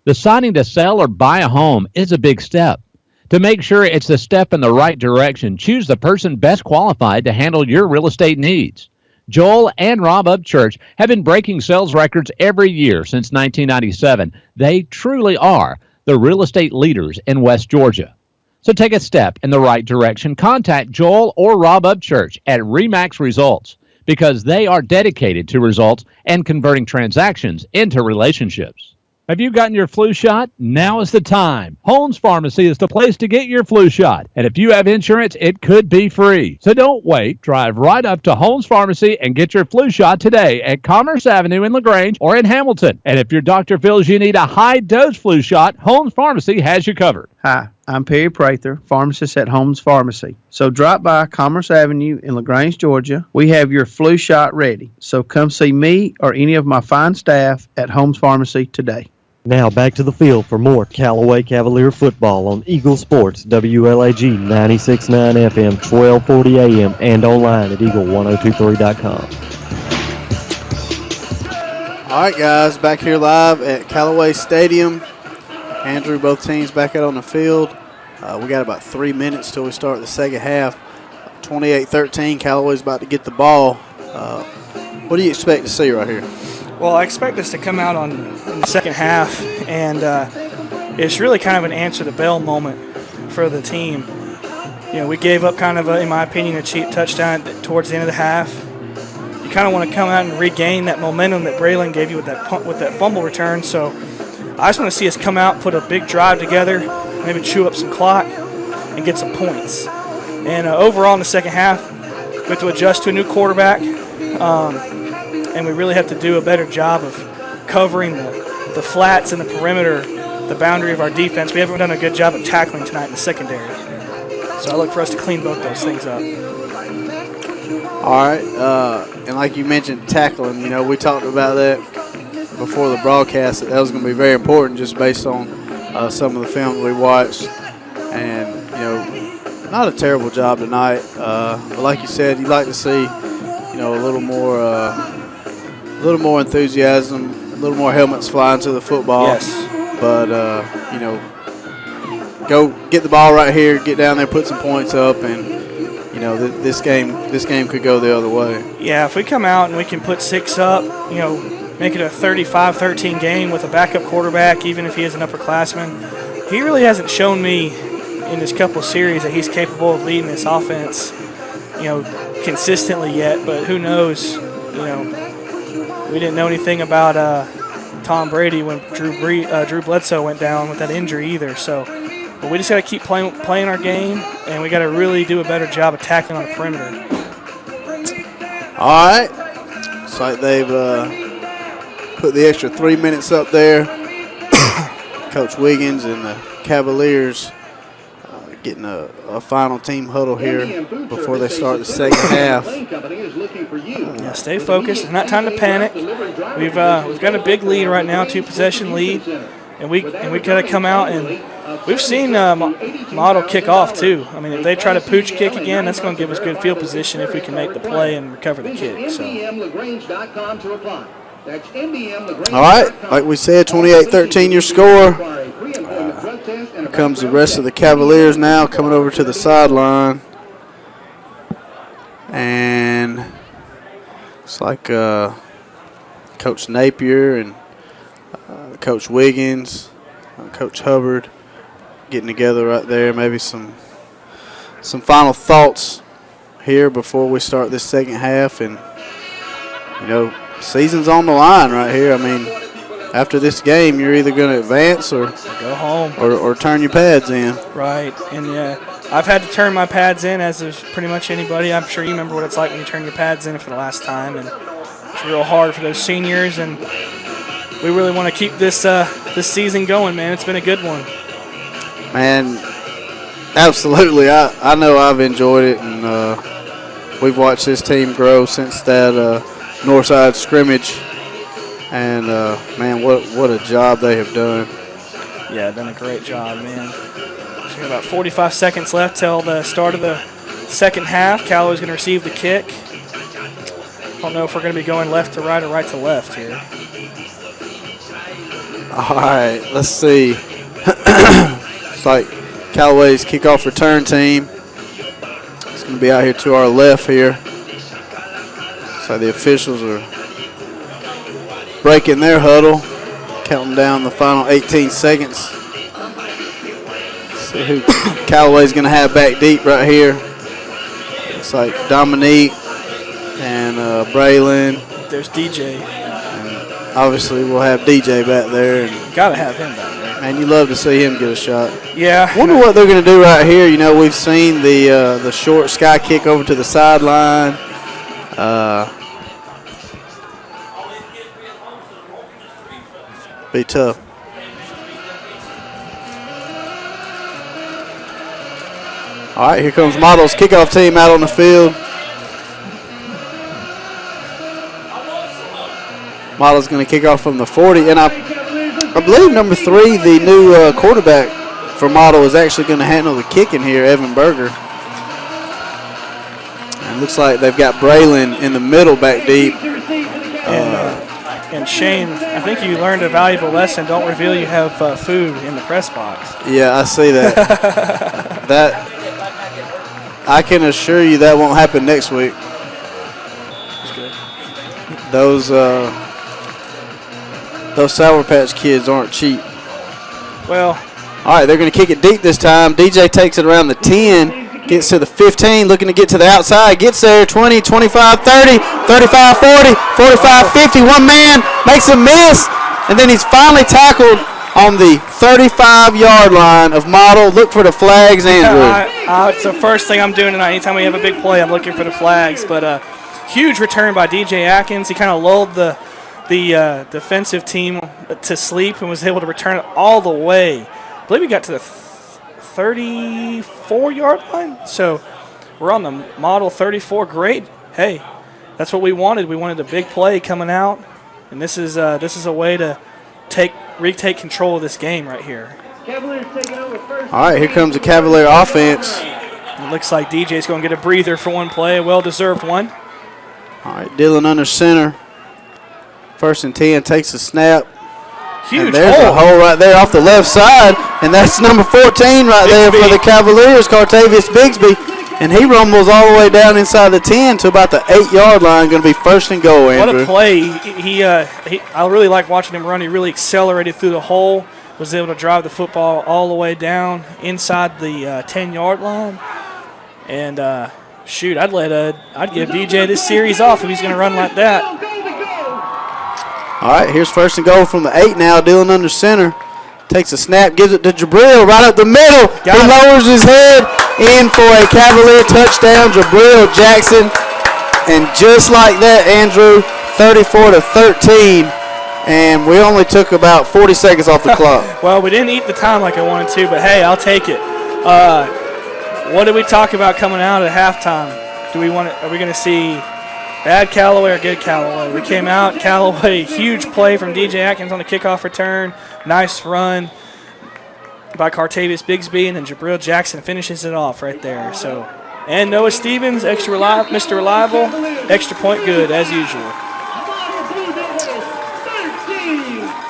Deciding to sell or buy a home is a big step. To make sure it's a step in the right direction, choose the person best qualified to handle your real estate needs. Joel and Rob Upchurch have been breaking sales records every year since 1997. They truly are the real estate leaders in West Georgia. So take a step in the right direction. Contact Joel or Rob Upchurch at RE/MAX Results because they are dedicated to results and converting transactions into relationships. Have you gotten your flu shot? Now is the time. Holmes Pharmacy is the place to get your flu shot. And if you have insurance, it could be free. So don't wait. Drive right up to Holmes Pharmacy and get your flu shot today at Commerce Avenue in LaGrange or in Hamilton. And if your doctor feels you need a high-dose flu shot, Holmes Pharmacy has you covered. Hi, I'm Perry Prather, pharmacist at Holmes Pharmacy. So drop by Commerce Avenue in LaGrange, Georgia. We have your flu shot ready. So come see me or any of my fine staff at Holmes Pharmacy today. Now back to the field for more Callaway Cavalier football on Eagle Sports, WLAG 96.9 FM, 1240 AM, and online at eagle1023.com. All right, guys, back here live at Callaway Stadium. Andrew, both teams back out on the field. We got about 3 minutes till we start the second half. 28-13, Callaway's about to get the ball. What do you expect to see right here? Well, I expect us to come out in the second half, and it's really kind of an answer the bell moment for the team. You know, we gave up kind of, in my opinion, a cheap touchdown towards the end of the half. You kind of want to come out and regain that momentum that Braylon gave you with that fumble return. So I just want to see us come out, put a big drive together, maybe chew up some clock, and get some points. And overall in the second half, we have to adjust to a new quarterback. And we really have to do a better job of covering the flats and the perimeter, the boundary of our defense. We haven't done a good job of tackling tonight in the secondary. So I look for us to clean both those things up. All right. And like you mentioned, tackling, we talked about that before the broadcast. That was going to be very important just based on some of the film we watched. And, not a terrible job tonight. But like you said, you'd like to see, a little more enthusiasm, a little more helmets flying to the football. Yes. But, go get the ball right here, get down there, put some points up, and, this game could go the other way. Yeah, if we come out and we can put 6 up, make it a 35-13 game with a backup quarterback, even if he is an upperclassman, he really hasn't shown me in this couple of series that he's capable of leading this offense, consistently yet. But who knows, we didn't know anything about Tom Brady when Drew Bledsoe went down with that injury either. So, but we just got to keep playing our game, and we got to really do a better job of tackling on the perimeter. All right. Looks like they've put the extra 3 minutes up there. Coach Wiggins and the Cavaliers getting a final team huddle here before they start the second half. Yeah, stay focused. It's not time to panic. We've got a big lead right now, 2-possession lead, and we got to come out and we've seen Model kick off too. I mean, if they try to pooch kick again, that's going to give us good field position if we can make the play and recover the kick. So. All right, like we said, 28-13 your score. Here comes the rest of the Cavaliers now coming over to the sideline. And it's like Coach Napier and Coach Wiggins, Coach Hubbard getting together right there. Maybe some final thoughts here before we start this second half. And, season's on the line right here. I mean, after this game, you're either going to advance or go home or turn your pads in. Right, and I've had to turn my pads in, as is pretty much anybody. I'm sure you remember what it's like when you turn your pads in for the last time, and it's real hard for those seniors. And we really want to keep this season going, man. It's been a good one. Man, absolutely. I know I've enjoyed it, and we've watched this team grow since that Northside scrimmage. And, man, what a job they have done. Yeah, done a great job, man. So we got about 45 seconds left till the start of the second half. Callaway's going to receive the kick. I don't know if we're going to be going left to right or right to left here. All right, let's see. It's like Callaway's kickoff return team. It's going to be out here to our left here. So the officials are breaking their huddle, counting down the final 18 seconds. See who Callaway's going to have back deep right here. It's like Dominique and Braylon. There's DJ. And obviously we'll have DJ back there. And got to have him back there. Man, you love to see him get a shot. Yeah. Wonder what they're going to do right here. You know, we've seen the short sky kick over to the sideline. Be tough. All right, here comes Model's kickoff team out on the field. Model's going to kick off from the 40, and I believe number 3, the new quarterback for Model, is actually going to handle the kicking here, Evan Berger. And it looks like they've got Braylon in the middle back deep. And Shane, I think you learned a valuable lesson. Don't reveal you have food in the press box. Yeah, I see that. That I can assure you that won't happen next week. That's good. Those Sour Patch Kids aren't cheap. Well, all right, they're going to kick it deep this time. DJ takes it around the 10, gets to the 15, looking to get to the outside, gets there, 20, 25, 30, 35, 40, 45, 50. One man makes a miss, and then he's finally tackled on the 35-yard line of Model. Look for the flags, Andrew. It's the first thing I'm doing tonight. Anytime we have a big play, I'm looking for the flags. But huge return by DJ Atkins. He kind of lulled the defensive team to sleep and was able to return it all the way. I believe he got to the 34-yard line. So we're on the Model 34. Great. Hey, that's what we wanted. We wanted a big play coming out, and this is a way to retake control of this game right here. All right, here comes the Cavalier offense. It looks like DJ's going to get a breather for one play, a well-deserved one. All right, Dylan under center. 1st and 10, takes a snap. Huge and there's a hole right there off the left side, and that's number 14 right there for the Cavaliers, Cartavius Bigsby. And he rumbles all the way down inside the 10 to about the 8-yard line. Going to be 1st and goal, Andrew. What a play. I really like watching him run. He really accelerated through the hole, was able to drive the football all the way down inside the 10-yard line. And, shoot, I'd give DJ this series off if he's going to run like that. All right, here's 1st and goal from the 8 now. Dylan under center. Takes a snap, gives it to Jabril right up the middle. He lowers his head in for a Cavalier touchdown. Jabril Jackson. And just like that, Andrew, 34-13. And we only took about 40 seconds off the clock. Well, we didn't eat the time like I wanted to, but hey, I'll take it. What did we talk about coming out at halftime? Are we going to see bad Callaway or good Callaway? We came out, Callaway, huge play from DJ Atkins on the kickoff return. Nice run by Cartavius Bigsby, and then Jabril Jackson finishes it off right there. So, and Noah Stevens, Mr. Reliable, extra point good as usual.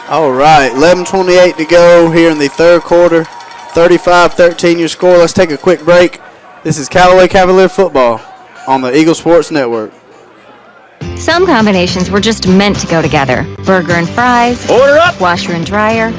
All right, 11:28 to go here in the third quarter. 35-13 your score. Let's take a quick break. This is Callaway Cavalier football on the Eagle Sports Network. Some combinations were just meant to go together. Burger and fries. Order up! Washer and dryer.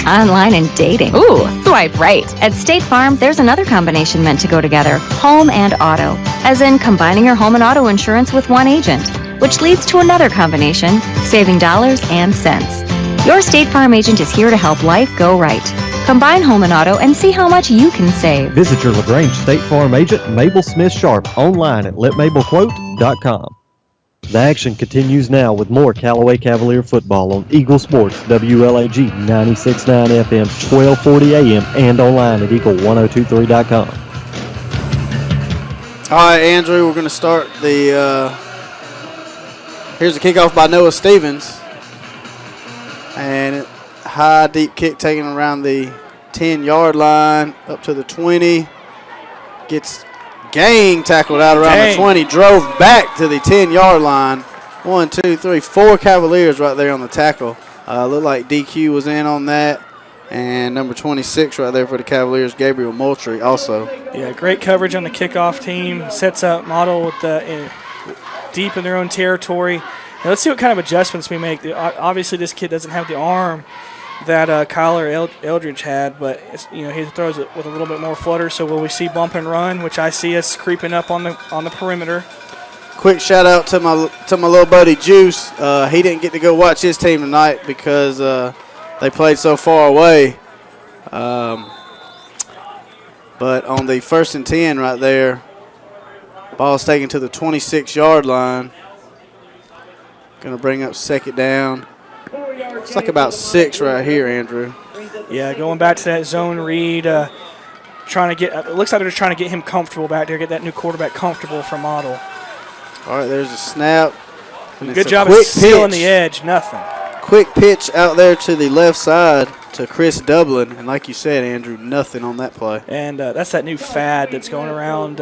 Online and dating. Ooh, swipe right. At State Farm, there's another combination meant to go together. Home and auto. As in combining your home and auto insurance with one agent. Which leads to another combination, saving dollars and cents. Your State Farm agent is here to help life go right. Combine home and auto and see how much you can save. Visit your LaGrange State Farm agent, Mabel Smith Sharp, online at letmabelquote.com. The action continues now with more Callaway Cavalier football on Eagle Sports, WLAG 96.9 FM, 1240 AM, and online at eagle1023.com. All right, Andrew, we're going to start the here's the kickoff by Noah Stevens. And high, deep kick taken around the 10-yard line up to the 20. Gets gang tackled out around the 20. Drove back to the 10-yard line. 1, 2, 3, 4 Cavaliers right there on the tackle. Looked like DQ was in on that. And number 26 right there for the Cavaliers, Gabriel Moultrie also. Yeah, great coverage on the kickoff team. Sets up Model with deep in their own territory. Now let's see what kind of adjustments we make. Obviously, this kid doesn't have the arm that Kyler Eldridge had, but he throws it with a little bit more flutter. So will we see bump and run, which I see us creeping up on the perimeter? quick shout out to my little buddy Juice. He didn't get to go watch his team tonight because they played so far away. But on the 1st and 10 right there, ball's taken to the 26-yard line. Going to bring up 2nd down. It's like about 6 right here, Andrew. Yeah, going back to that zone read, trying to get. It looks like they're just trying to get him comfortable back there, get that new quarterback comfortable for Model. All right, there's a snap. Good job of sealing the edge. Nothing. Quick pitch out there to the left side to Chris Dublin, and like you said, Andrew, nothing on that play. And that's that new fad that's going around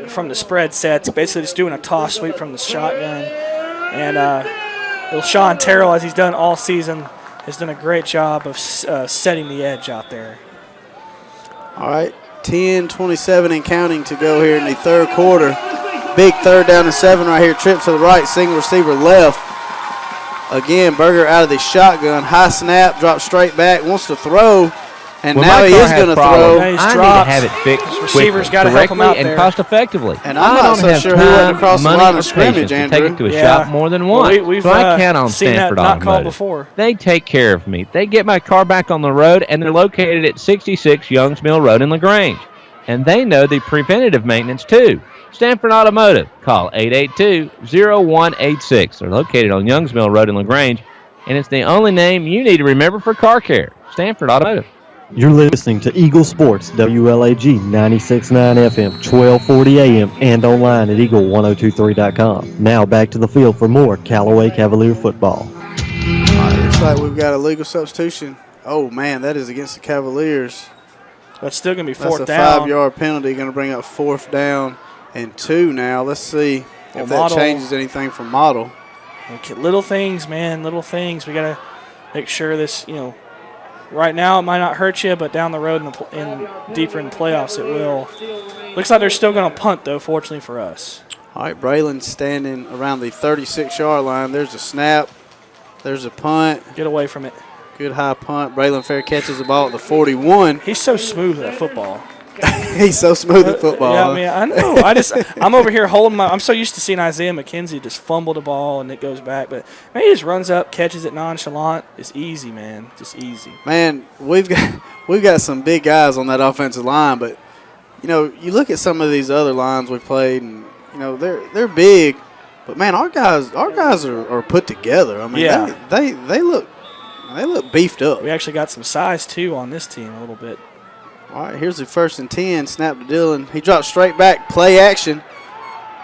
from the spread sets. Basically, just doing a toss sweep from the shotgun. And little Sean Terrell, as he's done all season, has done a great job of setting the edge out there. All right, 10:27 and counting to go here in the third quarter. Big 3rd down and 7 right here. Trip to the right, single receiver left. Again, Berger out of the shotgun. High snap, drops straight back, wants to throw, and now he is going to throw. I need to have it fixed receivers got to help him out and there. cost effectively. And I'm not so sure who went across the line of scrimmage, Andrew. Take it to a shop more than once. We've so I count on seen Stanford that not called Automotive. before. They take care of me. They get my car back on the road, and they're located at 66 Youngs Mill Road in LaGrange. And they know the preventative maintenance, too. Stanford Automotive. Call 882-0186. They're located on Youngs Mill Road in LaGrange, and it's the only name you need to remember for car care. Stanford Automotive. You're listening to Eagle Sports, WLAG 96.9 FM, 1240 AM, and online at eagle1023.com. Now back to the field for more Callaway Cavalier football. All right, looks like we've got a legal substitution. Oh, man, that is against the Cavaliers. That's still going to be 4th down. That's a 5-yard penalty, going to bring up 4th down and 2 now. Let's see if that changes anything for Model. Okay, little things, man, little things. We got to make sure this, right now it might not hurt you, but down the road in deeper in the playoffs it will. Looks like they're still going to punt, though, fortunately for us. All right, Braylon standing around the 36-yard line. There's a snap. There's a punt. Get away from it. Good high punt. Braylon Fair catches the ball at the 41. He's so smooth at football. He's so smooth at football. Yeah, I mean, I know. I'm over here holding I'm so used to seeing Isaiah McKenzie just fumble the ball and it goes back, but man, he just runs up, catches it nonchalant. It's easy, man. Just easy. Man, we've got some big guys on that offensive line, but you look at some of these other lines we played, and they're big, but man, our guys are put together. I mean, yeah. they look beefed up. We actually got some size too on this team a little bit. All right, here's the 1st and 10. Snap to Dillon. He drops straight back, play action,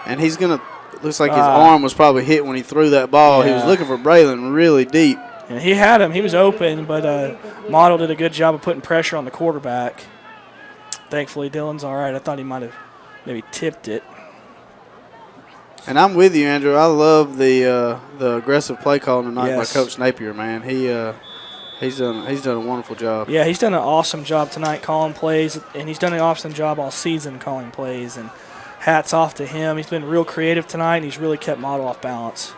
and he's going to – looks like his arm was probably hit when he threw that ball. Yeah. He was looking for Braylon really deep. And he had him. He was open, but Model did a good job of putting pressure on the quarterback. Thankfully, Dillon's all right. I thought he might have maybe tipped it. And I'm with you, Andrew. I love the aggressive play calling tonight by Coach Napier, man. He's done a wonderful job. Yeah, he's done an awesome job tonight calling plays, and he's done an awesome job all season calling plays. And hats off to him. He's been real creative tonight, and he's really kept Model off balance.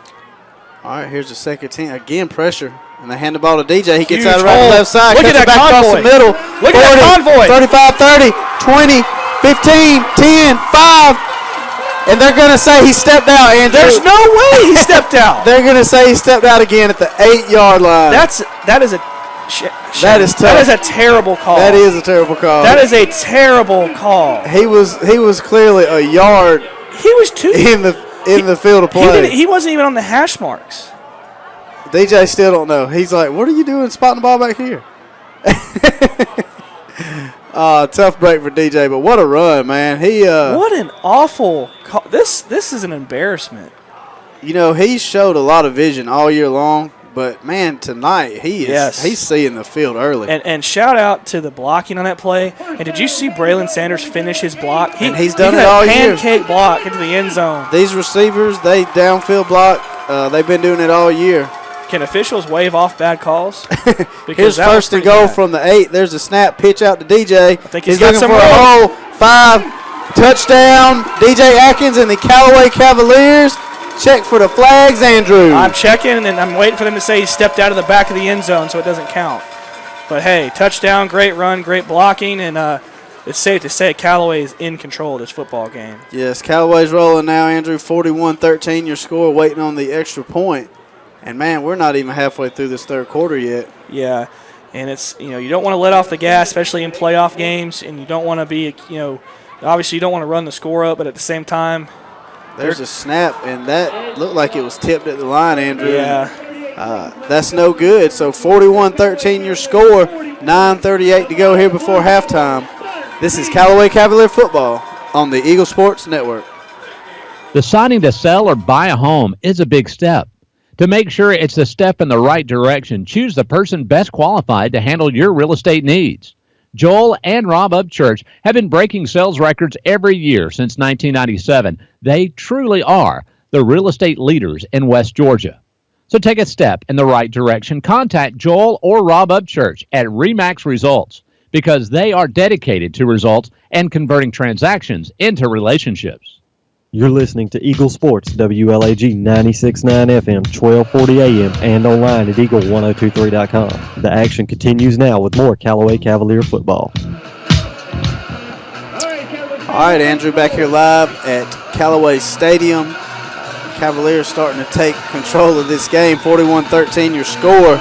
All right, here's the 2nd 10. Again, pressure. And they hand the ball to DJ. He gets Huge out around the left side. Look at that back across convoy. the middle. Look 40, at that convoy. 35, 30, 20, 15, 10, 5. And they're going to say he stepped out, Andrew. There's no way he stepped out. They're going to say he stepped out again at the 8-yard line. That is a that is tough. That is a terrible call. That is a terrible call. That is a terrible call. He was clearly a yard. He was too in the field of play. He wasn't even on the hash marks. DJ still don't know. He's like, "What are you doing, spotting the ball back here?" Tough break for DJ, but what a run, man! What an awful call. This is an embarrassment. He showed a lot of vision all year long, but man, tonight he's seeing the field early. And shout out to the blocking on that play. And did you see Braylon Sanders finish his block? He's done it all year. Pancake block into the end zone. These receivers, they downfield block. They've been doing it all year. Can officials wave off bad calls? Here's 1st and goal from the 8. There's a snap, pitch out to DJ. I think he's got looking some for a hole. 5. Touchdown, DJ Atkins and the Callaway Cavaliers. Check for the flags, Andrew. I'm checking, and I'm waiting for them to say he stepped out of the back of the end zone so it doesn't count. But, hey, touchdown, great run, great blocking, and it's safe to say Callaway is in control of this football game. Yes, Callaway's rolling now, Andrew. 41-13 your score, waiting on the extra point. And, man, we're not even halfway through this third quarter yet. Yeah, and it's, you don't want to let off the gas, especially in playoff games, and you don't want to be, obviously you don't want to run the score up, but at the same time. There's a snap, and that looked like it was tipped at the line, Andrew. Yeah. That's no good. So 41-13 your score, 9:38 to go here before halftime. This is Callaway Cavalier football on the Eagle Sports Network. Deciding to sell or buy a home is a big step. To make sure it's a step in the right direction, choose the person best qualified to handle your real estate needs. Joel and Rob Upchurch have been breaking sales records every year since 1997. They truly are the real estate leaders in West Georgia. So take a step in the right direction. Contact Joel or Rob Upchurch at RE/MAX Results because they are dedicated to results and converting transactions into relationships. You're listening to Eagle Sports, WLAG 96.9 FM, 1240 AM, and online at eagle1023.com. The action continues now with more Callaway Cavalier football. All right, Andrew, back here live at Callaway Stadium. Cavaliers starting to take control of this game. 41-13 your score.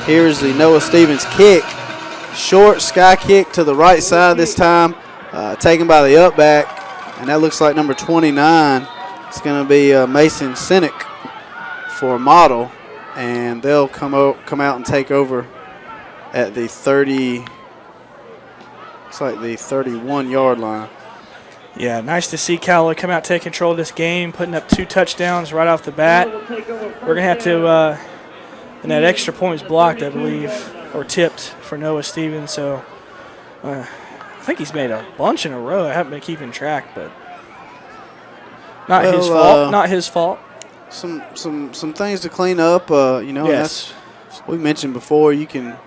Here's the Noah Stevens kick. Short sky kick to the right side this time, taken by the up back. And that looks like number 29. It's going to be Mason Sinek for Model. And they'll come out and take over at the 30, looks like the 31-yard line. Yeah, nice to see Callaway come out, take control of this game, putting up 2 touchdowns right off the bat. We're going to have to, and that extra point was blocked, I believe, or tipped for Noah Stevens. So I think he's made a bunch in a row. I haven't been keeping track, but not his fault. Not his fault. Some things to clean up. Yes. That's we mentioned before. You can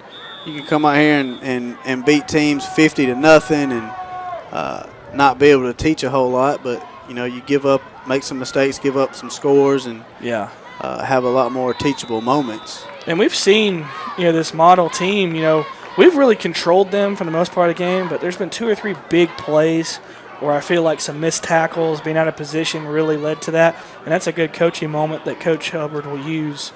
come out here and beat teams 50-0 and not be able to teach a whole lot, but you give up, make some mistakes, give up some scores, and have a lot more teachable moments. And we've seen this Model team. We've really controlled them for the most part of the game, but there's been 2 or 3 big plays where I feel like some missed tackles, being out of position, really led to that, and that's a good coaching moment that Coach Hubbard will use,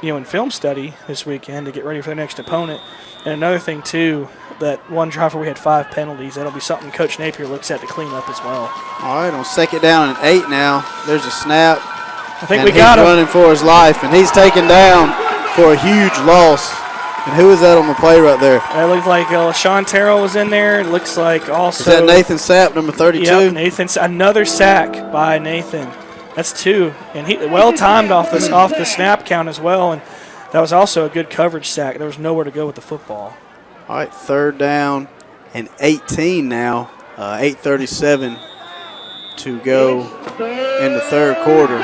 in film study this weekend to get ready for the next opponent. And another thing too, that one drive where we had 5 penalties, that'll be something Coach Napier looks at to clean up as well. All right, on 2nd down and 8 now. There's a snap. I think we got him. He's running for his life, and he's taken down for a huge loss. And who is that on the play right there? It looked like Sean Terrell was in there. It looks like also. Is that Nathan Sapp, number 32? Yep, Nathan. Another sack by Nathan. That's 2, and he well timed off the snap count as well. And that was also a good coverage sack. There was nowhere to go with the football. All right, 3rd down and 18 now. 8:37 to go in the third quarter.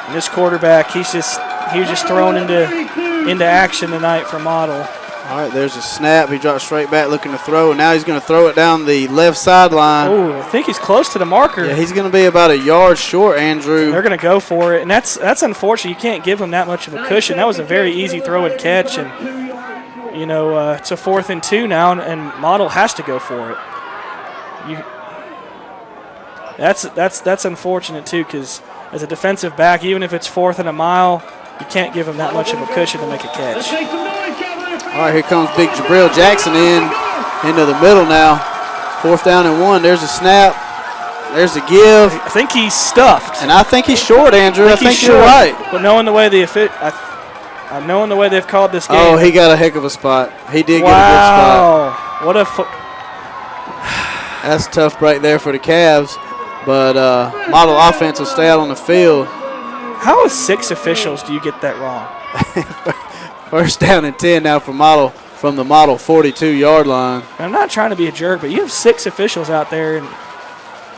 And this quarterback, he was just thrown into action tonight for Model. All right, there's a snap. He drops straight back looking to throw, and now he's going to throw it down the left sideline. Oh, I think he's close to the marker. Yeah, he's going to be about a yard short, Andrew. They're going to go for it, and that's unfortunate. You can't give him that much of a cushion. That was a very easy throw and catch, and it's a 4th and 2 now, and Model has to go for it. That's unfortunate too, because as a defensive back, even if it's 4th and a mile, you can't give him that much of a cushion to make a catch. All right, here comes big Jabril Jackson into the middle now. 4th down and 1. There's a snap. There's a give. I think he's stuffed. And I think he's short, Andrew. I think you're right. But knowing the way they've called this game. Oh, he got a heck of a spot. He did get a good spot. What a That's a tough break there for the Cavs. But Model offense will stay out on the field. How as 6 officials do you get that wrong? 1st down and 10 now for Model from the Model 42-yard line. I'm not trying to be a jerk, but you have 6 officials out there. And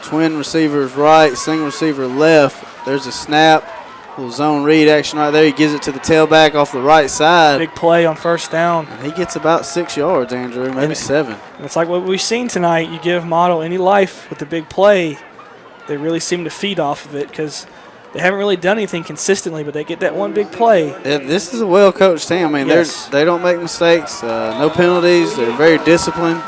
twin receivers right, single receiver left. There's a snap. Little zone read action right there. He gives it to the tailback off the right side. Big play on 1st down. And he gets about 6 yards, Andrew, maybe 7. And it's like what we've seen tonight. You give Model any life with the big play, they really seem to feed off of it because they haven't really done anything consistently, but they get that one big play. Yeah, this is a well-coached team. I mean, they don't make mistakes, no penalties. They're very disciplined.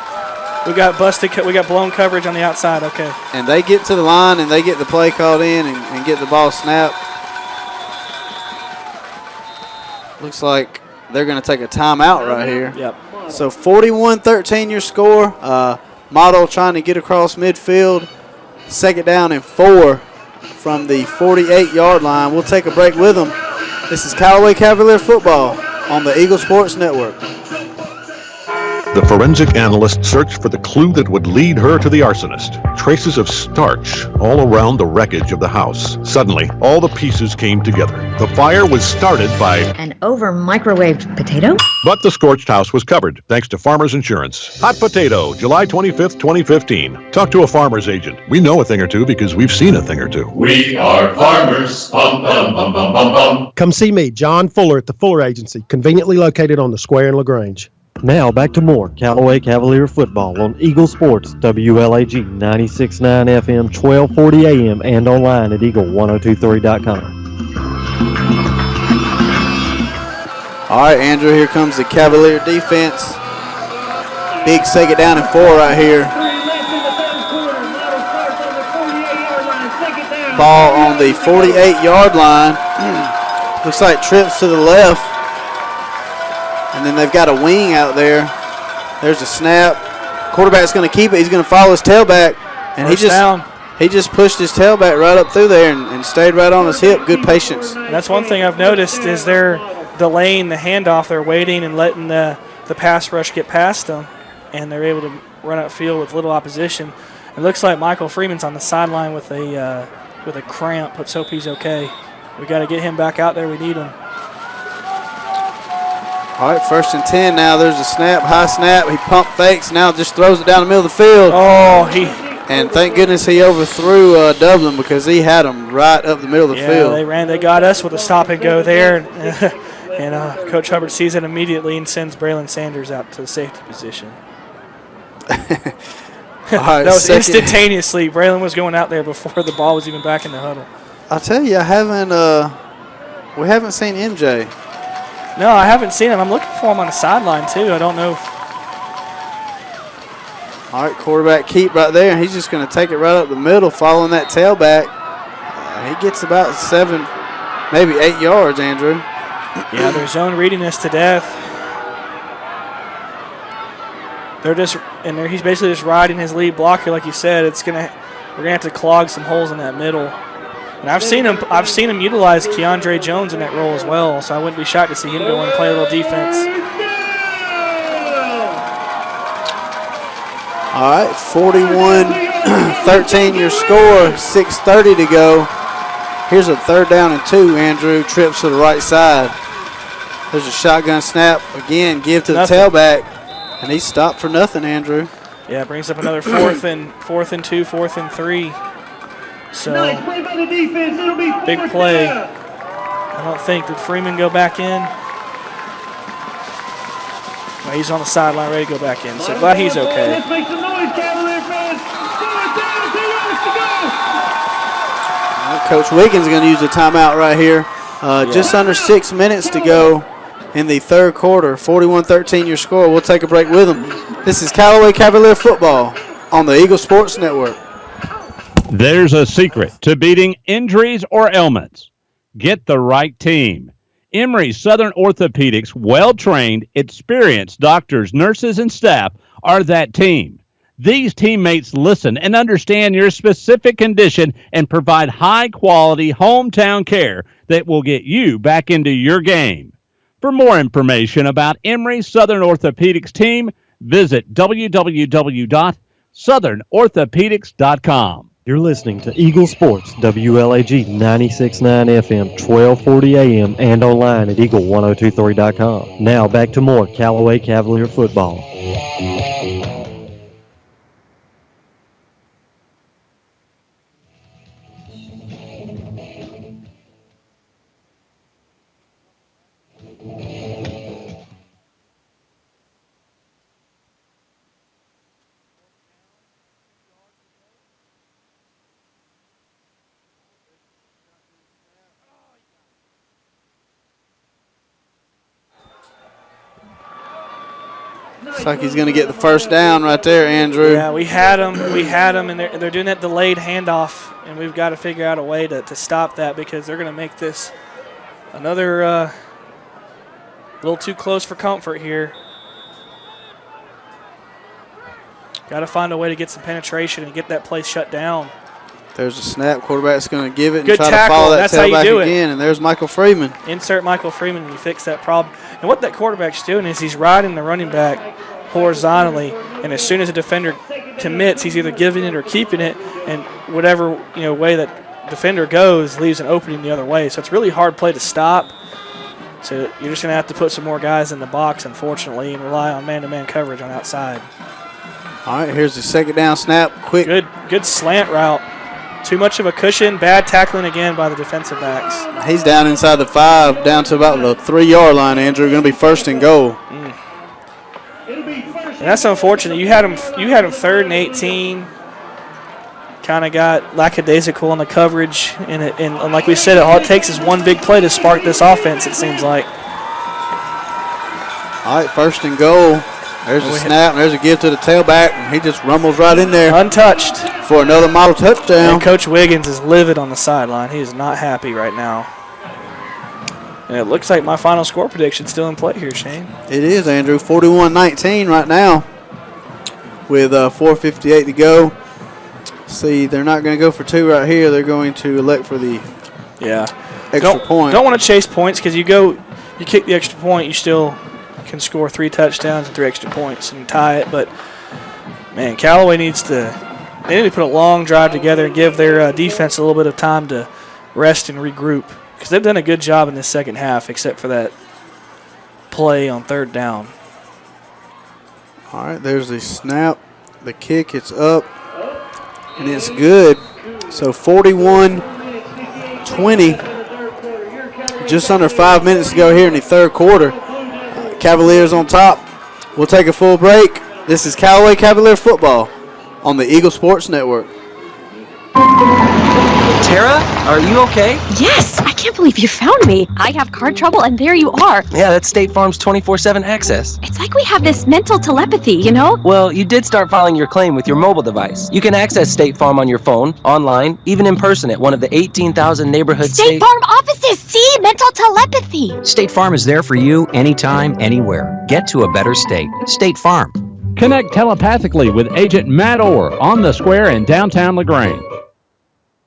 We got busted. We got blown coverage on the outside. Okay. And they get to the line and they get the play called in and get the ball snapped. Looks like they're going to take a timeout right here. Yep. So 41-13 your score. Motto trying to get across midfield. 2nd down and 4 from the 48-yard line. We'll take a break with them. This is Callaway Cavalier football on the Eagle Sports Network. The forensic analyst searched for the clue that would lead her to the arsonist. Traces of starch all around the wreckage of the house. Suddenly, all the pieces came together. The fire was started by an over-microwaved potato? But the scorched house was covered, thanks to Farmers Insurance. Hot Potato, July 25th, 2015. Talk to a farmer's agent. We know a thing or two because we've seen a thing or two. We are farmers. Bum, bum, bum, bum, bum, bum. Come see me, John Fuller, at the Fuller Agency, conveniently located on the square in LaGrange. Now back to more Callaway Cavalier football on Eagle Sports, WLAG 96.9 FM, 1240 AM, and online at eagle1023.com. All right, Andrew, here comes the Cavalier defense. Big 2nd down and 4 right here. Ball on the 48-yard line. Looks like trips to the left. And then they've got a wing out there. There's a snap. Quarterback's going to keep it. He's going to follow his tailback. And he just pushed his tailback right up through there and stayed right on his hip. Good patience. That's one thing I've noticed is they're delaying the handoff. They're waiting and letting the pass rush get past them, and they're able to run upfield with little opposition. It looks like Michael Freeman's on the sideline with a cramp. Let's hope he's okay. We got to get him back out there. We need him. All right, 1st and 10 now. There's a snap, high snap. He pump fakes, now just throws it down the middle of the field. And thank goodness he overthrew Dublin because he had him right up the middle of the field. They got us with a stop and go there. And Coach Hubbard sees it immediately and sends Braylon Sanders out to the safety position. Right, that was instantaneously. Braylon was going out there before the ball was even back in the huddle. I'll tell you, we haven't seen MJ. No, I haven't seen him. I'm looking for him on the sideline, too. I don't know if... All right, quarterback keep right there, and he's just going to take it right up the middle, following that tailback. He gets about 7, maybe 8 yards, Andrew. Yeah, they're zone reading us to death. He's basically just riding his lead blocker, like you said. We're gonna have to clog some holes in that middle. And I've seen him utilize Keandre Jones in that role as well, so I wouldn't be shocked to see him go and play a little defense. All right, 41-13 your score, 6:30 to go. Here's a 3rd down and 2, Andrew. Trips to the right side. There's a shotgun snap. Again, give to the tailback. And he stopped for nothing, Andrew. Yeah, brings up another 4th and 2, 4th and 3. So, nice play by the defense. It'll be big play. I don't think. Did Freeman go back in? No, he's on the sideline ready to go back in. So glad he's okay. Let's make some noise, Cavalier fans. 4th down, 2 yards to go. Coach Wiggins is going to use a timeout right here. Just under 6 minutes to go in the 3rd quarter. 41-13 your score. We'll take a break with them. This is Callaway Cavalier football on the Eagle Sports Network. There's a secret to beating injuries or ailments. Get the right team. Emory Southern Orthopedics' well-trained, experienced doctors, nurses, and staff are that team. These teammates listen and understand your specific condition and provide high-quality hometown care that will get you back into your game. For more information about Emory Southern Orthopedics team, visit www.southernorthopedics.com. You're listening to Eagle Sports, WLAG 96.9 FM, 1240 AM, and online at eagle1023.com. Now back to more Callaway Cavalier football. Looks like he's going to get the first down right there, Andrew. Yeah, we had him, and they're doing that delayed handoff, and we've got to figure out a way to stop that because they're going to make this another little too close for comfort here. Got to find a way to get some penetration and get that play shut down. There's a snap. Quarterback's going to give it and Good try tackle. to follow that That's how you tailback do again. it. And there's Michael Freeman. Insert Michael Freeman and you fix that problem. And what that quarterback's doing is he's riding the running back horizontally, and as soon as a defender commits, he's either giving it or keeping it, and whatever way that defender goes leaves an opening the other way. So it's a really hard play to stop. So you're just going to have to put some more guys in the box, unfortunately, and rely on man-to-man coverage on outside. All right, here's the second down snap. Quick. Good slant route. Too much of a cushion. Bad tackling again by the defensive backs. He's down inside the 5, down to about the 3-yard line, Andrew. Going to be first and goal. And that's unfortunate. You had him 3rd and 18. Kind of got lackadaisical on the coverage. And like we said, all it takes is one big play to spark this offense, it seems like. All right, first and goal. There's a snap, and there's a give to the tailback, and he just rumbles right in there. Untouched. For another model touchdown. And Coach Wiggins is livid on the sideline. He is not happy right now. And it looks like my final score prediction still in play here, Shane. It is, Andrew. 41-19 right now with 4:58 to go. See, they're not going to go for 2 right here. They're going to elect for the extra point. Don't want to chase points because you kick the extra point, you still can score 3 touchdowns and 3 extra points and tie it. But, man, Callaway needs to put a long drive together and give their defense a little bit of time to rest and regroup because they've done a good job in the second half except for that play on 3rd down. All right, there's the snap, the kick, it's up, and it's good. So 41-20, just under 5 minutes to go here in the 3rd quarter. Cavaliers on top. We'll take a full break. This is Callaway Cavalier football on the Eagle Sports Network. Tara, are you okay? Yes, I can't believe you found me. I have car trouble and there you are. Yeah, that's State Farm's 24/7 access. It's like we have this mental telepathy, you know? Well, you did start filing your claim with your mobile device. You can access State Farm on your phone, online, even in person at one of the 18,000 neighborhood State Farm offices, see? Mental telepathy. State Farm is there for you anytime, anywhere. Get to a better state. State Farm. Connect telepathically with Agent Matt Orr on the square in downtown LaGrange.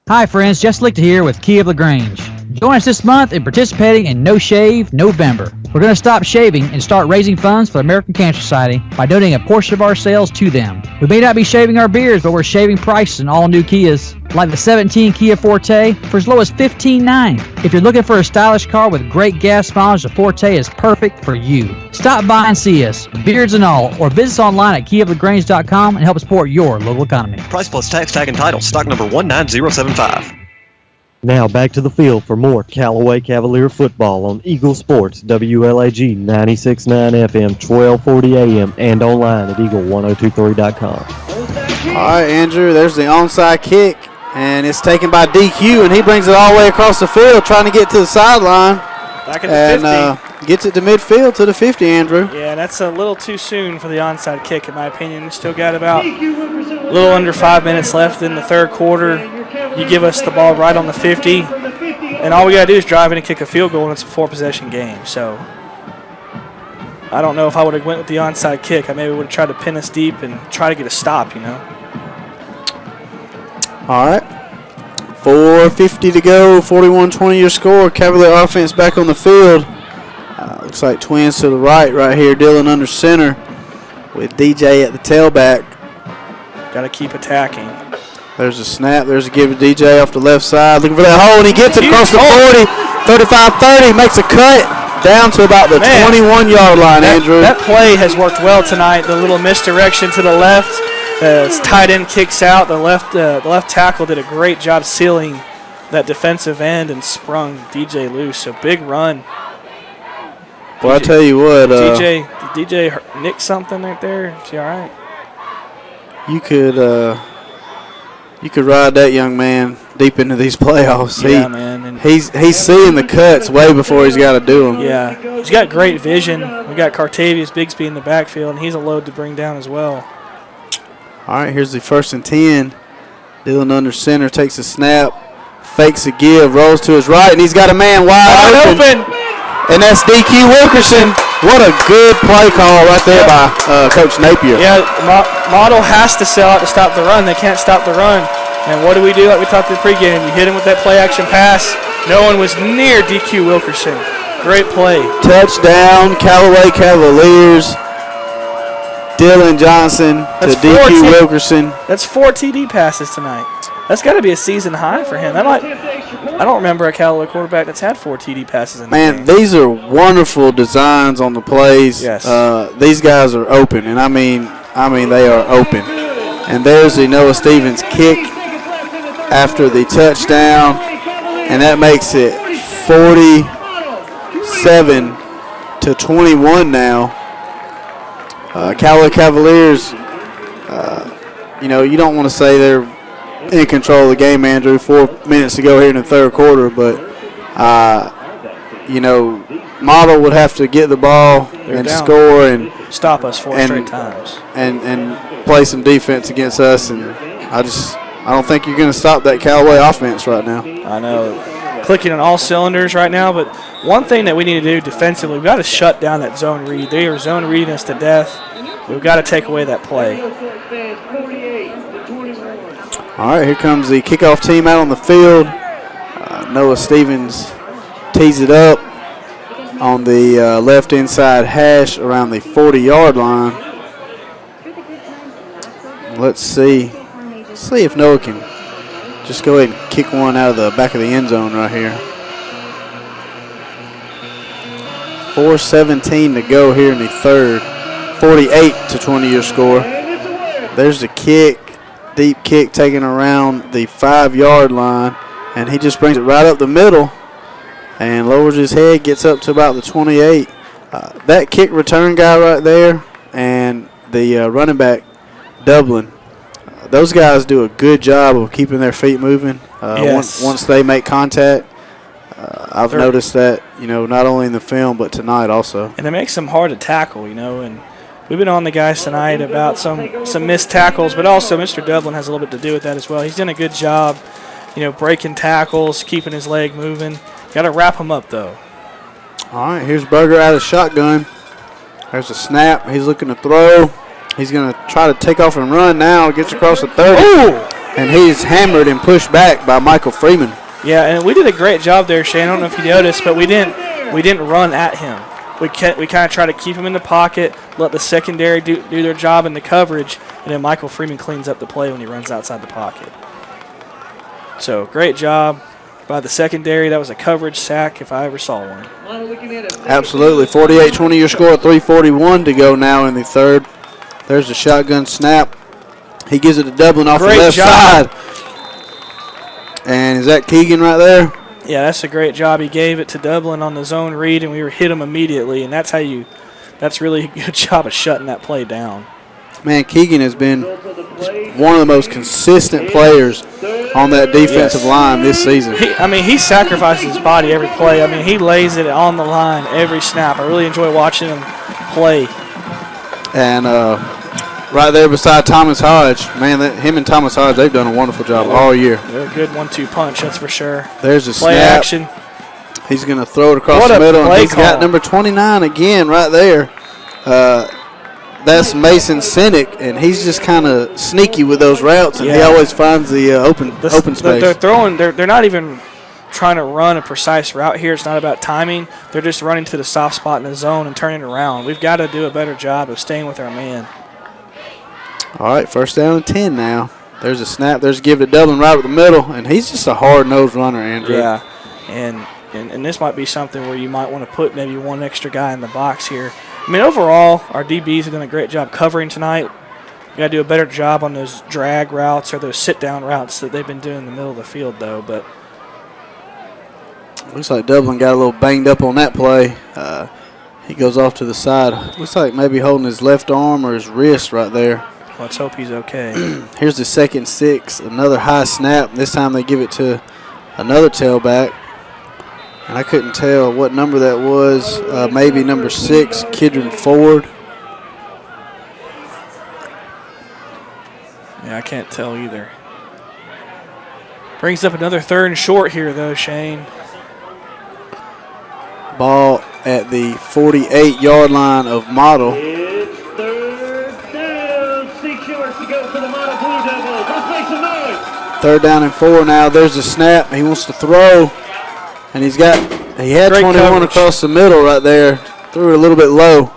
Hi friends, Jess Lichter here with Key of LaGrange. Join us this month in participating in No Shave November. We're going to stop shaving and start raising funds for the American Cancer Society by donating a portion of our sales to them. We may not be shaving our beards, but we're shaving prices in all new Kias, like the 17 Kia Forte for as low as $15,900. If you're looking for a stylish car with great gas mileage, the Forte is perfect for you. Stop by and see us, beards and all, or visit us online at keyoflagrange.com and help support your local economy. Price plus tax, tag, and title. Stock number 19075. Now back to the field for more Callaway Cavalier football on Eagle Sports, WLAG 96.9 FM, 1240 AM, and online at eagle1023.com. All right, Andrew, there's the onside kick, and it's taken by DQ, and he brings it all the way across the field, trying to get to the sideline. Back at the 50. Gets it to midfield to the 50, Andrew. Yeah, that's a little too soon for the onside kick, in my opinion. We still got about a little under 5 minutes left in the 3rd quarter. You give us the ball right on the 50, and all we got to do is drive in and kick a field goal, and it's a 4-possession game. So I don't know if I would have went with the onside kick. I maybe would have tried to pin us deep and try to get a stop, you know. All right. 4:50 to go, 41-20 your score. Cavalier offense back on the field. Looks like twins to the right here. Dylan under center with DJ at the tailback. Got to keep attacking. There's a snap. There's a give to DJ off the left side. Looking for that hole, and he gets it across the 40. 35-30, makes a cut down to about the 21-yard line, Andrew. That play has worked well tonight. The little misdirection to the left. Tight end kicks out. The left tackle did a great job sealing that defensive end and sprung DJ loose. So big run. Well, I tell you what. Did DJ nick something right there? Is he all right? You could ride that young man deep into these playoffs. Yeah, man. And he's seeing the cuts way before he's got to do them. Yeah, he's got great vision. We got Cartavius Bigsby in the backfield, and he's a load to bring down as well. All right, here's the 1st and 10. Dylan under center, takes a snap, fakes a give, rolls to his right, and he's got a man wide open. And that's DQ Wilkerson. What a good play call right there by Coach Napier. Yeah, Model has to sell out to stop the run. They can't stop the run. And what do we do like we talked in the pregame? You hit him with that play-action pass. No one was near DQ Wilkerson. Great play. Touchdown, Callaway Cavaliers. Dylan Johnson to DQ Wilkerson. That's 4 TD passes tonight. That's got to be a season high for him. I don't remember a Callaway quarterback that's had 4 TD passes in the game. Man, these are wonderful designs on the plays. Yes. These guys are open, and I mean they are open. And there's the Noah Stevens kick after the touchdown, and that makes it 47-21 now. Callaway Cavaliers, you don't want to say they're in control of the game, Andrew, 4 minutes to go here in the third quarter, but, Model would have to get the ball and score and stop us 4 straight times and play some defense against us, and I don't think you're going to stop that Callaway offense right now. I know. Clicking on all cylinders right now, but one thing that we need to do defensively, we've got to shut down that zone read. They are zone reading us to death. We've got to take away that play. All right, here comes the kickoff team out on the field. Noah Stevens tees it up on the left inside hash around the 40-yard line. Let's see if Noah can just go ahead and kick one out of the back of the end zone right here. 4:17 to go here in the third. 48-20 your score. There's the kick, deep kick taken around the 5-yard line, and he just brings it right up the middle and lowers his head, gets up to about the 28. That kick return guy right there and the running back, Dublin, those guys do a good job of keeping their feet moving. Yes. Once they make contact, I've noticed that, not only in the film but tonight also. And it makes them hard to tackle, and we've been on the guys tonight about some missed tackles, but also Mr. Dublin has a little bit to do with that as well. He's done a good job, breaking tackles, keeping his leg moving. Got to wrap him up, though. All right, here's Berger out of shotgun. There's a snap. He's looking to throw. He's going to try to take off and run now. Gets across the 30. Ooh! And he's hammered and pushed back by Michael Freeman. Yeah, and we did a great job there, Shane. I don't know if you noticed, but we didn't run at him. We kind of try to keep him in the pocket, let the secondary do their job in the coverage, and then Michael Freeman cleans up the play when he runs outside the pocket. So great job by the secondary. That was a coverage sack if I ever saw one. Absolutely. 48-20 your score, 3:41 to go now in the third. There's the shotgun snap. He gives it to Dublin off the left side. And is that Keegan right there? Yeah, that's a great job. He gave it to Dublin on the zone read, and we hit him immediately, and that's really a good job of shutting that play down. Man, Keegan has been one of the most consistent players on that defensive line this season. He sacrifices his body every play. He lays it on the line every snap. I really enjoy watching him play. And right there beside Thomas Hodge, man, him and Thomas Hodge, they've done a wonderful job all year. They're a good 1-2 punch, that's for sure. There's a play snap. Action. He's going to throw it across the middle, and he's got number 29 again right there. That's Mason Sinek, and he's just kind of sneaky with those routes, and he always finds the open space. They're not even trying to run a precise route here. It's not about timing. They're just running to the soft spot in the zone and turning around. We've got to do a better job of staying with our man. All right, 1st down and 10 now. There's a snap. There's a give to Dublin right up the middle, and he's just a hard-nosed runner, Andrew. Yeah, and this might be something where you might want to put maybe one extra guy in the box here. Overall, our DBs have done a great job covering tonight. We got to do a better job on those drag routes or those sit-down routes that they've been doing in the middle of the field, though. But looks like Dublin got a little banged up on that play. He goes off to the side. Looks like maybe holding his left arm or his wrist right there. Let's hope he's okay. Here's the second 6, another high snap. This time they give it to another tailback. And I couldn't tell what number that was. Maybe number 6, Kidron Ford. Yeah, I can't tell either. Brings up another 3rd and short here, though, Shane. Ball at the 48-yard line of Model. It's 3rd down. 6 yards to go for the Model Blue Devils. Let's make some noise. 3rd down and 4 now. There's the snap. He wants to throw. And he had Great 21 coverage across the middle right there. Threw it a little bit low.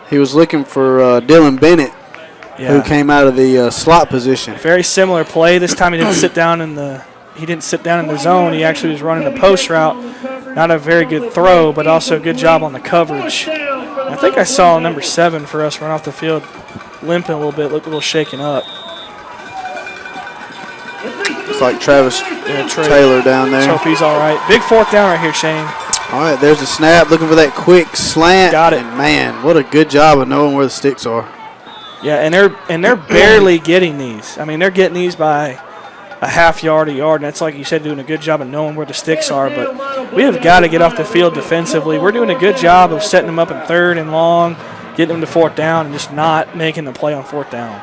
He was looking for Dylan Bennett, who came out of the slot position. Very similar play. This time he didn't sit down in the zone. He actually was running a post route. Not a very good throw, but also a good job on the coverage. I think I saw number 7 for us run off the field, limping a little bit, looked a little shaken up. It's like Travis Taylor down there. Let's hope he's all right. Big 4th down right here, Shane. All right, there's a snap. Looking for that quick slant. Got it. And man, what a good job of knowing where the sticks are. Yeah, and they're barely getting these. I mean, they're getting these by a half yard, a yard, and that's, like you said, doing a good job of knowing where the sticks are. But we have got to get off the field defensively. We're doing a good job of setting them up in 3rd and long, getting them to 4th down, and just not making the play on 4th down.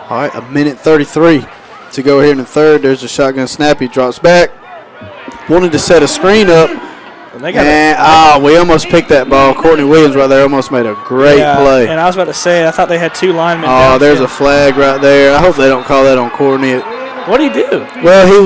All right, a minute 33 to go here in the 3rd. There's a shotgun snap. He drops back. Wanted to set a screen up. And we almost picked that ball. Courtney Williams right there almost made a great play. And I was about to say, I thought they had 2 linemen. Oh, there's a flag right there. I hope they don't call that on Courtney. What did he do? Well, he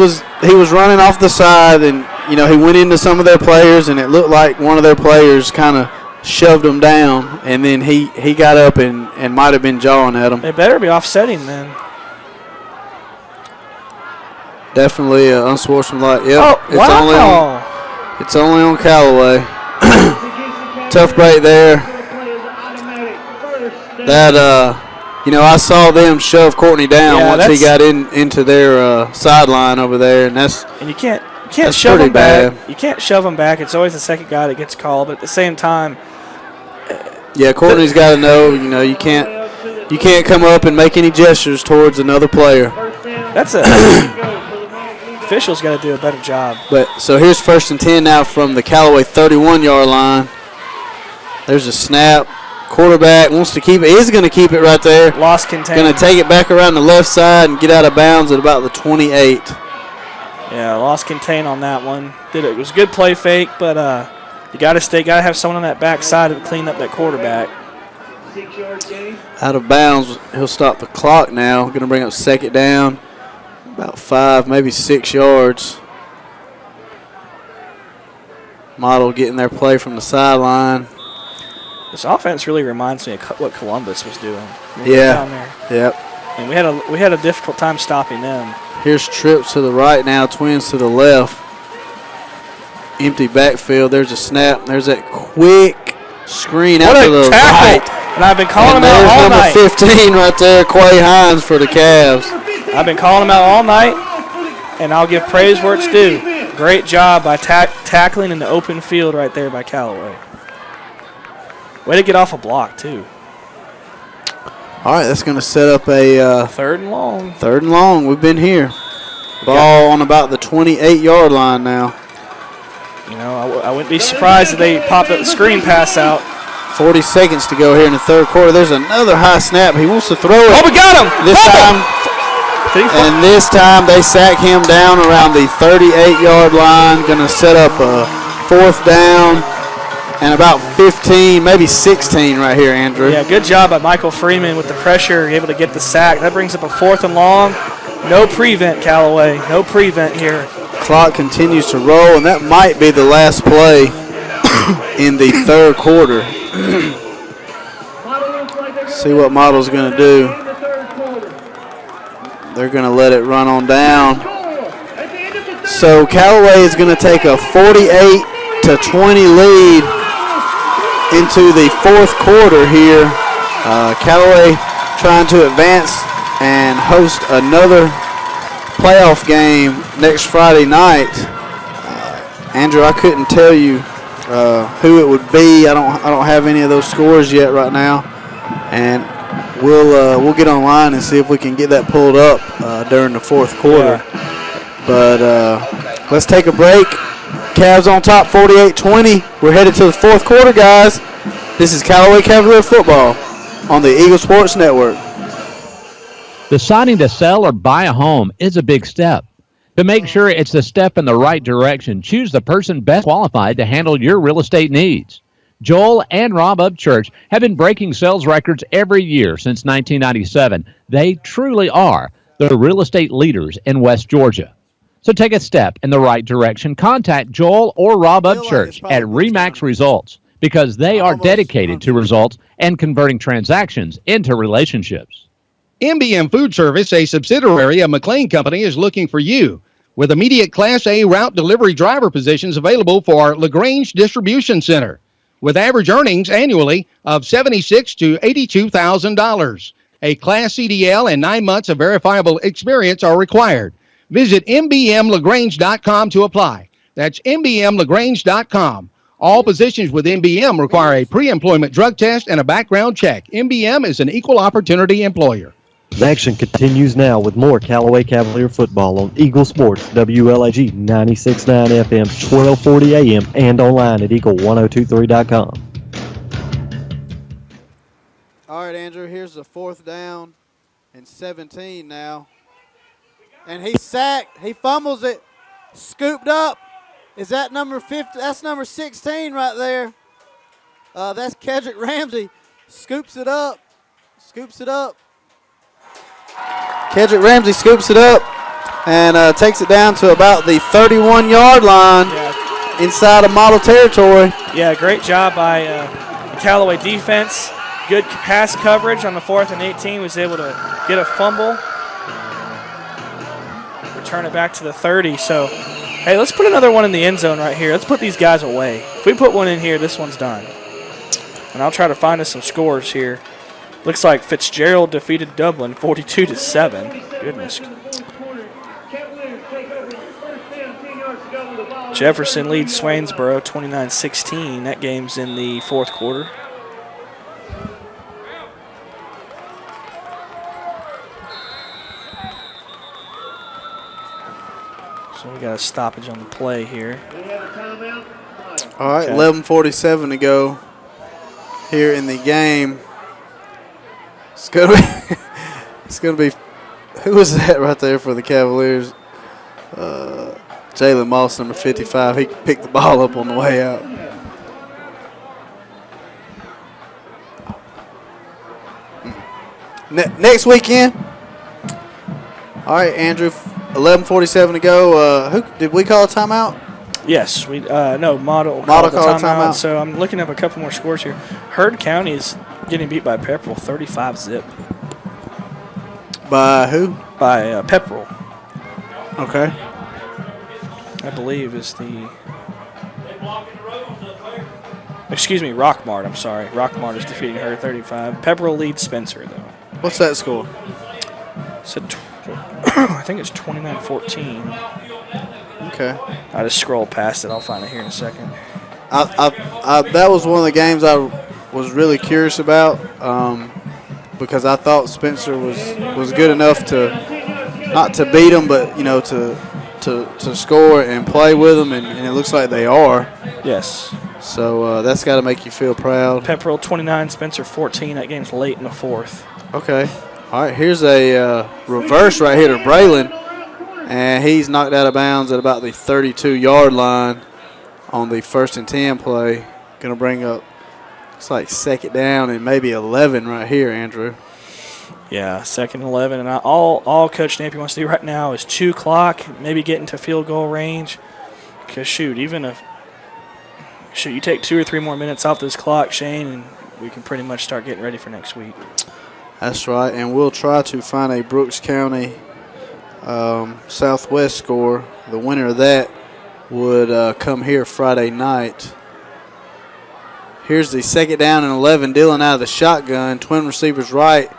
was running off the side, and he went into some of their players, and it looked like one of their players kind of shoved him down, and then he got up and might have been jawing at him. They better be offsetting then. Definitely unsportsmanlike. Yep. Oh, wow. It's only on Callaway. Tough break there. That I saw them shove Courtney down once he got into their sideline over there, and you can't shove him back. You can't shove him back. It's always the second guy that gets called, but at the same time, Courtney's got to know. You can't come up and make any gestures towards another player. That's officials got to do a better job. But so here's 1st and 10 now from the Callaway 31-yard line. There's a snap. Quarterback wants to keep it. He's going to keep it right there. Lost contain. Going to take it back around the left side and get out of bounds at about the 28. Yeah, lost contain on that one. It was a good play fake, but you got to have someone on that back side to clean up that quarterback. Out of bounds. He'll stop the clock now. Going to bring up 2nd down. About 5, maybe 6 yards. Model getting their play from the sideline. This offense really reminds me of what Columbus was doing. Yeah. Down there. Yep. And we had a difficult time stopping them. Here's trips to the right now, Twins to the left. Empty backfield. There's a snap. There's that quick screen out to the right. And I've been calling him out all night. There's number 15 right there, Quay Hines for the Cavs. I've been calling him out all night, and I'll give praise where it's due. Great job by tackling in the open field right there by Callaway. Way to get off a block, too. All right, that's going to set up a 3rd and long. 3rd and long. We've been here. Ball on about the 28-yard line now. I wouldn't be surprised if they popped up the screen pass out. 40 seconds to go here in the 3rd quarter. There's another high snap. He wants to throw it. Oh, we got him. This time they sack him down around the 38-yard line. Going to set up a 4th down and about 15, maybe 16 right here, Andrew. Yeah, good job by Michael Freeman with the pressure, able to get the sack. That brings up a 4th and long. No prevent, Callaway. No prevent here. Clock continues to roll, and that might be the last play in the 3rd quarter. See what Model's going to do. They're going to let it run on down. So Callaway is going to take a 48-20 lead into the 4th quarter here. Callaway trying to advance and host another playoff game next Friday night. Andrew, I couldn't tell you who it would be. I don't have any of those scores yet right now. And we'll get online and see if we can get that pulled up during the fourth quarter. Yeah. But let's take a break. Cavs on top, 48-20. We're headed to the fourth quarter, guys. This is Callaway Cavalier football on the Eagle Sports Network. Deciding to sell or buy a home is a big step. To make sure it's a step in the right direction, choose the person best qualified to handle your real estate needs. Joel and Rob Upchurch have been breaking sales records every year since 1997. They truly are the real estate leaders in West Georgia. So take a step in the right direction. Contact Joel or Rob Upchurch at RE/MAX Results because they are dedicated to results and converting transactions into relationships. MBM Food Service, a subsidiary of McLean Company, is looking for you with immediate Class A route delivery driver positions available for our LaGrange Distribution Center with average earnings annually of $76,000 to $82,000. A Class CDL and 9 months of verifiable experience are required. Visit mbmlagrange.com to apply. That's mbmlagrange.com. All positions with MBM require a pre-employment drug test and a background check. MBM is an equal opportunity employer. Action continues now with more Callaway Cavalier football on Eagle Sports, WLAG 96.9 FM, 1240 AM, and online at eagle1023.com. All right, Andrew, here's the fourth down and 17 now. And he's sacked. He fumbles it. Scooped up. Is that number 50? That's number 16 right there. That's Kedrick Ramsey. Scoops it up. Kedrick Ramsey scoops it up and takes it down to about the 31-yard line inside of model territory. Yeah, great job by the Callaway defense. Good pass coverage on the 4th and 18. Was able to get a fumble. Return it back to the 30. So, hey, let's put another one in the end zone right here. Let's put these guys away. If we put one in here, this one's done. And I'll try to find us some scores here. Looks like Fitzgerald defeated Dublin 42-7. Goodness. Jefferson leads Swainsboro 29-16. That game's in the fourth quarter. So we got a stoppage on the play here. All right, 11:47 to go here in the game. It's gonna be who was that right there for the Cavaliers? Jalen Moss, number 55. He picked the ball up on the way out. Next weekend. All right, Andrew. 11:47 to go. Who did we call a timeout? Yes, we Model called a timeout. So I'm looking up a couple more scores here. Heard County is getting beat by Pepperell 35-zip. By who? By Pepperell. Okay. I believe is the. Excuse me, Rockmart. I'm sorry. Rockmart is defeating Herd 35. Pepperell leads Spencer though. What's that score? I think it's 29-14. Okay. I just scrolled past it. I'll find it here in a second. That was one of the games I was really curious about because I thought Spencer was good enough to not to beat them, but to score and play with them, and it looks like they are. Yes. So that's got to make you feel proud. Pepperell 29, Spencer 14. That game's late in the fourth. Okay. All right. Here's a reverse right here to Braylon, and he's knocked out of bounds at about the 32-yard line on the 1st and 10 play. Going to bring up, it's like 2nd down and maybe 11 right here, Andrew. Yeah, 2nd and 11. And all Coach Napier wants to do right now is chew clock, maybe get into field goal range. Because, shoot, you take 2 or 3 more minutes off this clock, Shane, and we can pretty much start getting ready for next week. That's right, and we'll try to find a Brooks County Southwest score. The winner of that would come here Friday night. Here's the 2nd down and 11. Dillon out of the shotgun, twin receivers right,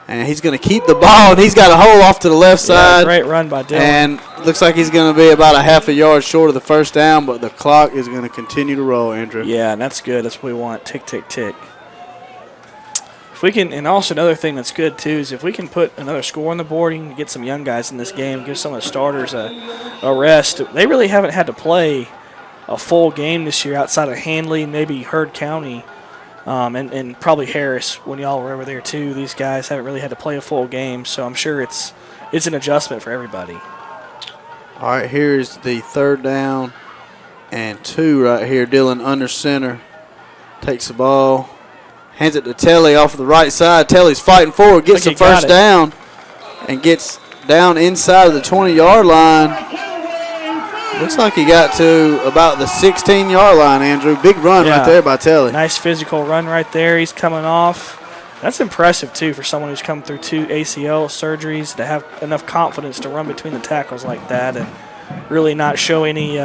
and he's going to keep the ball, and he's got a hole off to the left side. Great run by Dillon. And looks like he's going to be about a half a yard short of the 1st down, but the clock is going to continue to roll, Andrew. Yeah, and that's good. That's what we want. Tick, tick, tick. If we can, and also another thing that's good too is if we can put another score on the board, you can get some young guys in this game, give some of the starters a rest. They really haven't had to play a full game this year outside of Handley, maybe Heard County, and probably Harris when y'all were over there too. These guys haven't really had to play a full game, so I'm sure it's an adjustment for everybody. All right, here's the 3rd down and 2 right here. Dylan under center takes the ball. Hands it to Telly off of the right side. Telly's fighting forward, gets the first down, and gets down inside of the 20-yard line. Looks like he got to about the 16-yard line, Andrew. Big run right there by Telly. Nice physical run right there. He's coming off. That's impressive, too, for someone who's come through 2 ACL surgeries to have enough confidence to run between the tackles like that and really not show any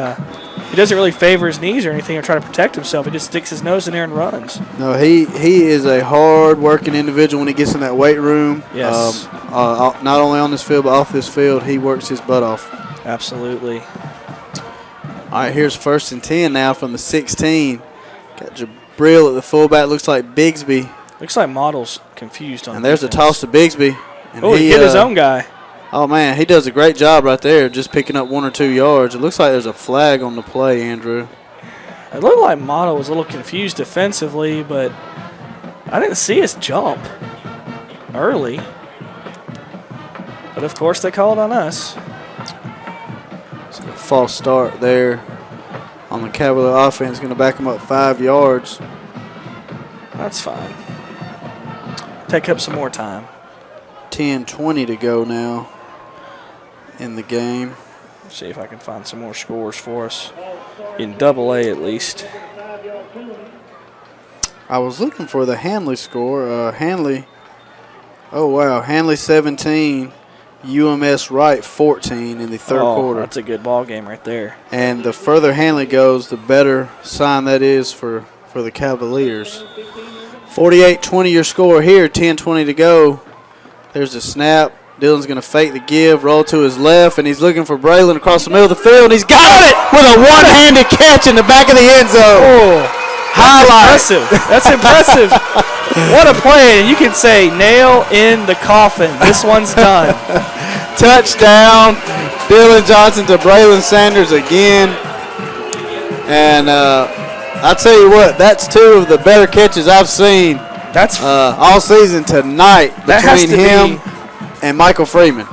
he doesn't really favor his knees or anything or try to protect himself. He just sticks his nose in there and runs. No, he is a hard-working individual when he gets in that weight room. Yes. Not only on this field but off this field, he works his butt off. Absolutely. All right, here's 1st and 10 now from the 16. Got Jabril at the fullback. Looks like Bigsby. Looks like Model's confused on. And there's a toss to Bigsby. And he hit his own guy. Oh, man, he does a great job right there just picking up 1 or 2 yards. It looks like there's a flag on the play, Andrew. It looked like Model was a little confused defensively, but I didn't see his jump early. But, of course, they called on us. So a false start there on the Cavalier offense. Going to back him up 5 yards. That's fine. Take up some more time. 10-20 to go now in the game. Let's see if I can find some more scores for us in AA at least. I was looking for the Handley score. Handley 17, UMS Wright 14 in the 3rd quarter. That's a good ball game right there. And the further Handley goes, the better sign that is for the Cavaliers. 48-20 your score here, 10-20 to go. There's a snap. Dylan's going to fake the give, roll to his left, and he's looking for Braylon across the middle of the field, and he's got it with a one-handed catch in the back of the end zone. Oh, highlight. That's impressive. What a play. And you can say, nail in the coffin. This one's done. Touchdown. Dylan Johnson to Braylon Sanders again. And I'll tell you what, that's 2 of the better catches I've seen all season tonight between him and Michael Freeman.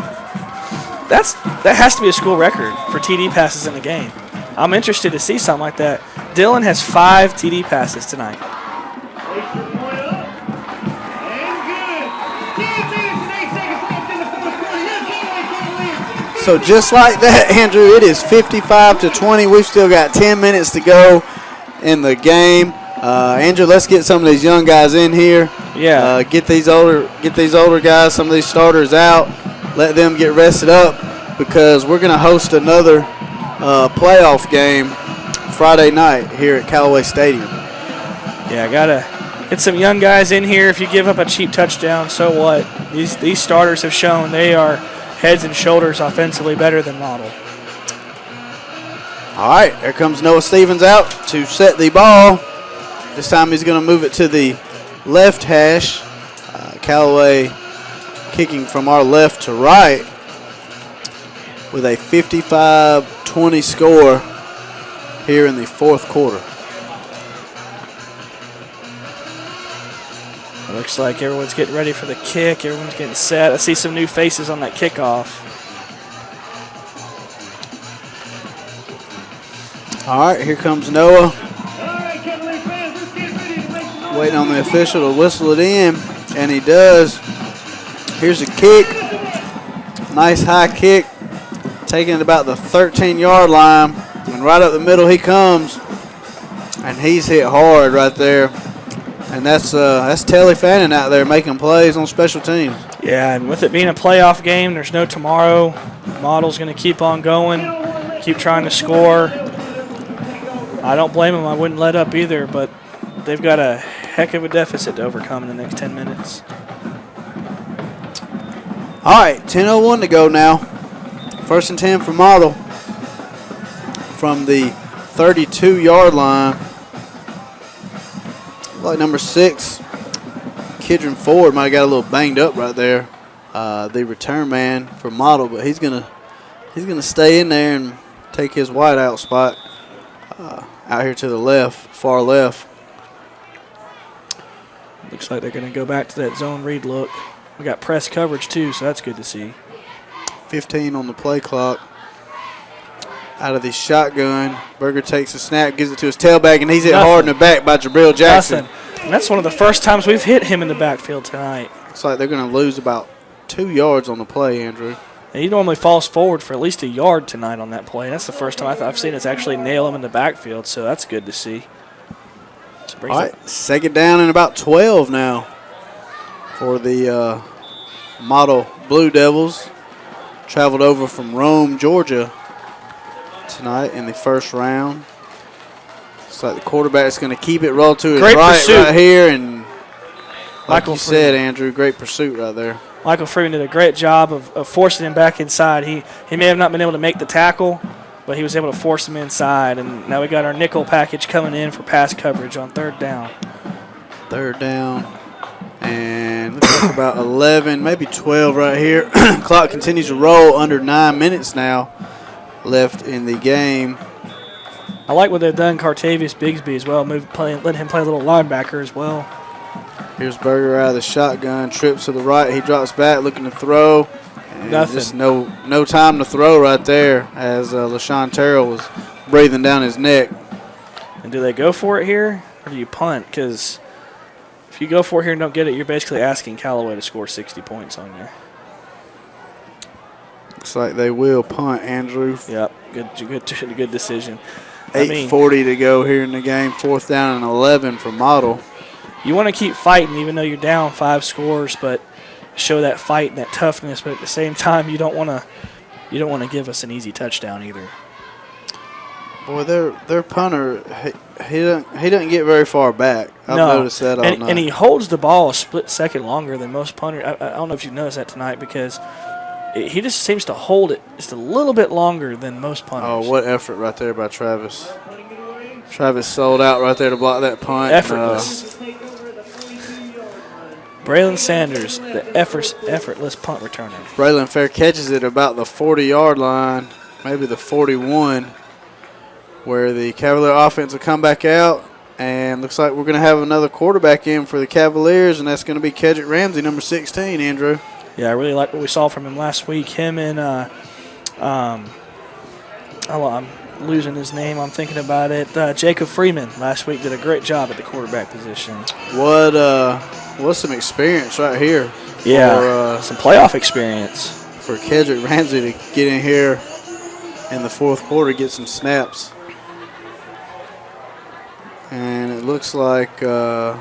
That has to be a school record for TD passes in a game. I'm interested to see something like that. Dylan has 5 TD passes tonight. So just like that, Andrew, it is 55-20. We've still got 10 minutes to go in the game. Andrew, let's get some of these young guys in here. Yeah. Get these older guys, some of these starters out. Let them get rested up because we're going to host another playoff game Friday night here at Callaway Stadium. Yeah, I gotta get some young guys in here. If you give up a cheap touchdown, so what? These starters have shown they are heads and shoulders offensively better than Model. All right, there comes Noah Stevens out to set the ball. This time he's going to move it to the left hash. Callaway kicking from our left to right with a 55-20 score here in the 4th quarter. It looks like everyone's getting ready for the kick. Everyone's getting set. I see some new faces on that kickoff. All right, here comes Noah. Waiting on the official to whistle it in, and he does. Here's a kick. Nice high kick. Taking it about the 13-yard line. And right up the middle he comes. And he's hit hard right there. And that's Telly Fannin out there making plays on special teams. Yeah, and with it being a playoff game, there's no tomorrow. Model's going to keep on going, keep trying to score. I don't blame them. I wouldn't let up either, but they've got a heck of a deficit to overcome in the next 10 minutes. All right, 10:01 to go now. 1st and 10 for Model from the 32-yard line. Like number 6, Kidron Ford might have got a little banged up right there, the return man for Model, but he's gonna stay in there and take his wide out spot out here to the left, far left. Looks like they're going to go back to that zone read look. We got press coverage too, so that's good to see. 15 on the play clock. Out of the shotgun, Berger takes a snap, gives it to his tailback, and he's hit hard in the back by Jabril Jackson. And that's one of the first times we've hit him in the backfield tonight. Looks like they're going to lose about 2 yards on the play, Andrew. And he normally falls forward for at least a yard tonight on that play. That's the first time I've seen us actually nail him in the backfield, so that's good to see. All right, second down and about 12 now for the Model Blue Devils. Traveled over from Rome, Georgia tonight in the first round. Looks like the quarterback's going to keep it, roll to his right here, and like you said, Andrew, great pursuit right there. Michael Freeman did a great job of forcing him back inside. He may have not been able to make the tackle, but he was able to force him inside. And now we got our nickel package coming in for pass coverage on third down. Third down. And looks like about 11, maybe 12 right here. Clock continues to roll, under 9 minutes now left in the game. I like what they've done, Cartavius Bigsby as well, letting him play a little linebacker as well. Here's Berger out of the shotgun, trips to the right. He drops back, looking to throw. And Nothing. Just no time to throw right there as LaShawn Terrell was breathing down his neck. And do they go for it here, or do you punt? Because if you go for it here and don't get it, you're basically asking Callaway to score 60 points on you. Looks like they will punt, Andrew. Yep, good decision. 8:40 to go here in the game. Fourth down and 11 for Model. You want to keep fighting even though you're down 5 scores, but show that fight and that toughness. But at the same time, you don't want to give us an easy touchdown either. Boy, their punter, he doesn't get very far back. I've noticed that all night. And he holds the ball a split second longer than most punters. I don't know if you noticed that tonight, because he just seems to hold it just a little bit longer than most punters. Oh, what effort right there by Travis. Travis sold out right there to block that punt. Effortless. Braylon Sanders, the effortless punt returner. Braylon Fair catches it about the 40-yard line, maybe the 41, where the Cavalier offense will come back out. And looks like we're going to have another quarterback in for the Cavaliers, and that's going to be Kedrick Ramsey, number 16, Andrew. Yeah, I really like what we saw from him last week. Him and I'm losing his name. I'm thinking about it. Jacob Freeman last week did a great job at the quarterback position. What's some experience right here? Yeah, some playoff experience. For Kedrick Ramsey to get in here in the fourth quarter, get some snaps. And it looks like oh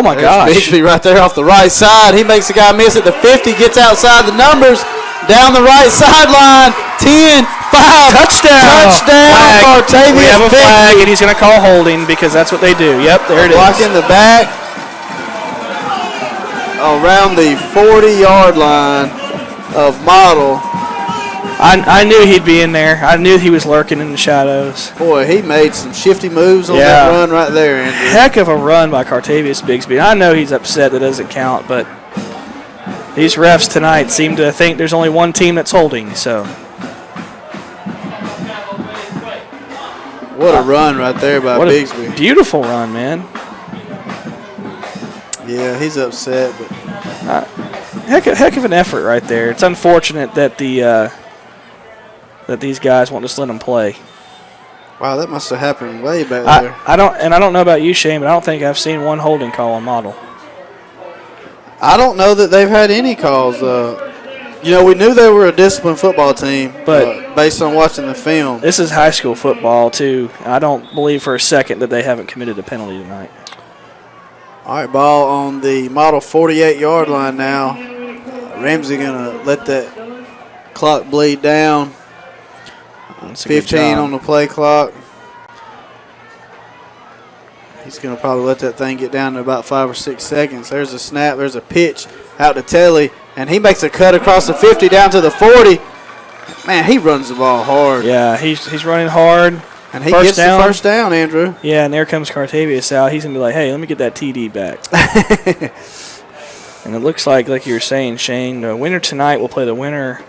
my gosh. Bigsby right there off the right side. He makes the guy miss at the 50, gets outside the numbers, down the right sideline, 10, 5. Touchdown. Flag. We have a flag, and he's going to call holding because that's what they do. Yep, there it is. Block in the back around the 40-yard line of Model. I knew he'd be in there. I knew he was lurking in the shadows. Boy, he made some shifty moves on that run right there, Andrew. Heck of a run by Cartavius Bigsby. I know he's upset that doesn't count, but these refs tonight seem to think there's only one team that's holding. So what a run right there by Bigsby. Beautiful run, man. Yeah, he's upset, but heck of an effort right there. It's unfortunate that that these guys won't just let him play. Wow, that must have happened way back there. I don't know about you, Shane, but I don't think I've seen one holding call on Model. I don't know that they've had any calls. We knew they were a disciplined football team, but based on watching the film. This is high school football, too. I don't believe for a second that they haven't committed a penalty tonight. All right, ball on the Model 48-yard line now. Ramsey going to let that clock bleed down. 15 on the play clock. He's going to probably let that thing get down to about 5 or 6 seconds. There's a snap. There's a pitch out to Telly, and he makes a cut across the 50 down to the 40. Man, he runs the ball hard. Yeah, he's running hard. And he gets the first down, Andrew. Yeah, and there comes Cartavius out. He's going to be like, hey, let me get that TD back. And it looks like you were saying, Shane, the winner tonight will play the winner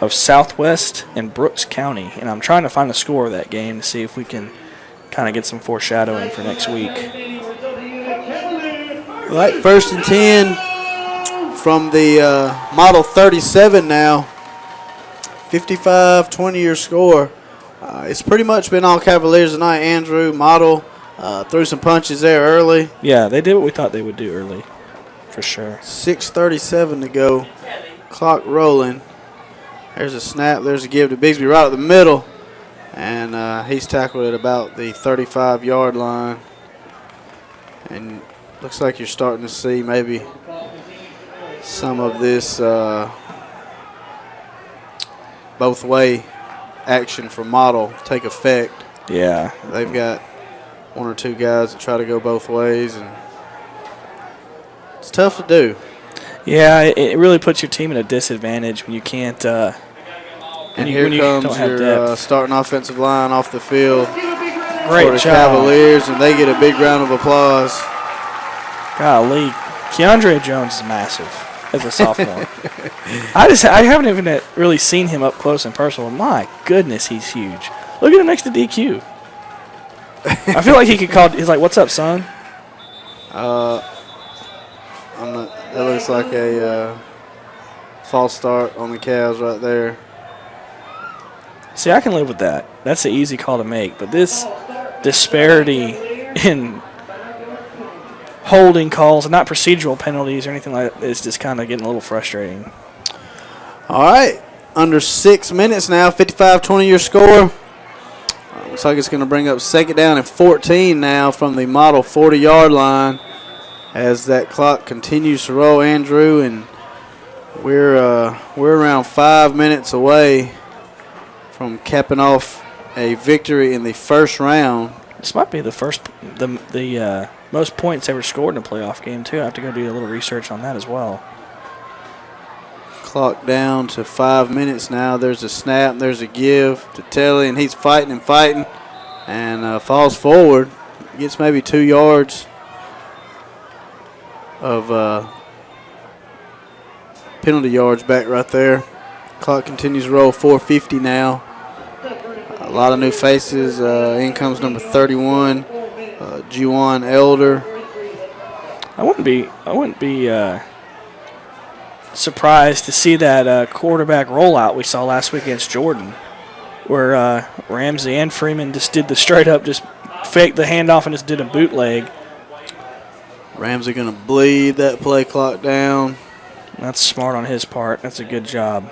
of Southwest and Brooks County. And I'm trying to find the score of that game to see if we can kind of get some foreshadowing for next week. All right, 1st and 10 from the Model 37 now. 55-20 your score. It's pretty much been all Cavaliers tonight. Andrew, Model, threw some punches there early. Yeah, they did what we thought they would do early, for sure. 6:37 to go. Clock rolling. There's a snap. There's a give to Bigsby right at the middle. And he's tackled at about the 35-yard line. And looks like you're starting to see maybe some of this both-way action for Model take effect. Yeah. They've got one or two guys that try to go both ways, and it's tough to do. Yeah, it really puts your team at a disadvantage when you can't. And here comes your starting offensive line off the field. Great for the job. Cavaliers, and they get a big round of applause. Golly, Keandre Jones is massive as a sophomore. I haven't even really seen him up close and personal. My goodness, he's huge. Look at him next to DQ. I feel like he could call. He's like, "What's up, son?" That looks like a false start on the Cavs right there. See, I can live with that. That's an easy call to make. But this disparity in holding calls, not procedural penalties or anything like that, is just kind of getting a little frustrating. All right, under 6 minutes now, 55-20 your score. Looks like it's going to bring up 2nd down and 14 now from the Model 40-yard line as that clock continues to roll, Andrew, and we're around 5 minutes away from capping off a victory in the first round. This might be the most points ever scored in a playoff game, too. I have to go do a little research on that as well. Clock down to 5 minutes now. There's a snap. There's a give to Telly, and he's fighting and falls forward. Gets maybe 2 yards of penalty yards back right there. Clock continues to roll. 4:50 now. A lot of new faces. In comes number 31, Juwan Elder. I wouldn't be surprised to see that quarterback rollout we saw last week against Jordan, where Ramsey and Freeman just did the straight up, just faked the handoff and just did a bootleg. Ramsey going to bleed that play clock down. That's smart on his part. That's a good job.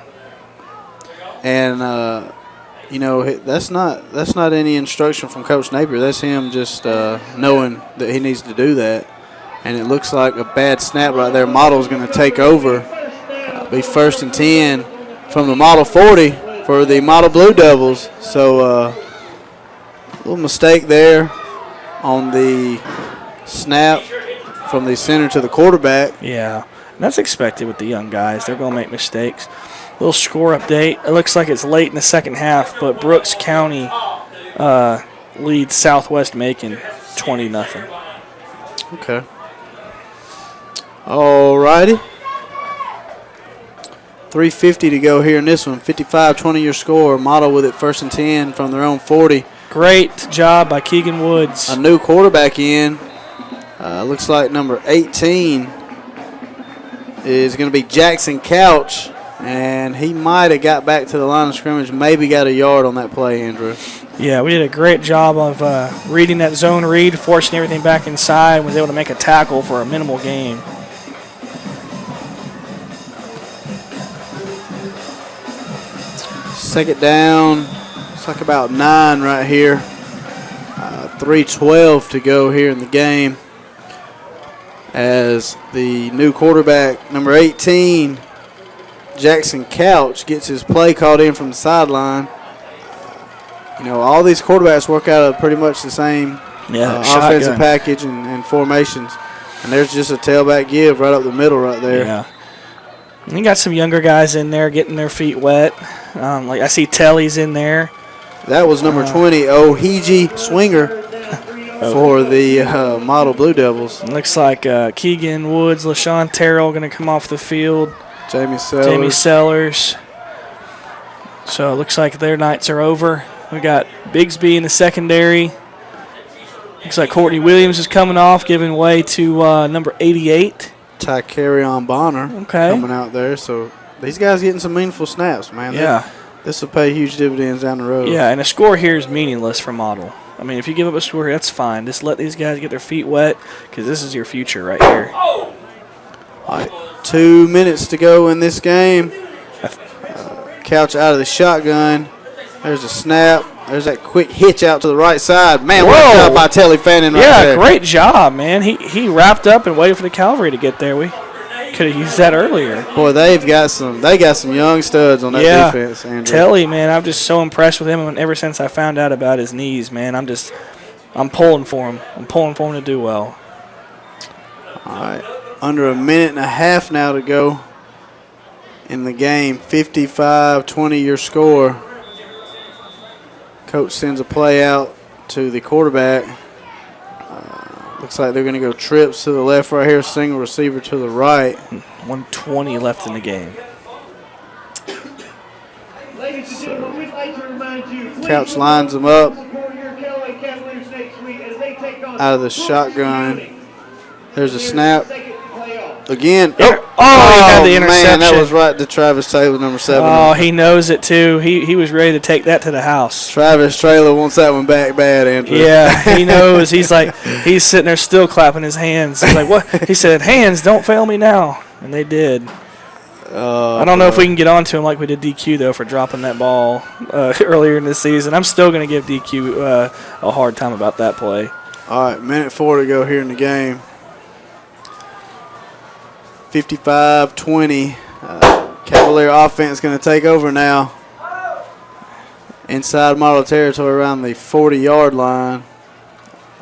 And that's not any instruction from Coach Napier. That's him just knowing that he needs to do that. And it looks like a bad snap right there. Model's going to take over. Be 1st and 10 from the Model 40 for the Model Blue Devils. So a little mistake there on the snap from the center to the quarterback. Yeah, and that's expected with the young guys. They're going to make mistakes. Little score update. It looks like it's late in the second half, but Brooks County leads Southwest Macon 20-0. Okay. All righty. 3:50 to go here in this one. 55-20 your score. Model with it 1st and 10 from their own 40. Great job by Keegan Woods. A new quarterback in. Looks like number 18 is going to be Jackson Couch. And he might have got back to the line of scrimmage, maybe got a yard on that play, Andrew. Yeah, we did a great job of reading that zone read, forcing everything back inside, was able to make a tackle for a minimal gain. Second down, it's like about 9 right here. 3:12 to go here in the game as the new quarterback, number 18, Jackson Couch, gets his play called in from the sideline. All these quarterbacks work out of pretty much the same offensive package and formations. And there's just a tailback give right up the middle right there. Yeah. And you got some younger guys in there getting their feet wet. Like I see Telly's in there. That was number 20, Ohiji Swinger, for the Model Blue Devils. Looks like Keegan Woods, LaShawn Terrell going to come off the field. Jamie Sellers. So it looks like their nights are over. We got Bigsby in the secondary. Looks like Courtney Williams is coming off, giving way to number 88. Ty Carrion Bonner coming out there. So these guys getting some meaningful snaps, man. Yeah. This will pay huge dividends down the road. Yeah, and a score here is meaningless for Model. I mean, if you give up a score, that's fine. Just let these guys get their feet wet because this is your future right here. All right, 2 minutes to go in this game. Couch out of the shotgun. There's a snap. There's that quick hitch out to the right side. Man, what a job by Telly Fannin right there. Yeah, great job, man. He wrapped up and waited for the cavalry to get there. We could have used that earlier. Boy, they got some young studs on that defense, Andrew. Telly, man, I'm just so impressed with him. And ever since I found out about his knees, man, I'm pulling for him. I'm pulling for him to do well. All right, under a minute and a half now to go in the game. 55-20 your score. Coach sends a play out to the quarterback. Looks like they're going to go trips to the left right here, single receiver to the right. 1:20 left in the game. Couch lines them up out of the shotgun. There's a snap. Again. He had the interception. Man, that was right to Travis Taylor, number 7. Oh, he knows it too. He was ready to take that to the house. Travis Taylor wants that one back bad, Andrew. Yeah, he knows. He's sitting there still clapping his hands. He's like, what? He said, hands, don't fail me now. And they did. I don't know if we can get on to him like we did DQ, though, for dropping that ball earlier in the season. I'm still going to give DQ a hard time about that play. All right, minute 4 to go here in the game. 55-20. Cavalier offense going to take over now. Inside Model territory around the 40-yard line.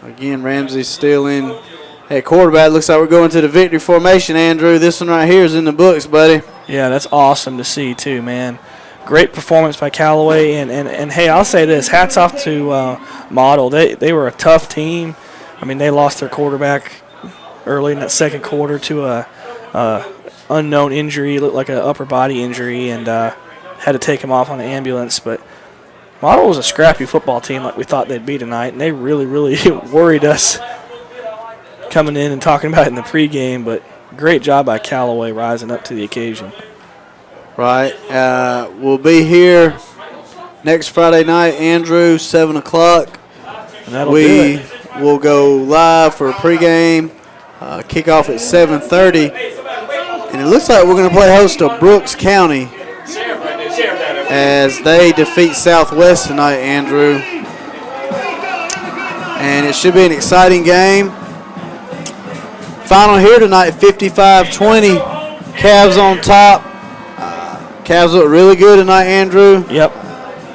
Again, Ramsey's still in at quarterback. Looks like we're going to the victory formation, Andrew. This one right here is in the books, buddy. Yeah, that's awesome to see, too, man. Great performance by Callaway. And hey, I'll say this. Hats off to Model. They were a tough team. I mean, they lost their quarterback early in that second quarter to a unknown injury, looked like an upper body injury, and had to take him off on the ambulance. But Model was a scrappy football team like we thought they'd be tonight, and they really, really worried us coming in and talking about it in the pregame. But great job by Callaway rising up to the occasion. Right. We'll be here next Friday night, Andrew, 7 o'clock. And that'll do it. We will go live for a pregame. Kickoff at 7:30. And it looks like we're going to play host to Brooks County as they defeat Southwest tonight, Andrew. And it should be an exciting game. Final here tonight, 55-20. Cavs on top. Cavs look really good tonight, Andrew. Yep.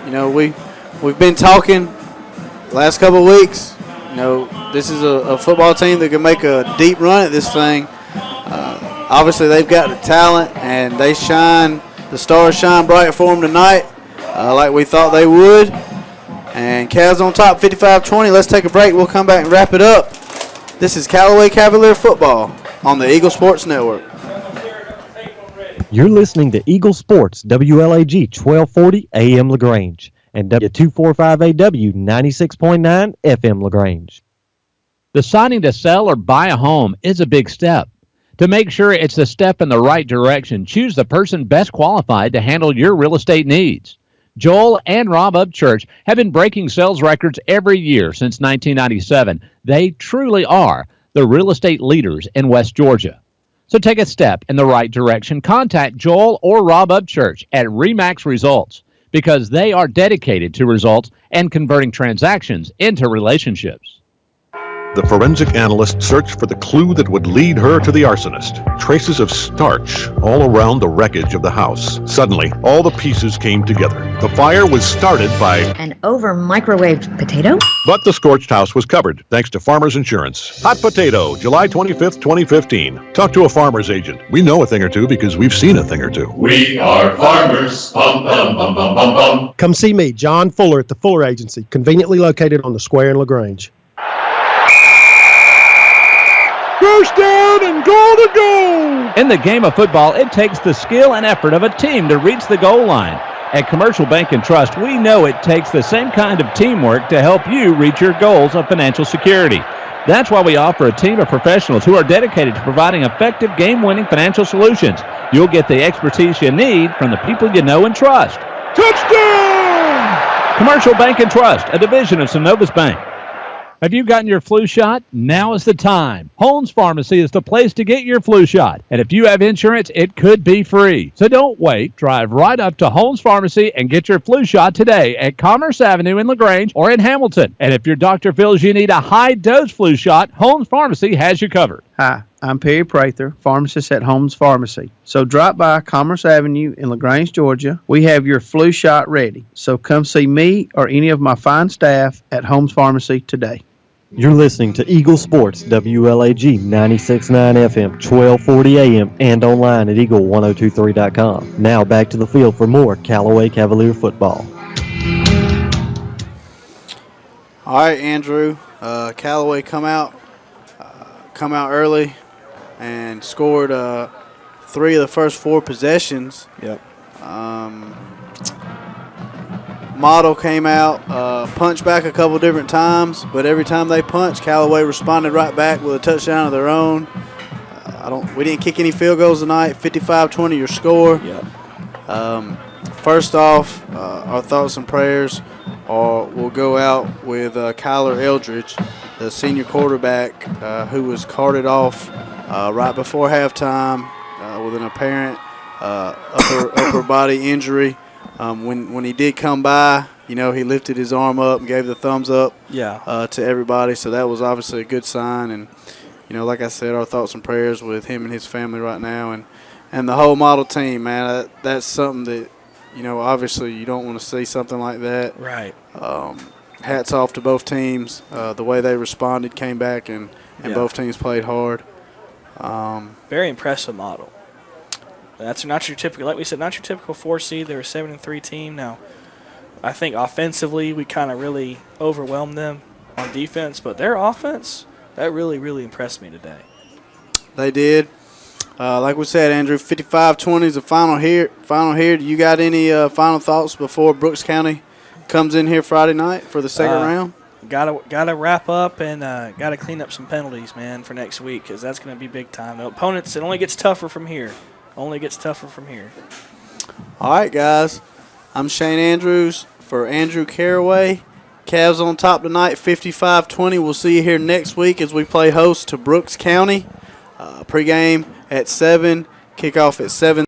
You know, we've been talking the last couple of weeks. You know, this is a football team that can make a deep run at this thing. Obviously, they've got the talent, and they shine. The stars shine bright for them tonight, like we thought they would. And Cavs on top, 55-20. Let's take a break. We'll come back and wrap it up. This is Callaway Cavalier football on the Eagle Sports Network. You're listening to Eagle Sports, WLAG 1240 AM LaGrange and W245AW 96.9 FM LaGrange. Deciding to sell or buy a home is a big step. To make sure it's a step in the right direction, choose the person best qualified to handle your real estate needs. Joel and Rob Upchurch have been breaking sales records every year since 1997. They truly are the real estate leaders in West Georgia. So take a step in the right direction. Contact Joel or Rob Upchurch at RE/MAX Results because they are dedicated to results and converting transactions into relationships. The forensic analyst searched for the clue that would lead her to the arsonist. Traces of starch all around the wreckage of the house. Suddenly, all the pieces came together. The fire was started by An over-microwaved potato? But the scorched house was covered, thanks to Farmers Insurance. Hot Potato, July 25th, 2015. Talk to a farmer's agent. We know a thing or two because we've seen a thing or two. We are farmers. Bum, bum, bum, bum, bum, bum. Come see me, John Fuller, at the Fuller Agency, conveniently located on the square in LaGrange. First down and goal to go! In the game of football, it takes the skill and effort of a team to reach the goal line. At Commercial Bank and Trust, we know it takes the same kind of teamwork to help you reach your goals of financial security. That's why we offer a team of professionals who are dedicated to providing effective game-winning financial solutions. You'll get the expertise you need from the people you know and trust. Touchdown! Commercial Bank and Trust, a division of Synovus Bank. Have you gotten your flu shot? Now is the time. Holmes Pharmacy is the place to get your flu shot. And if you have insurance, it could be free. So don't wait. Drive right up to Holmes Pharmacy and get your flu shot today at Commerce Avenue in LaGrange or in Hamilton. And if your doctor feels you need a high-dose flu shot, Holmes Pharmacy has you covered. Hi, I'm Perry Prather, pharmacist at Holmes Pharmacy. So drop by Commerce Avenue in LaGrange, Georgia. We have your flu shot ready. So come see me or any of my fine staff at Holmes Pharmacy today. You're listening to Eagle Sports, WLAG 96.9 FM, 1240 AM, and online at eagle1023.com. Now back to the field for more Callaway Cavalier football. All right, Andrew. Callaway come out early and scored 3 of the first 4 possessions. Yep. Model came out, punched back a couple different times, but every time they punched, Callaway responded right back with a touchdown of their own. We didn't kick any field goals tonight. 55-20 your score. Yep. First off, our thoughts and prayers will go out with Kyler Eldridge, the senior quarterback who was carted off right before halftime with an apparent upper body injury. When he did come by, he lifted his arm up and gave the thumbs up to everybody. So that was obviously a good sign. And, like I said, our thoughts and prayers with him and his family right now. And the whole model team, man, that's something that, obviously you don't want to see something like that. Right. Hats off to both teams. The way they responded, came back, and both teams played hard. Very impressive model. That's not your typical, like we said, not your typical 4 seed. They're a 7-3 team. Now, I think offensively we kind of really overwhelmed them on defense, but their offense, that really, really impressed me today. They did. Like we said, Andrew, 55-20 is the final here. Do you got any final thoughts before Brooks County comes in here Friday night for the second round? Gotta wrap up and gotta clean up some penalties, man, for next week, because that's going to be big time. The opponents, it only gets tougher from here. All right, guys. I'm Shane Andrews for Andrew Caraway. Cavs on top tonight, 55-20. We'll see you here next week as we play host to Brooks County. Pregame at 7, kickoff at 7.